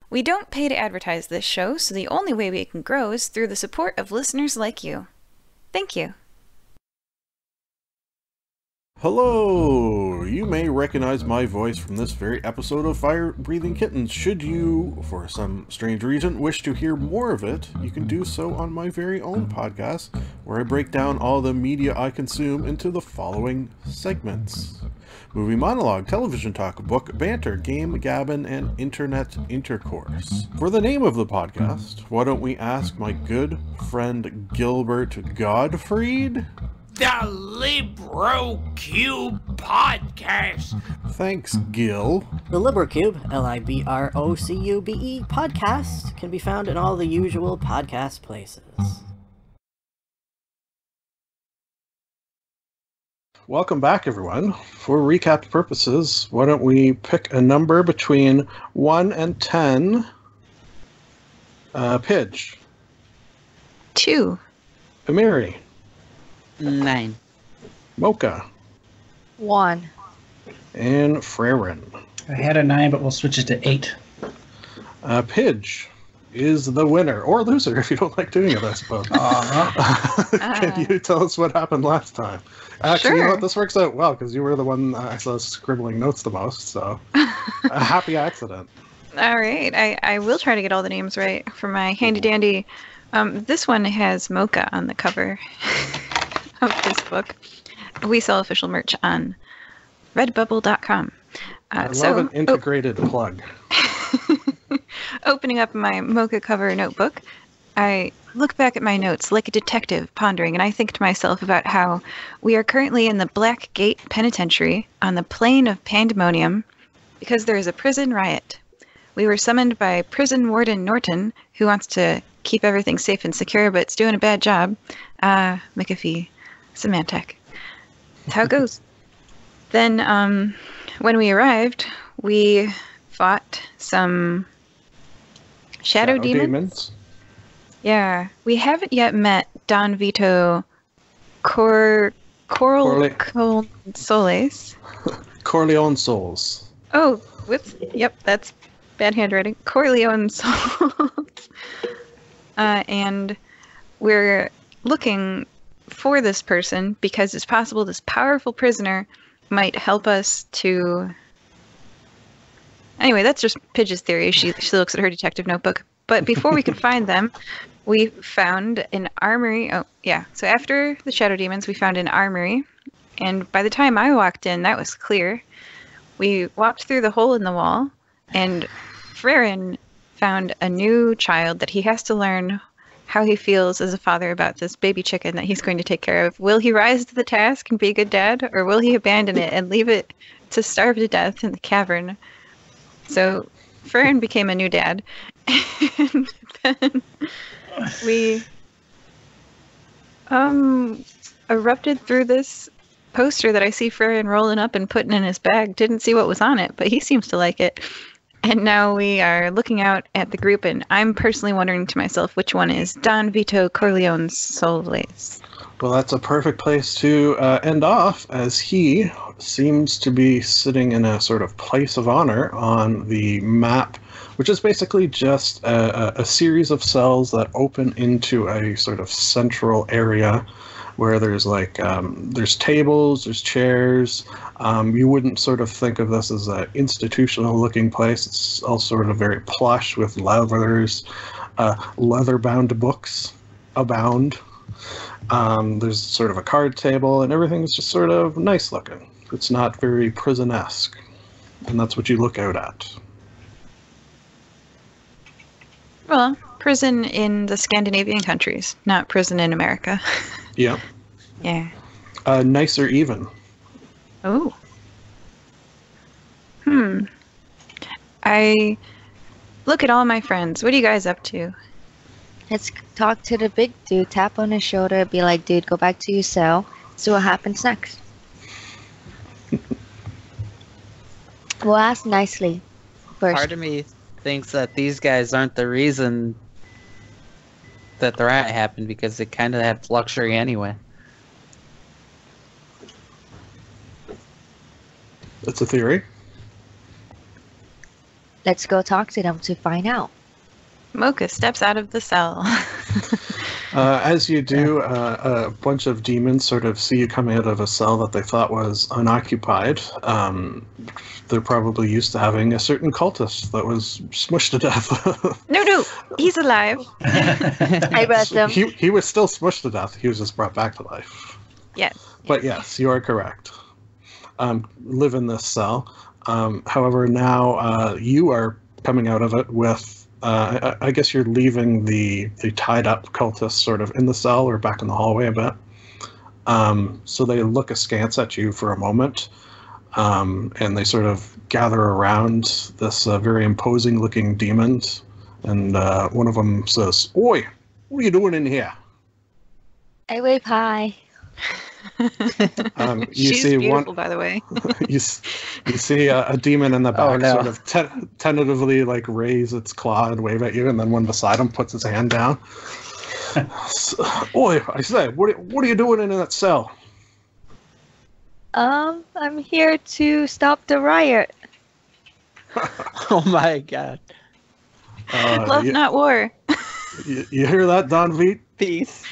We don't pay to advertise this show, so the only way we can grow is through the support of listeners like you. Thank you. Hello! You may recognize my voice from this very episode of Fire Breathing Kittens. Should you, for some strange reason, wish to hear more of it, you can do so on my very own podcast, where I break down all the media I consume into the following segments: movie monologue, television talk, book banter, game gabbin, and internet intercourse. For the name of the podcast, why don't we ask my good friend Gilbert Gottfried? The Libro Cube Podcast. Thanks, Gil. The LibroCube, LIBROCUBE podcast can be found in all the usual podcast places. Welcome back, everyone. For recap purposes, why don't we pick a number between 1 and 10? Pidge. 2. Amiri. 9. Mocha. 1. And Freren. I had a 9, but we'll switch it to 8. Pidge is the winner, or loser if you don't like doing it, I suppose. Can you tell us what happened last time? Actually, you know what? This works out well because you were the one I saw scribbling notes the most, so a happy accident. All right. I will try to get all the names right for my handy dandy. This one has Mocha on the cover of this book. We sell official merch on redbubble.com. I love an integrated plug. Opening up my Mocha cover notebook, I look back at my notes like a detective pondering, and I think to myself about how we are currently in the Black Gate Penitentiary on the plain of Pandemonium because there is a prison riot. We were summoned by Prison Warden Norton, who wants to keep everything safe and secure, but it's doing a bad job. McAfee, Symantec. That's how it goes. Then, when we arrived, we fought some shadow demons. Yeah, we haven't yet met Don Vito Coral Soles. Corleone Souls. Oh, whoops. Yep, that's bad handwriting. Corleone Souls. And we're looking for this person because it's possible this powerful prisoner might help us to... Anyway, that's just Pidge's theory. She looks at her detective notebook. But before we could find them, we found an armory. Oh, yeah. So after the shadow demons, we found an armory. And by the time I walked in, that was clear. We walked through the hole in the wall, and Freren found a new child that he has to learn how he feels as a father about this baby chicken that he's going to take care of. Will he rise to the task and be a good dad, or will he abandon it and leave it to starve to death in the cavern? So Freren became a new dad, and then we erupted through this poster that I see Freren rolling up and putting in his bag. Didn't see what was on it, but he seems to like it. And now we are looking out at the group, and I'm personally wondering to myself which one is Don Vito Corleone Soles. Well, that's a perfect place to end off, as he seems to be sitting in a sort of place of honor on the map, which is basically just a series of cells that open into a sort of central area. where there's like there's tables, there's chairs. You wouldn't sort of think of this as an institutional-looking place. It's all sort of very plush with leathers, leather-bound books abound. There's sort of a card table, and everything is just sort of nice-looking. It's not very prison-esque, and that's what you look out at. Well, prison in the Scandinavian countries, not prison in America. Yeah. Yeah. Nicer even. Oh. I look at all my friends. What are you guys up to? Let's talk to the big dude, tap on his shoulder, be like, dude, go back to your cell, see what happens next. We'll ask nicely first. Part of me thinks that these guys aren't the reason that the riot happened because they kind of had luxury anyway. That's a theory. Let's go talk to them to find out. Mocha steps out of the cell. As you do, a bunch of demons sort of see you coming out of a cell that they thought was unoccupied. They're probably used to having a certain cultist that was smushed to death. No, he's alive. I read them. He was still smushed to death. He was just brought back to life. Yes. But yes, you are correct. Live in this cell. However, now you are coming out of it with, I guess you're leaving the tied up cultists sort of in the cell or back in the hallway a bit. So they look askance at you for a moment, and they sort of gather around this very imposing looking demon. And one of them says, "Oi, what are you doing in here?" I wave hi. She's see beautiful, by the way. you see a demon in the back sort of tentatively like raise its claw and wave at you, and then one beside him puts his hand down. Oi, I say, what are you doing in that cell? I'm here to stop the riot. Oh my god. Love, not war. You hear that, Don Vito? Peace.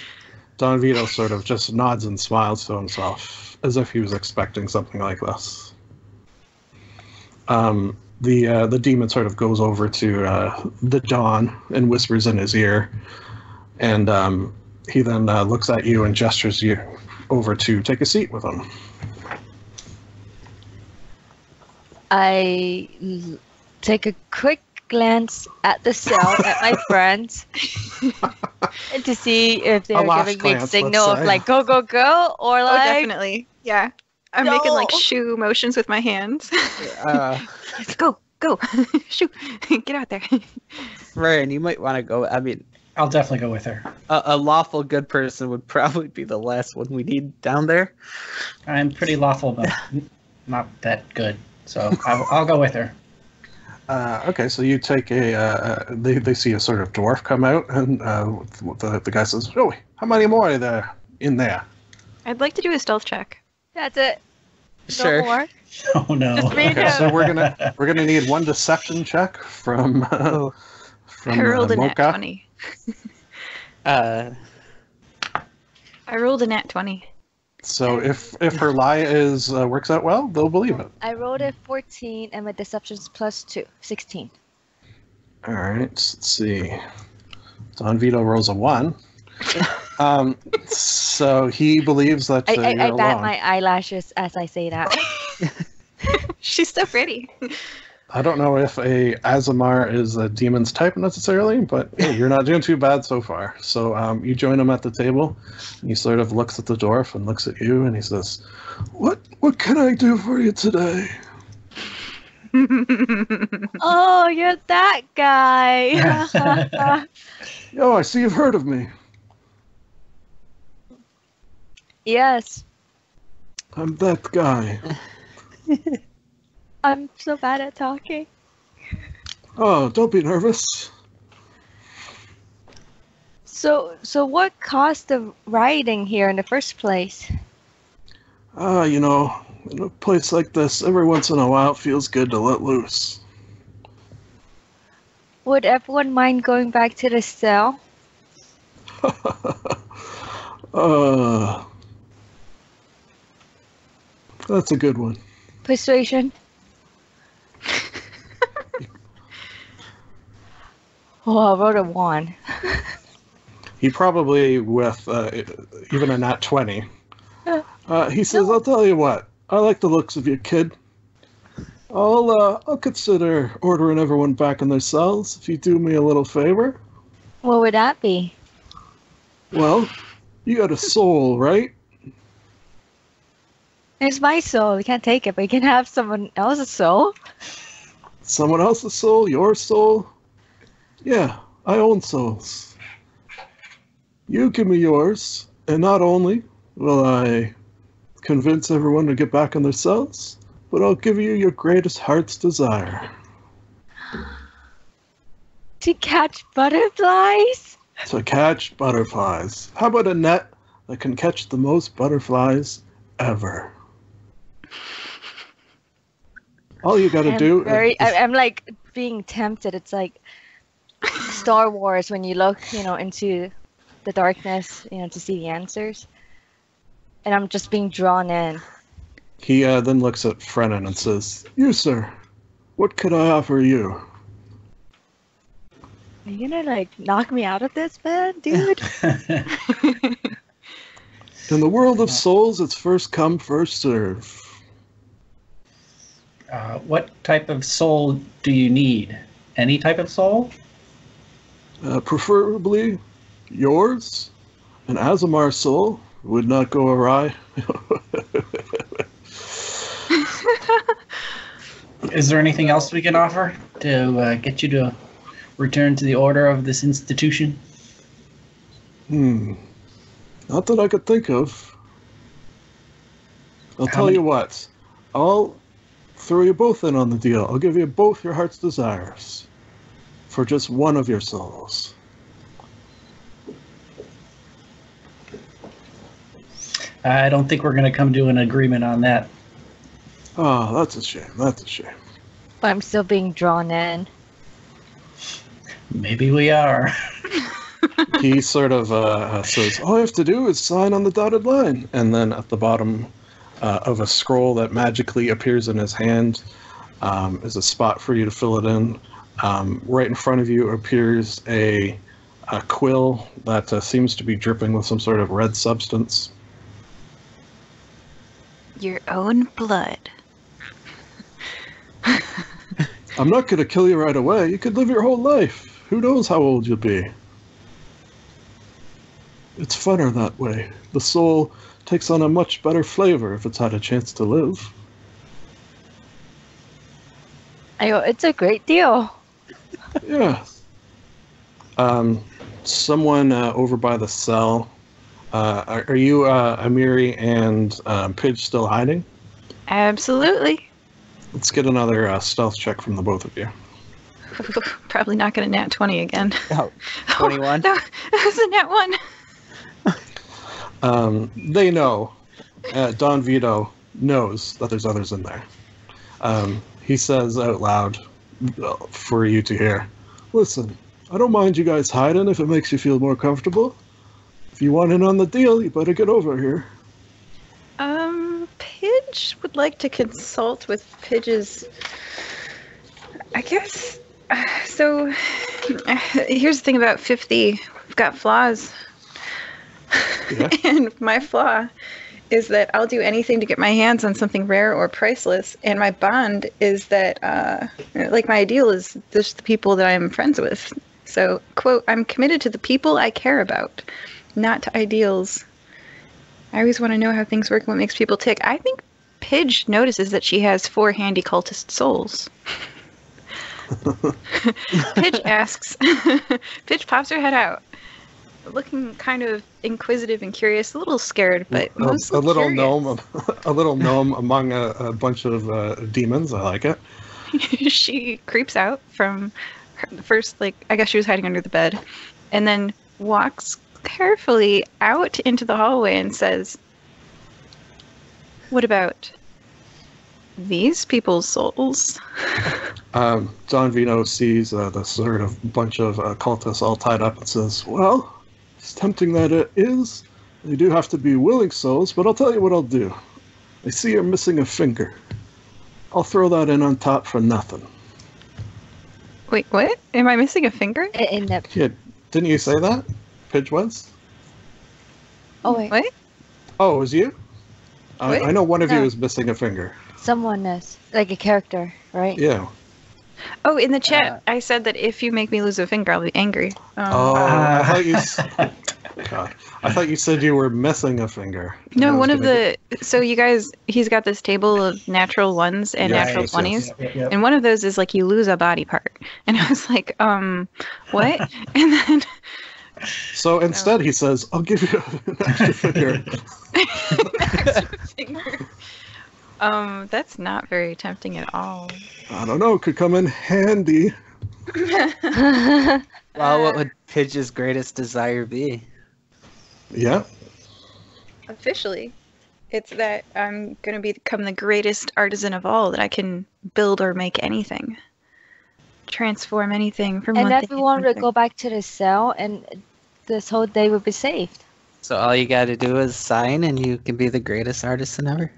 Don Vito sort of just nods and smiles to himself, as if he was expecting something like this. The demon sort of goes over to the Don and whispers in his ear, and he then looks at you and gestures you over to take a seat with him. I take a quick glance at the cell at my friends and to see if they're giving me a signal of like go or Oh, like definitely. Yeah. I'm making like shoo motions with my hands. Go. Shoo. Get out there. Ryan, you might want to go. I mean, I'll definitely go with her. a lawful good person would probably be the last one we need down there. I'm pretty lawful, but not that good. So I'll go with her. Okay, so you take they see a sort of dwarf come out, and the guy says, "Oh, how many more are there in there?" I'd like to do a stealth check. that's it. Sure. No more. Oh no. Just me and Okay, so him. we're gonna need one deception check from I rolled a nat Mocha. 20. Uh, I rolled a nat 20. So if her lie works out well, they'll believe it. I rolled a 14 and my deception's +2, 16. All right, let's see. Don Vito rolls a 1. So he believes that I you're bat alone. my eyelashes as I say that. She's so pretty. I don't know if a Azamar is a demon's type necessarily, but hey, you're not doing too bad so far. So you join him at the table, and he sort of looks at the dwarf and looks at you, and he says, "What can I do for you today?" Oh, you're that guy. Oh, I see you've heard of me. Yes. I'm that guy. I'm so bad at talking. Oh, don't be nervous. So what caused the rioting here in the first place? You know, in a place like this, every once in a while it feels good to let loose. Would everyone mind going back to the cell? That's a good one. Persuasion. Oh, I wrote a 1. He probably, with even a nat 20, he says, I'll tell you what. I like the looks of you, kid. I'll consider ordering everyone back in their cells if you do me a little favor. What would that be? Well, you got a soul, right? It's my soul. You can't take it, but you can have someone else's soul. Someone else's soul? Your soul? Yeah, I own souls. You give me yours, and not only will I convince everyone to get back in their cells, but I'll give you your greatest heart's desire. To catch butterflies? To catch butterflies. How about a net that can catch the most butterflies ever? All you gotta do... I'm like being tempted. It's like Star Wars when you look, into the darkness, to see the answers. And I'm just being drawn in. He then looks at Frennan and says, You, sir, what could I offer you? Are you gonna, knock me out of this bed, dude? In the world of souls, it's first come, first serve. What type of soul do you need? Any type of soul? Preferably yours. An Azamar soul would not go awry. Is there anything else we can offer to get you to return to the order of this institution? Not that I could think of. I'll tell you what. I'll throw you both in on the deal. I'll give you both your heart's desires for just one of your souls. I don't think we're going to come to an agreement on that. Oh, that's a shame. That's a shame. But I'm still being drawn in. Maybe we are. He sort of says, all I have to do is sign on the dotted line. And then at the bottom of a scroll that magically appears in his hand is a spot for you to fill it in. Right in front of you appears a quill that seems to be dripping with some sort of red substance. Your own blood. I'm not going to kill you right away. You could live your whole life. Who knows how old you'll be? It's funner that way. The soul takes on a much better flavor if it's had a chance to live. It's a great deal. Yeah. Someone over by the cell. Are you, Amiri and Pidge still hiding? Absolutely. Let's get another stealth check from the both of you. Probably not going to nat 20 again. Oh, 21? That was a nat 1. They know. Don Vito knows that there's others in there. He says out loud for you to hear, listen, I don't mind you guys hiding if it makes you feel more comfortable. If you want in on the deal, you better get over here. Pidge would like to consult with Pidge's... I guess... So, here's the thing about 50. We've got flaws. Yeah. And my flaw is that I'll do anything to get my hands on something rare or priceless. And my bond is that, my ideal is just the people that I'm friends with. So, quote, I'm committed to the people I care about, not to ideals. I always want to know how things work and what makes people tick. I think Pidge notices that she has 4 handy cultist souls. Pidge asks, Pidge pops her head out, looking kind of inquisitive and curious, a little scared, but mostly a little curious. a little gnome among a bunch of demons. I like it. She creeps out from the first, I guess she was hiding under the bed, and then walks carefully out into the hallway and says, what about these people's souls? Don Vino sees the sort of bunch of cultists all tied up and says, well, as tempting that it is, they do have to be willing souls, but I'll tell you what I'll do. I see you're missing a finger. I'll throw that in on top for nothing. Wait, what? Am I missing a finger? In the Yeah, didn't you say that? Pidge was? oh wait, What? Oh, it was you? What? I know one of you No. is missing a finger. someone is like a character, right? Yeah. Oh, in the chat, I said that if you make me lose a finger, I'll be angry. Oh, I thought you. God, I thought you said you were missing a finger. And I No, was one of gonna the. So you guys, he's got this table of natural ones and Yes, natural yes, 20s. Yep. And one of those is like you lose a body part. And I was like, what? And then. So instead, he says, "I'll give you an extra finger." Extra finger. That's not very tempting at all. I don't know. Could come in handy. Well, what would Pidge's greatest desire be? Yeah. Officially, it's that I'm going to become the greatest artisan of all, that I can build or make anything. Transform anything from And one thing to everyone would another. go back to the cell, and this whole day would be saved. So all you got to do is sign, and you can be the greatest artisan ever.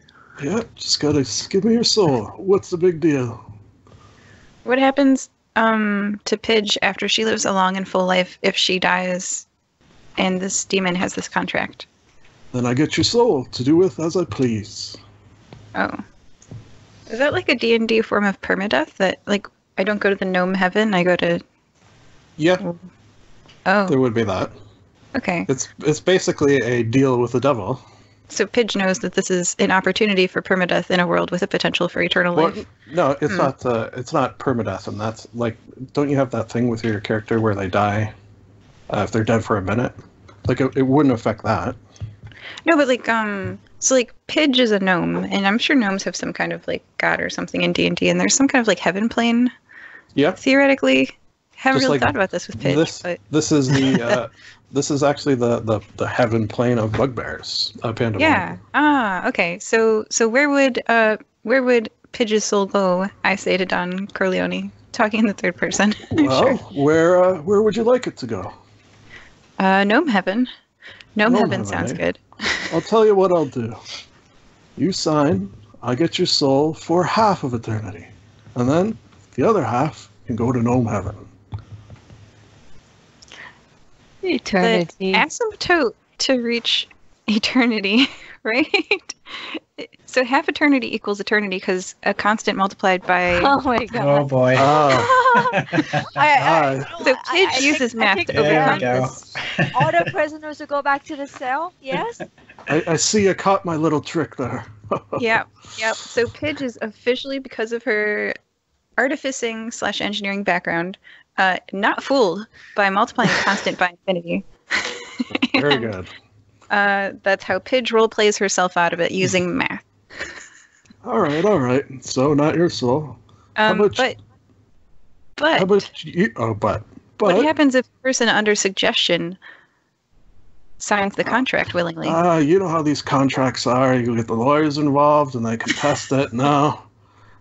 Yeah. Just gotta give me your soul. What's the big deal? What happens to Pidge after she lives a long and full life if she dies and this demon has this contract? Then I get your soul to do with as I please. Oh. Is that like a D&D form of permadeath that like I don't go to the gnome heaven, I go to Yeah, Oh, there would be that. okay. It's basically a deal with the devil. So Pidge knows that this is an opportunity for permadeath in a world with a potential for eternal Well, life. no, it's not. It's not permadeath, and that's like. Don't you have that thing with your character where they die if they're dead for a minute? Like it wouldn't affect that. No, but like so like Pidge is a gnome, and I'm sure gnomes have some kind of like god or something in D&D, and there's some kind of like heaven plane Yeah. theoretically. Haven't Just really like thought about this with Pidge, but This is the. This is actually the heaven plane of bugbears. Pandemonium. yeah. Ah, okay. So where would Pidge's soul go? I say to Don Corleone, talking in the third person. Well, Sure. where would you like it to go? Gnome heaven. Gnome Gnome heaven heaven, sounds eh? good. I'll tell you what I'll do. You sign, I get your soul for half of eternity. And then the other half can go to gnome heaven. The Eternity. asymptote to reach eternity, right? So half eternity equals eternity because a constant multiplied by. Oh my Oh god. boy. So Pidge uses math to There we go. All the prisoners will go back to the cell. Yes. I see you caught my little trick there. Yep. So Pidge is officially, because of her artificing / engineering background, not fooled by multiplying a constant by infinity. Very And, good. That's how Pidge role plays herself out of it using math. All right. So not your soul. How about But How about you? Oh, but what happens if a person under suggestion signs the contract willingly? you know how these contracts are. You get the lawyers involved, and they contest it. No,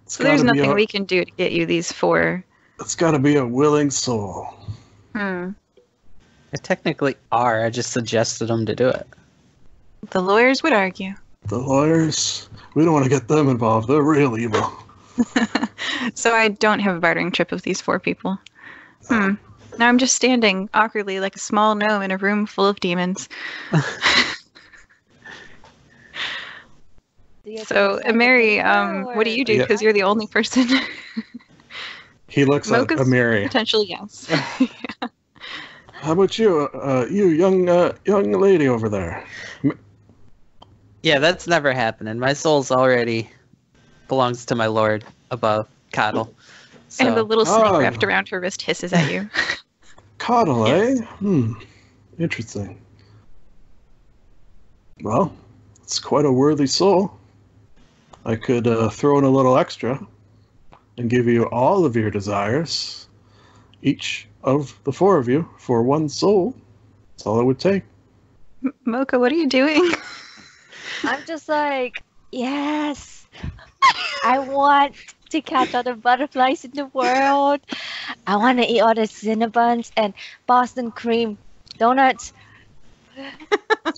So there's nothing we can do to get you these 4. It's got to be a willing soul. I technically are. I just suggested them to do it. The lawyers would argue. The lawyers, we don't want to get them involved. They're real evil. So I don't have a bartering chip of these 4 people. Now I'm just standing awkwardly like a small gnome in a room full of demons. So, Mary, what do you do? Yeah. Because you're the only person. He looks Mocha's at Amiri. Potential yes. How about you, you young lady over there? Yeah, that's never happening. My soul's already belongs to my lord above, Coddle. So, And the little snake Oh. wrapped around her wrist hisses at you. Coddle, Yes. eh? Interesting. Well, it's quite a worthy soul. I could throw in a little extra and give you all of your desires, each of the 4 of you, for 1 soul. That's all it would take. Mocha, what are you doing? I'm just like, yes. I want to catch all the butterflies in the world. I want to eat all the Cinnabons and Boston cream donuts.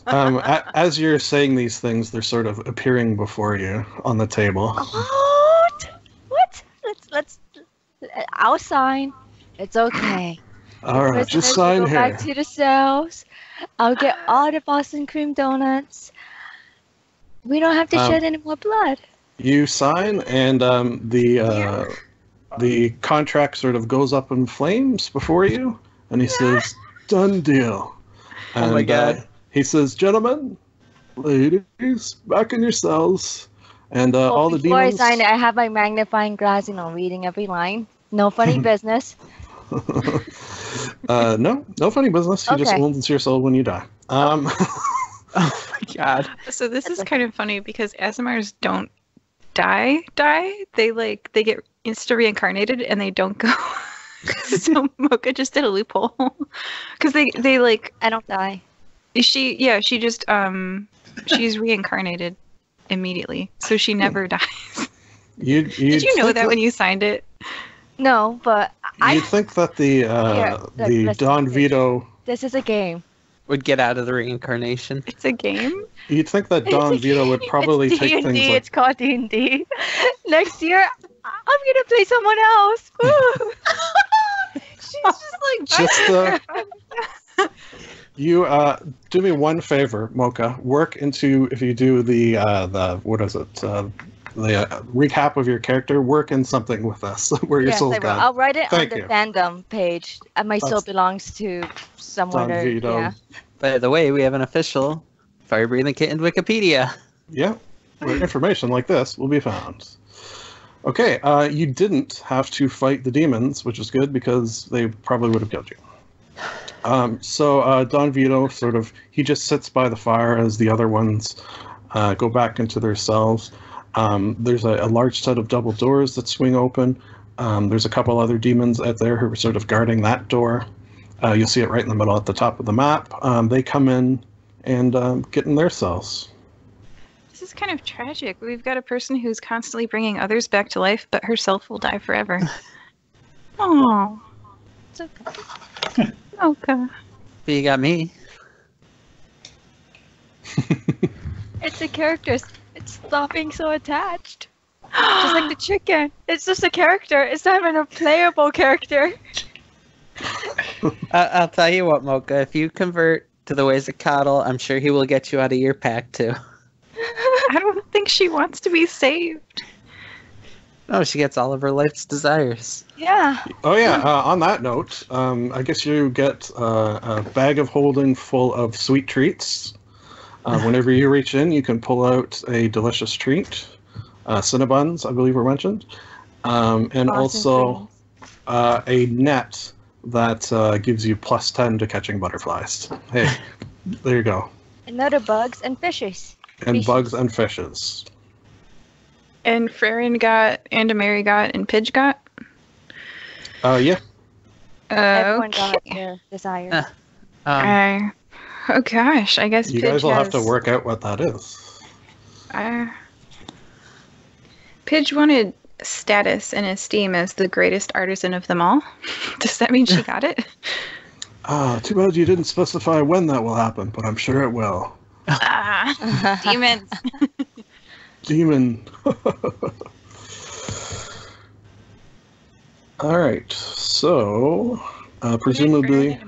As you're saying these things, they're sort of appearing before you on the table. What? Let's. I'll sign. It's okay. All right, just Prisoners will sign go here. back to the cells. I'll get all the Boston cream donuts. We don't have to shed any more blood. You sign, and the contract sort of goes up in flames before you, and he says, "Done deal." And, Oh my God. he says, "Gentlemen, ladies, back in your cells." And all the Before demons. I sign it, I have my magnifying glass, reading every line. No funny business. No funny business. He just Okay. owns your soul when you die. Oh my God. So this is kind of funny because Asimars don't die. They get insta reincarnated and they don't go. So Mocha just did a loophole because they like I don't die. she just she's reincarnated immediately, so she never dies. Did you know that when you signed it? No, but You'd think that the listen, Don Vito. this is a game. Would get out of the reincarnation. It's a game. You'd think that Don Vito would probably it's take D&D, things like. it's called D&D. Next year, I'm gonna play someone else. Woo. She's just like Just you do me one favor, Mocha. Work into if you do the what is it? The recap of your character. Work in something with us where your Yes, soul's I will. gone. I'll write it Thank on you. the fandom page. My soul That's- belongs to someone. Don Vito. Yeah. By the way, we have an official Fire Breathing Kitten Wikipedia. Yeah, where information like this will be found. Okay, you didn't have to fight the demons, which is good because they probably would have killed you. So Don Vito he just sits by the fire as the other ones go back into their cells. There's a large set of double doors that swing open. There's a couple other demons out there who are sort of guarding that door. You'll see it right in the middle at the top of the map. They come in and get in their cells. This is kind of tragic. We've got a person who's constantly bringing others back to life, but herself will die forever. Oh, It's okay. okay. But you got me. It's a character. Stop being so attached. Just like the chicken. It's just a character. It's not even a playable character. I'll tell you what, Mocha. If you convert to the ways of Coddle, I'm sure he will get you out of your pack too. I don't think she wants to be saved. No, she gets all of her life's desires. Yeah. Oh yeah. On that note, I guess you get a bag of holding full of sweet treats. Whenever you reach in, you can pull out a delicious treat. Cinnabons, I believe, were mentioned, and also a net that gives you +10 to catching butterflies. Hey, there you go. Another bugs and fishes. And Fishes. bugs and fishes. And Frarian got, and Mary got, and Pidge got. Yeah. Everyone Okay. got their desires. Oh gosh, I guess You Pidge guys will have to has- work out what that is. Pidge wanted status and esteem as the greatest artisan of them all. Does that mean she got it? Too bad you didn't specify when that will happen, but I'm sure it will. Demons. Demon. All right. So, presumably,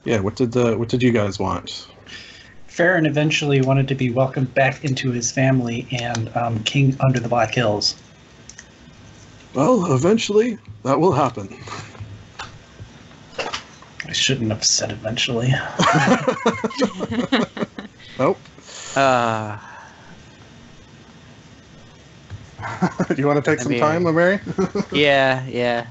yeah. What did you guys want? Farron eventually wanted to be welcomed back into his family and king under the Black Hills. Well, eventually that will happen. I shouldn't have said eventually. Nope. Do you want to take some time, Mary? Yeah.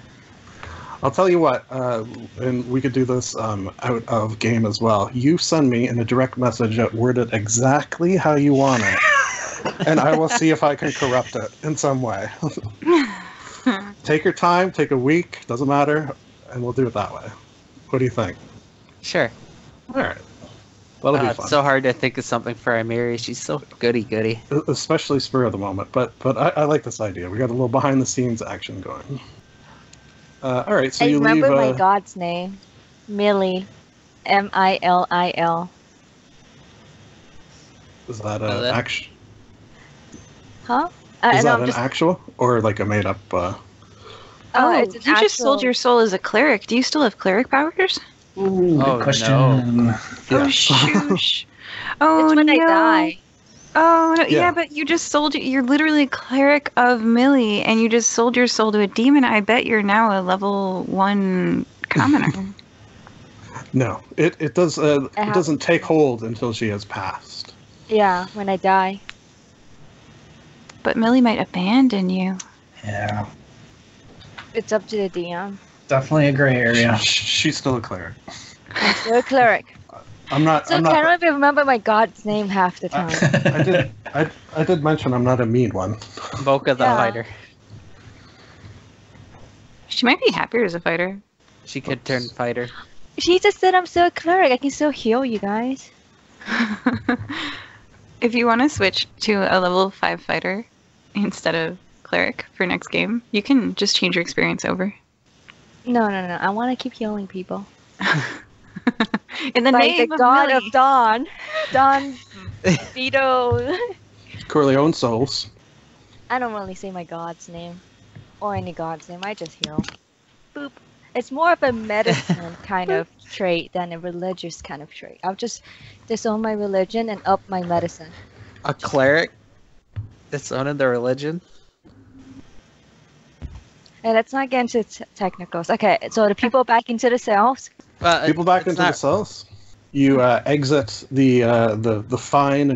I'll tell you what, and we could do this out of game as well. You send me in a direct message that worded exactly how you want it, and I will see if I can corrupt it in some way. Take your time, take a week, doesn't matter, and we'll do it that way. What do you think? Sure. All right. That'll be fun. It's so hard to think of something for Amiri. She's so goody. Especially spur of the moment, but I like this idea. We got a little behind the scenes action going. All right, so I you leave. remember my god's name. Millie. Milil. Is that Oh, an that- action? Huh? Is No, that I'm an just. actual or like a made up? Oh, it's an you just sold actual- your soul as a cleric. Do you still have cleric powers? Ooh, Oh, good question. no. Oh, Yeah. shoosh. Oh, It's when no. I die. Oh, no. Yeah. Yeah. But you just sold you're literally a cleric of Millie, and you just sold your soul to a demon. I bet you're now a level 1 commoner. No, it does. It have- doesn't take hold until she has passed. Yeah, when I die. But Millie might abandon you. Yeah, It's up to the DM. definitely a gray area. She's still a cleric. I'm still a cleric. I'm not. So I'm I not. can't even remember my god's name half the time. I did mention I'm not a mean one. Boca the Yeah. fighter. She might be happier as a fighter. She could turn fighter. She just said I'm still a cleric. I can still heal you guys. If you want to switch to a level 5 fighter instead of cleric for next game, you can just change your experience over. No. I want to keep healing people. In the Like name the of god Millie. of Dawn. Dawn Vito. Corleone souls. I don't really say my god's name. Or any god's name. I just heal. Boop. It's more of a medicine kind of trait than a religious kind of trait. I'll just disown my religion and up my medicine. A cleric that's owned the religion. And let's not get into technicals. Okay, so the people back into the cells. People back it's into not- the cells. You exit the fine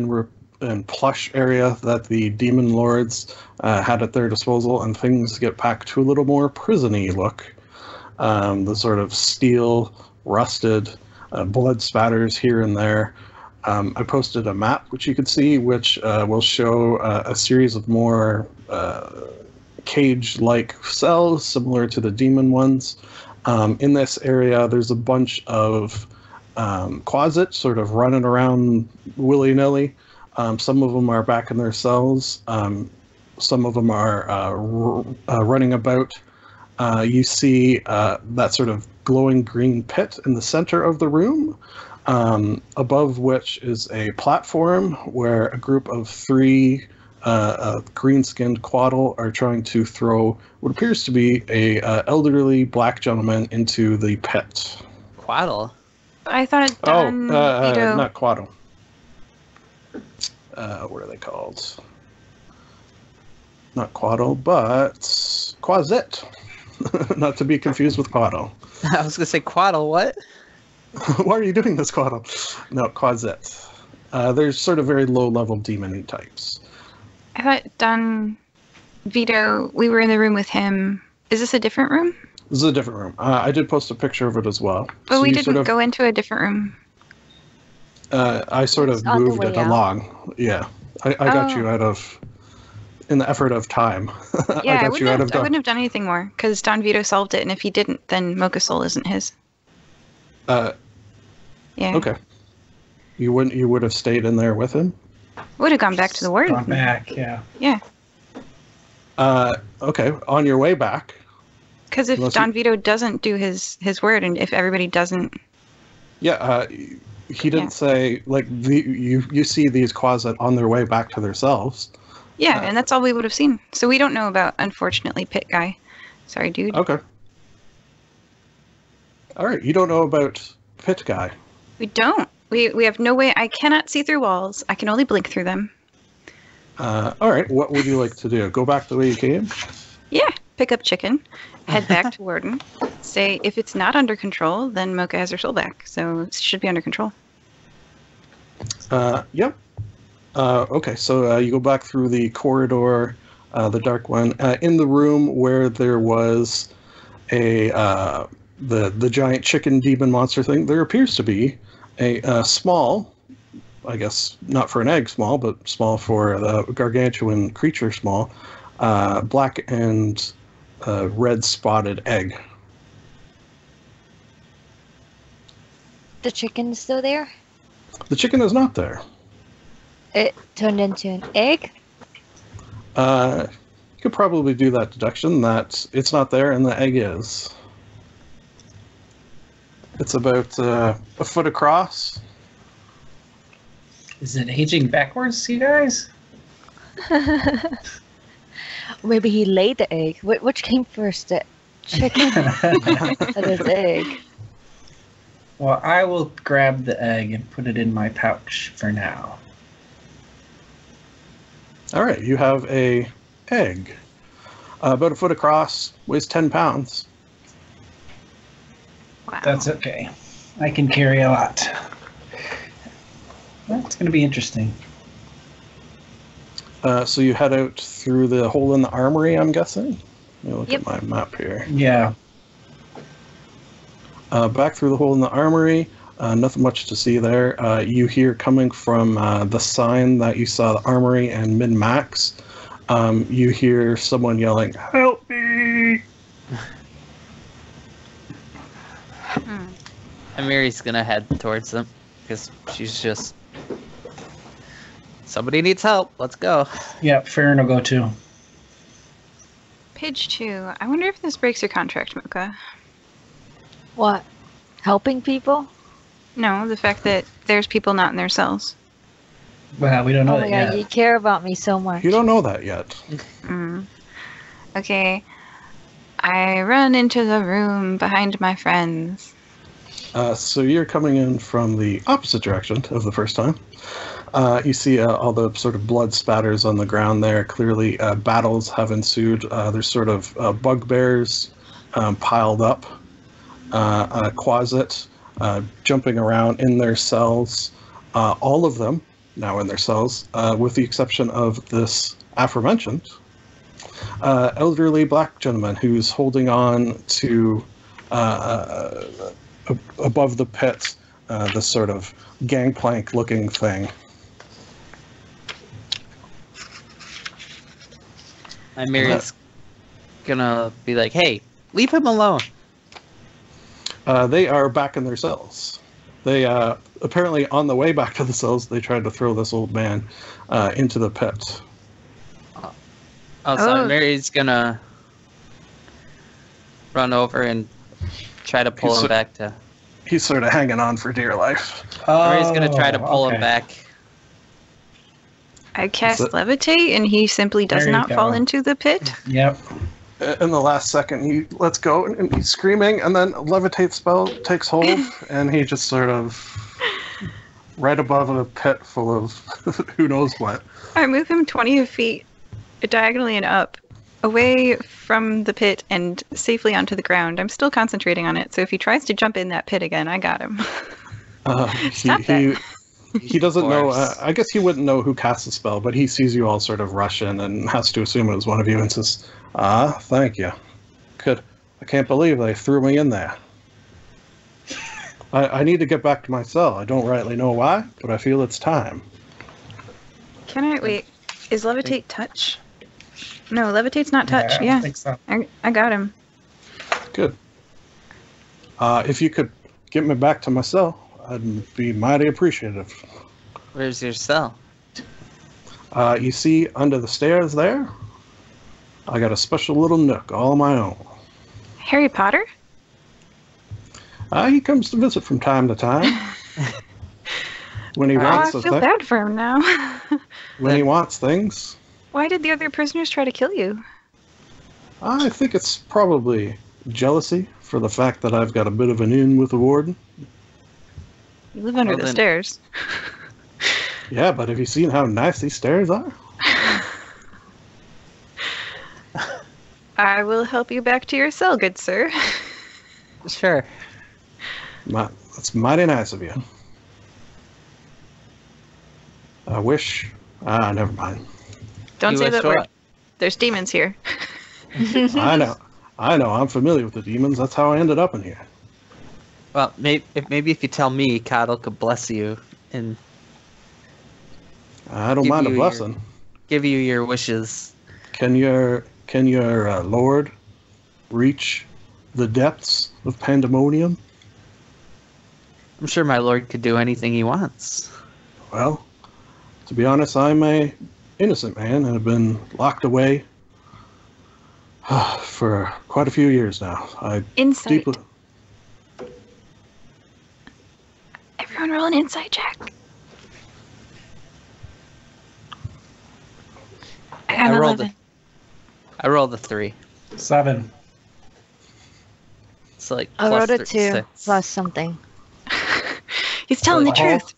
and plush area that the demon lords had at their disposal, and things get back to a little more prison-y look. The sort of steel, rusted, blood spatters here and there. I posted a map which you could see, which will show a series of more cage-like cells similar to the demon ones. In this area, there's a bunch of closets sort of running around willy-nilly. Some of them are back in their cells. Some of them are running about. You see that sort of glowing green pit in the center of the room, above which is a platform where a group of 3 green-skinned quaddle are trying to throw what appears to be a elderly black gentleman into the pit. Quaddle. I thought it done Vito. Not quaddle. What are they called? Not quaddle, but quasit. Not to be confused with quaddle. I was gonna say quaddle. What? Why are you doing this, quaddle? No, quasit. They're sort of very low-level demon types. I thought Don Vito, we were in the room with him. Is this a different room? This is a different room. I did post a picture of it as well. But So we you didn't sort of, go into a different room. I sort of It's on the moved it way out. along. Yeah, I got Oh. you out of, in the effort of time. Yeah, I got you out of I wouldn't have done anything more because Don Vito solved it, and if he didn't, then Mocha Soul isn't his. Yeah. Okay. You would have stayed in there with him? Would have gone back to the word. Gone back, yeah. Yeah, Okay. On your way back. because if Unless Don you- Vito doesn't do his word, and if everybody doesn't, Yeah, he didn't say, like, you see these quasit on their way back to themselves. yeah, and that's all we would have seen. So we don't know about, unfortunately, Pit Guy. Sorry, dude. Okay. All right, you don't know about Pit Guy. We don't. We have no way. I cannot see through walls. I can only blink through them. All right, what would you like to do? Go back the way you came? Yeah, pick up chicken, head back to Warden. Say if it's not under control, then Mocha has her soul back. So it should be under control. Yep. Okay, so you go back through the corridor, the dark one, in the room where there was the giant chicken demon monster thing. There appears to be a small, I guess not for an egg small, but small for the gargantuan creature small, black and red spotted egg. The chicken's still there? The chicken is not there. It turned into an egg? You could probably do that deduction that it's not there and the egg is. It's about a foot across. Is it aging backwards, you guys? Maybe he laid the egg. Which came first, the chicken or this egg? Well, I will grab the egg and put it in my pouch for now. All right, you have a egg. About a foot across, weighs 10 pounds. Wow. That's okay. I can carry a lot. That's going to be interesting. So you head out through the hole in the armory, I'm guessing? Let me look Yep. at my map here. Yeah. Back through the hole in the armory, nothing much to see there. You hear coming from the sign that you saw the armory and min-max, you hear someone yelling, "Help me!" And Mary's gonna head towards them because she's just. Somebody needs help. Let's go. Yep, Farron will go too. Page 2. I wonder if this breaks your contract, Mocha. What? Helping people? No, the fact that there's people not in their cells. Well, we don't know Oh that my god, yet. you care about me so much. You don't know that yet. Okay. I run into the room behind my friends. So you're coming in from the opposite direction of the first time. You see all the sort of blood spatters on the ground there. Clearly, battles have ensued. There's sort of bugbears piled up, Quasit jumping around in their cells. All of them now in their cells, with the exception of this aforementioned elderly black gentleman who's holding on to above the pit, this sort of gangplank-looking thing. And Mary's gonna be like, "Hey, leave him alone." They are back in their cells. They apparently on the way back to the cells, they tried to throw this old man into the pit. Oh, sorry. Oh. Mary's gonna run over and try to pull him back to. He's sort of hanging on for dear life. Mary's gonna try to pull him okay. back. I cast it? Levitate, and he simply does There you not go. fall into the pit. Yep. In the last second, he lets go and he's screaming, and then levitate spell takes hold, and he just sort of right above a pit full of who knows what. I move him 20 feet diagonally and up, away from the pit and safely onto the ground. I'm still concentrating on it, so if he tries to jump in that pit again, I got him. Stop that. He doesn't know. course. I guess he wouldn't know who cast the spell, but he sees you all sort of rush in and has to assume it was one of you and says, thank you. I can't believe they threw me in there. I need to get back to my cell. I don't rightly know why, but I feel it's time." Can I wait? Is levitate touch? No, levitate's not touch. I don't Yeah, think so. I got him. Good. If you could get me back to my cell, I'd be mighty appreciative. Where's your cell? You see under the stairs there? I got a special little nook all my own. Harry Potter? He comes to visit from time to time. When he Oh, I wants feel a thing. bad for him now. When he wants things. Why did the other prisoners try to kill you? I think it's probably jealousy for the fact that I've got a bit of an in with the warden. You live under Well, the then- stairs. Yeah, but have you seen how nice these stairs are? I will help you back to your cell, good sir. Sure. That's mighty nice of you. I wish... never mind. Don't You say wish that word. what? There's demons here. I know. I'm familiar with the demons. That's how I ended up in here. Well, maybe if you tell me, Coddle could bless you and I don't Give mind a you blessing. give you your wishes. Can your Lord reach the depths of Pandemonium? I'm sure my lord could do anything he wants. Well, to be honest, I'm a innocent man and have been locked away for quite a few years now. I Insight. deeply... roll an insight check. I got I an rolled 11. I rolled a 3. 7. It's like I plus wrote a 2 6. plus something. He's telling the truth.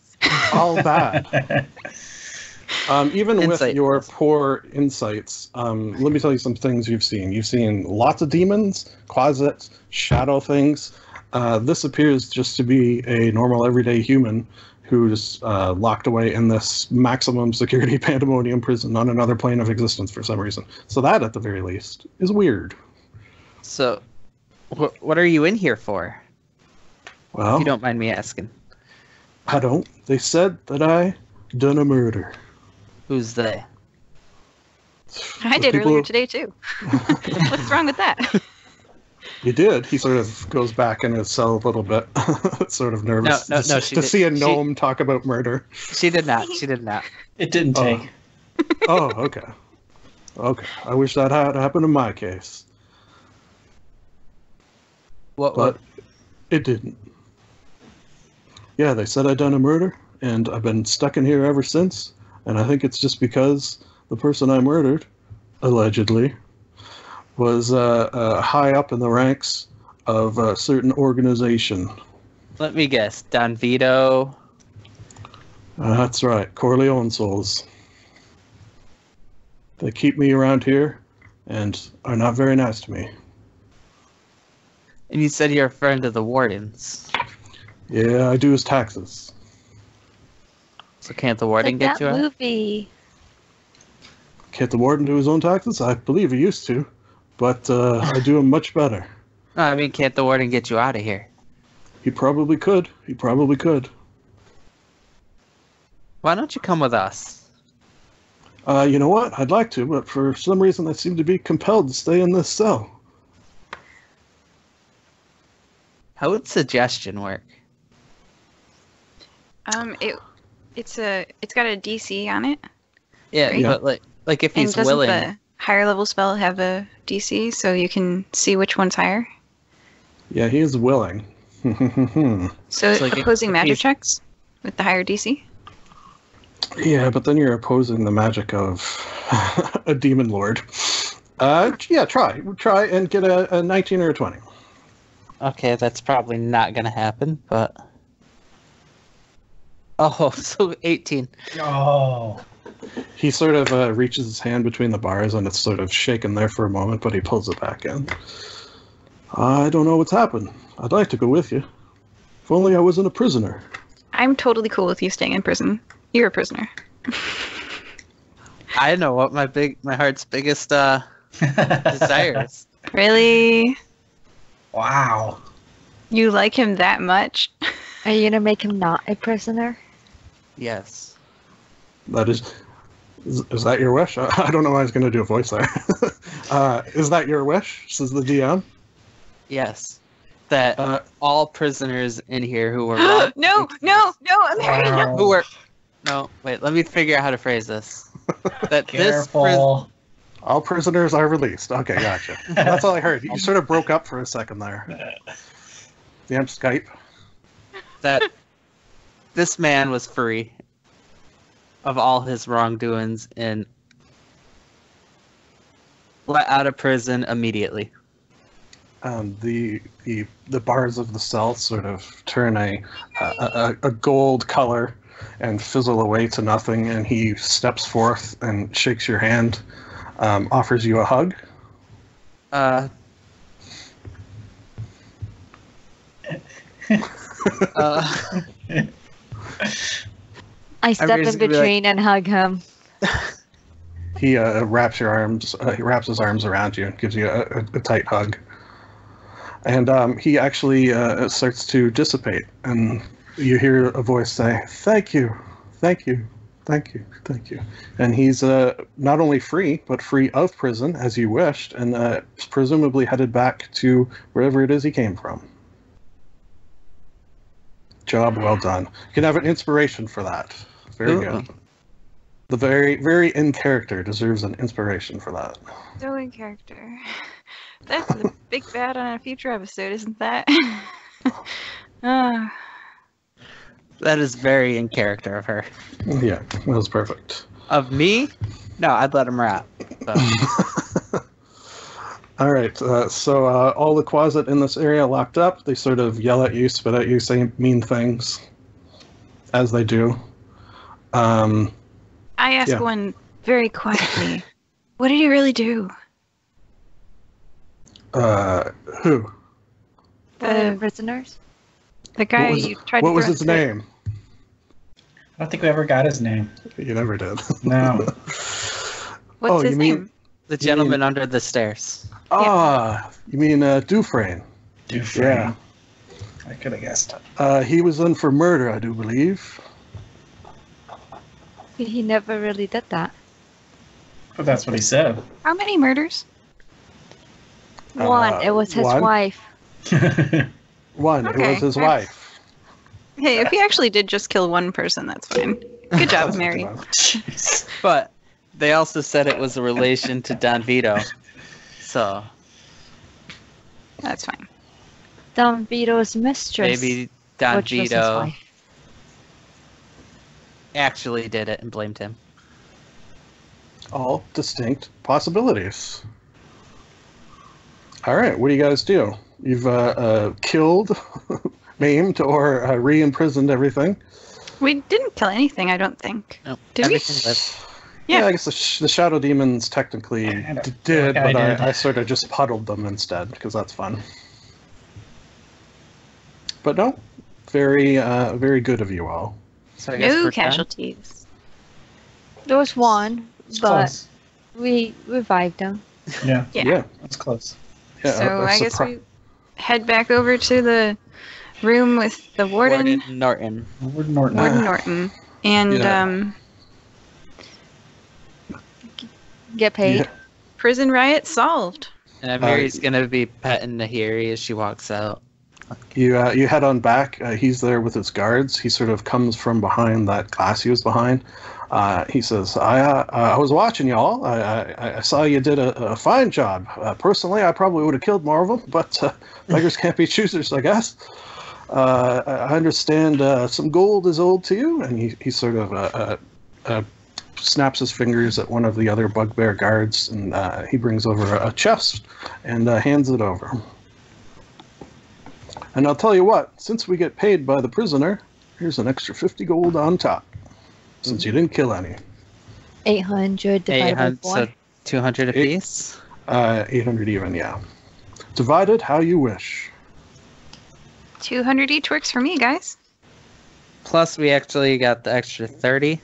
All bad. Even with Insight. your poor insights, let me tell you some things you've seen. You've seen lots of demons, closets, shadow things. This appears just to be a normal, everyday human who's locked away in this maximum security pandemonium prison on another plane of existence for some reason. So that, at the very least, is weird. So, what are you in here for? Well, If you don't mind me asking. I don't. They said that I done a murder. Who's they? I The did people- earlier today, too. What's wrong with that? You did. He sort of goes back in his cell a little bit, sort of nervous No, to, she to did- see a she- gnome talk about murder. She did not. She did not. It didn't Oh. take. Oh, okay. Okay. I wish that had happened in my case, What? but it didn't. Yeah, they said I'd done a murder, and I've been stuck in here ever since. And I think it's just because the person I murdered, allegedly, was high up in the ranks of a certain organization. Let me guess. Don Vito. That's right, Corleone souls. They keep me around here and are not very nice to me. And you said you're a friend of the wardens. Yeah, I do his taxes. So can't the warden Like get that you out? movie. Can't the warden do his own taxes? I believe he used to, but I do him much better. No, I mean, can't the warden get you out of here? He probably could. He probably could. Why don't you come with us? You know what? I'd like to, but for some reason I seem to be compelled to stay in this cell. How would suggestion work? It's got a DC on it. Yeah, Right. but like if And he's doesn't willing. the higher level spell have a DC so you can see which one's higher? Yeah, he is willing. So It's like opposing if magic he's- checks with the higher DC? Yeah, but then you're opposing the magic of a demon lord. Yeah, try and get a 19 or a 20. Okay, that's probably not gonna happen, but. Oh, so 18. Oh. He sort of reaches his hand between the bars and it's sort of shaken there for a moment, but he pulls it back in. I don't know what's happened. I'd like to go with you. If only I wasn't a prisoner. I'm totally cool with you staying in prison. You're a prisoner. I know what my heart's biggest desire is. Really? Wow. You like him that much? Are you gonna make him not a prisoner? Yes. That is that your wish? I don't know why I was going to do a voice there. Is that your wish? Says the DM. Yes. That Uh, all prisoners in here who were robbed- No, I'm married. Wow. who were no, wait, let me figure out how to phrase this. That this Careful. All prisoners are released. Okay, gotcha. That's all I heard. You sort of broke up for a second there. Damn Skype. that this man was free of all his wrongdoings and let out of prison immediately. The bars of the cell sort of turn a gold color and fizzle away to nothing, and he steps forth and shakes your hand, offers you a hug. Uh, I step just in gonna be like- between and hug him. He wraps your arms. He wraps his arms around you and gives you a tight hug. And he actually starts to dissipate, and you hear a voice say, "Thank you, thank you, thank you, thank you." And he's not only free, but free of prison, as you wished, and presumably headed back to wherever it is he came from. Job well done. You can have an inspiration for that. Very Ooh. good. The very, very in character deserves an inspiration for that. So in character. That's the big bad on a future episode, isn't that? Ah. That is very in character of her. Yeah, that was perfect. Of me? No, I'd let him rap. So. All right, so all the Quasit in this area locked up. They sort of yell at you, spit at you, say mean things, as they do. I ask Yeah. one very quietly, what did he really do? Who? The prisoners? The guy you tried to What was throw his in the pit. name? I don't think we ever got his name. You never did. No. What's Oh, his you mean- name? The gentleman under the stairs. Ah, you mean Dufresne? Dufresne. Yeah. I could have guessed. He was in for murder, I do believe. He never really did that. But that's what he said. How many murders? One, it was his one. wife. One, it Okay. was his wife. Hey, if he actually did just kill one person, that's fine. Good job, Mary. Jeez. But they also said it was a relation to Don Vito. So That's fine. Don Vito's mistress. maybe Don which was his Vito wife. actually did it and blamed him. All distinct possibilities. All right, what do you guys do? You've killed, maimed, or re-imprisoned everything. We didn't kill anything, I don't think. No, Did we? everything lived. Yeah, Yeah. I guess the Shadow Demons technically Kind of. did, Yeah, but I did. I sort of just puddled them instead, because that's fun. But no, very good of you all. So I guess No we're done. casualties. There was one, It's but close. we revived him. Yeah, Yeah. that's close. Yeah, So a I guess surpri- we head back over to the room with the warden, Norton. Warden Norton. Warden Norton, and Yeah. Get paid. Yeah. prison riot solved. And Mary's gonna be petting Nahiri as she walks out. You head on back. He's there with his guards. He sort of comes from behind that glass he was behind. He says, I was watching y'all. I saw you did a fine job. Personally, I probably would have killed more of them, but beggars can't be choosers, I guess. I understand some gold is owed to you, and he sort of snaps his fingers at one of the other bugbear guards, and he brings over a chest and hands it over. And I'll tell you what, since we get paid by the prisoner, here's an extra 50 gold on top, since you didn't kill any. 800 divided by 800, 4. so 200 apiece. 800 even, yeah. Divided how you wish. 200 each works for me, guys. Plus, we actually got the extra 30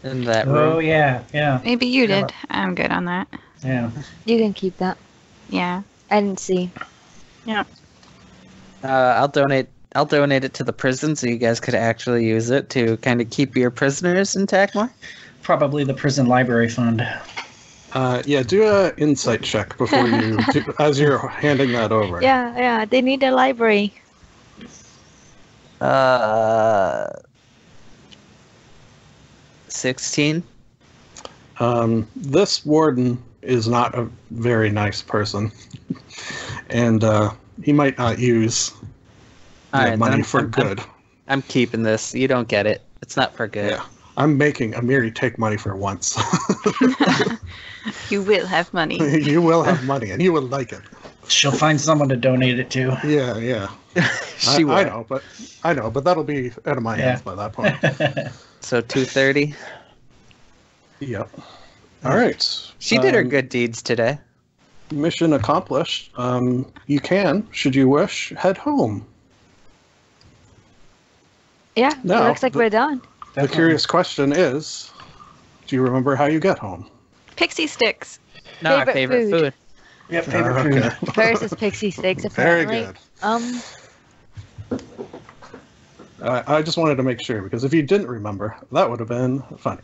in that Oh room. yeah, yeah, Maybe you Yeah. did. I'm good on that. yeah. You can keep that. Yeah. I didn't see. I'll donate it to the prison so you guys could actually use it to kind of keep your prisoners intact more. Probably the prison library fund. Yeah, do a insight check before you, as you're handing that over. Yeah, they need a library. 16. This warden is not a very nice person, and he might not use All the right, money then for I'm- good. I'm keeping this. You don't get it. It's not for good. Yeah, I'm making Amiri take money for once. You will have money. You will have money, and you will like it. She'll find someone to donate it to. Yeah, yeah. She will. I know, but that'll be out of my hands by that point. So 230. Yep. All right. She did her good deeds today. Mission accomplished. You can, should you wish, head home. Yeah, No, it looks like the- we're done. The curious question is, do you remember how you get home? Pixie sticks. No, our Favorite favorite food. food. Yep, favorite food. Versus Pixie Sticks, Very apparently. good. I just wanted to make sure, because if you didn't remember, that would have been funny.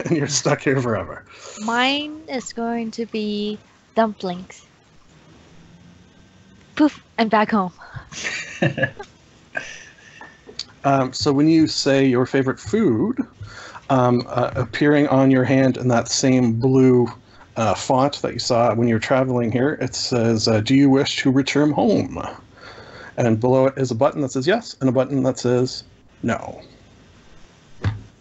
And you're stuck here forever. Mine is going to be dumplings. Poof, and back home. So when you say your favorite food, appearing on your hand in that same blue font that you saw when you were traveling here, it says, do you wish to return home? And below it is a button that says yes, and a button that says No.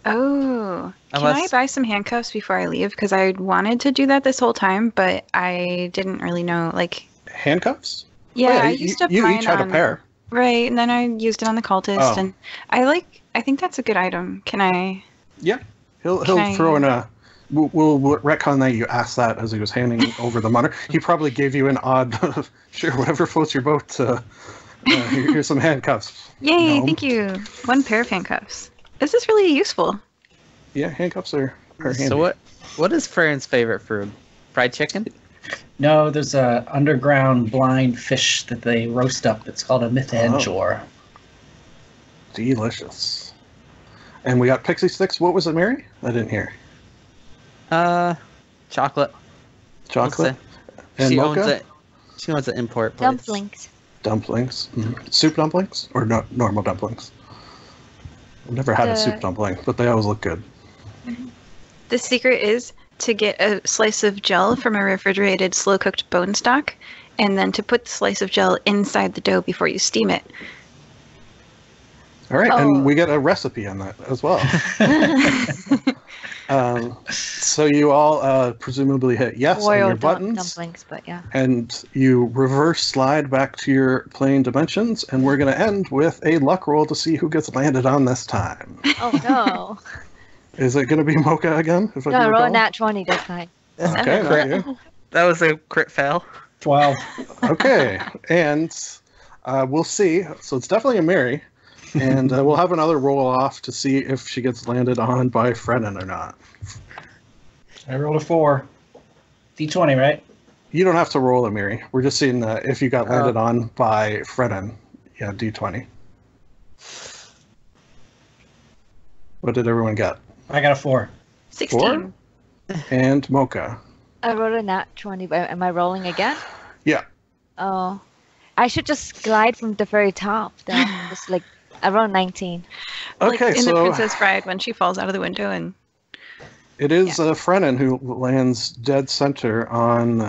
Oh. Can Unless- I buy some handcuffs before I leave? Because I wanted to do that this whole time, but I didn't really know. Like, Handcuffs? yeah, Oh, I you, used up you mine each had on, a pair. right, and then I used it on the cultist, Oh. and I think that's a good item. Can I? Yeah. He'll Can throw I- in a... We'll retcon that you asked that as he was handing over the money. He probably gave you an odd, sure, whatever floats your boat. Here's some handcuffs. Yay! Gnome. Thank you. One pair of handcuffs. This is really useful. Yeah, handcuffs are handy. So what is Fern's favorite food? Fried chicken? No, there's a underground blind fish that they roast up. It's called a mythanjor. Delicious. And we got pixie sticks. What was it, Mary? I didn't hear. Chocolate. Chocolate? She And owns mocha? it. She owns an import place. Dumplings. Dumplings. Soup dumplings? Or no, normal dumplings? I've never had a soup dumpling, but they always look good. The secret is to get a slice of gel from a refrigerated slow-cooked bone stock, and then to put the slice of gel inside the dough before you steam it. All right, Oh. and we get a recipe on that as well. So you all presumably hit yes on your Royal buttons, dumplings, but yeah. and you reverse slide back to your plane dimensions, and we're going to end with a luck roll to see who gets landed on this time. Oh no. Is it going to be Mocha again? If I No, can roll a recall? nat 20 this time. Okay, not you. That was a crit fail. 12. Okay, and we'll see. So it's definitely a Mary, and we'll have another roll off to see if she gets landed on by Frenan or not. I rolled a 4. D20, right? You don't have to roll a Mary. We're just seeing if you got landed on by Frenan. Yeah, D20. What did everyone get? I got a 4. 16. And Mocha. I rolled a nat 20, but am I rolling again? Yeah. Oh. I should just glide from the very top then. Just like, I rolled 19. Okay, Like in The so Princess Bride when she falls out of the window and... it is Frenan who lands dead center on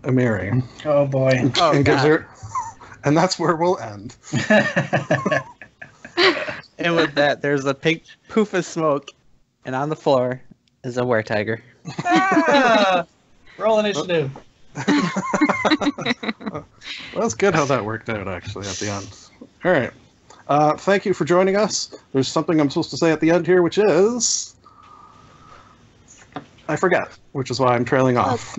a Mary. Oh boy. Oh, and gives God. her, and that's where we'll end. And with that, there's a pink poof of smoke, and on the floor is a were-tiger. Ah! Roll initiative. Well, that's good how that worked out, actually, at the end. All right. Thank you for joining us. There's something I'm supposed to say at the end here, which is... I forget, which is why I'm trailing off.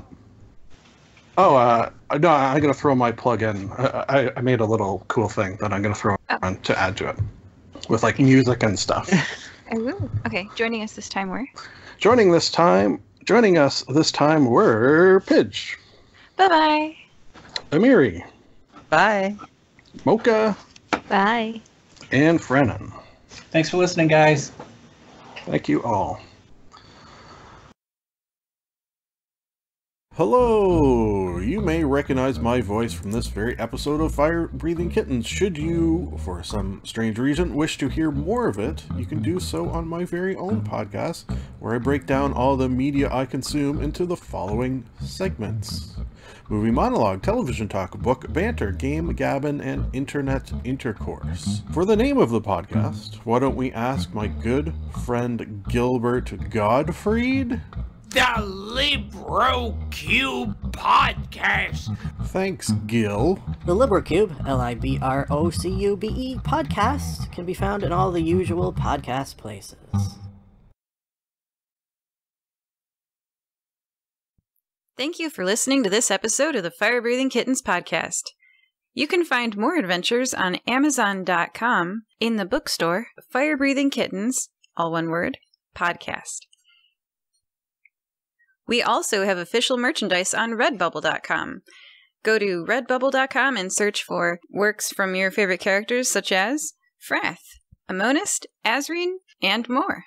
No, I'm going to throw my plug in. I made a little cool thing that I'm going to throw on to add to it, with like music and stuff. Ooh. Okay, joining us this time were... Joining us this time were Pidge, Bye-bye. Amiri, Bye. Mocha, Bye. and Frenan. Thanks for listening, guys. Thank you all. Hello! You may recognize my voice from this very episode of Fire Breathing Kittens. Should you, for some strange reason, wish to hear more of it, you can do so on my very own podcast, where I break down all the media I consume into the following segments: movie monologue, television talk, book banter, game gabbin, and internet intercourse. For the name of the podcast, why don't we ask my good friend Gilbert Gottfried? The Libro Cube Podcast. Thanks, Gil. The LibroCube, LIBROCUBE podcast can be found in all the usual podcast places. Thank you for listening to this episode of the Fire Breathing Kittens podcast. You can find more adventures on Amazon.com in the bookstore Fire Breathing Kittens, all one word, podcast. We also have official merchandise on Redbubble.com. Go to redbubble.com and search for works from your favorite characters such as Frath, Amonist, Azreen, and more.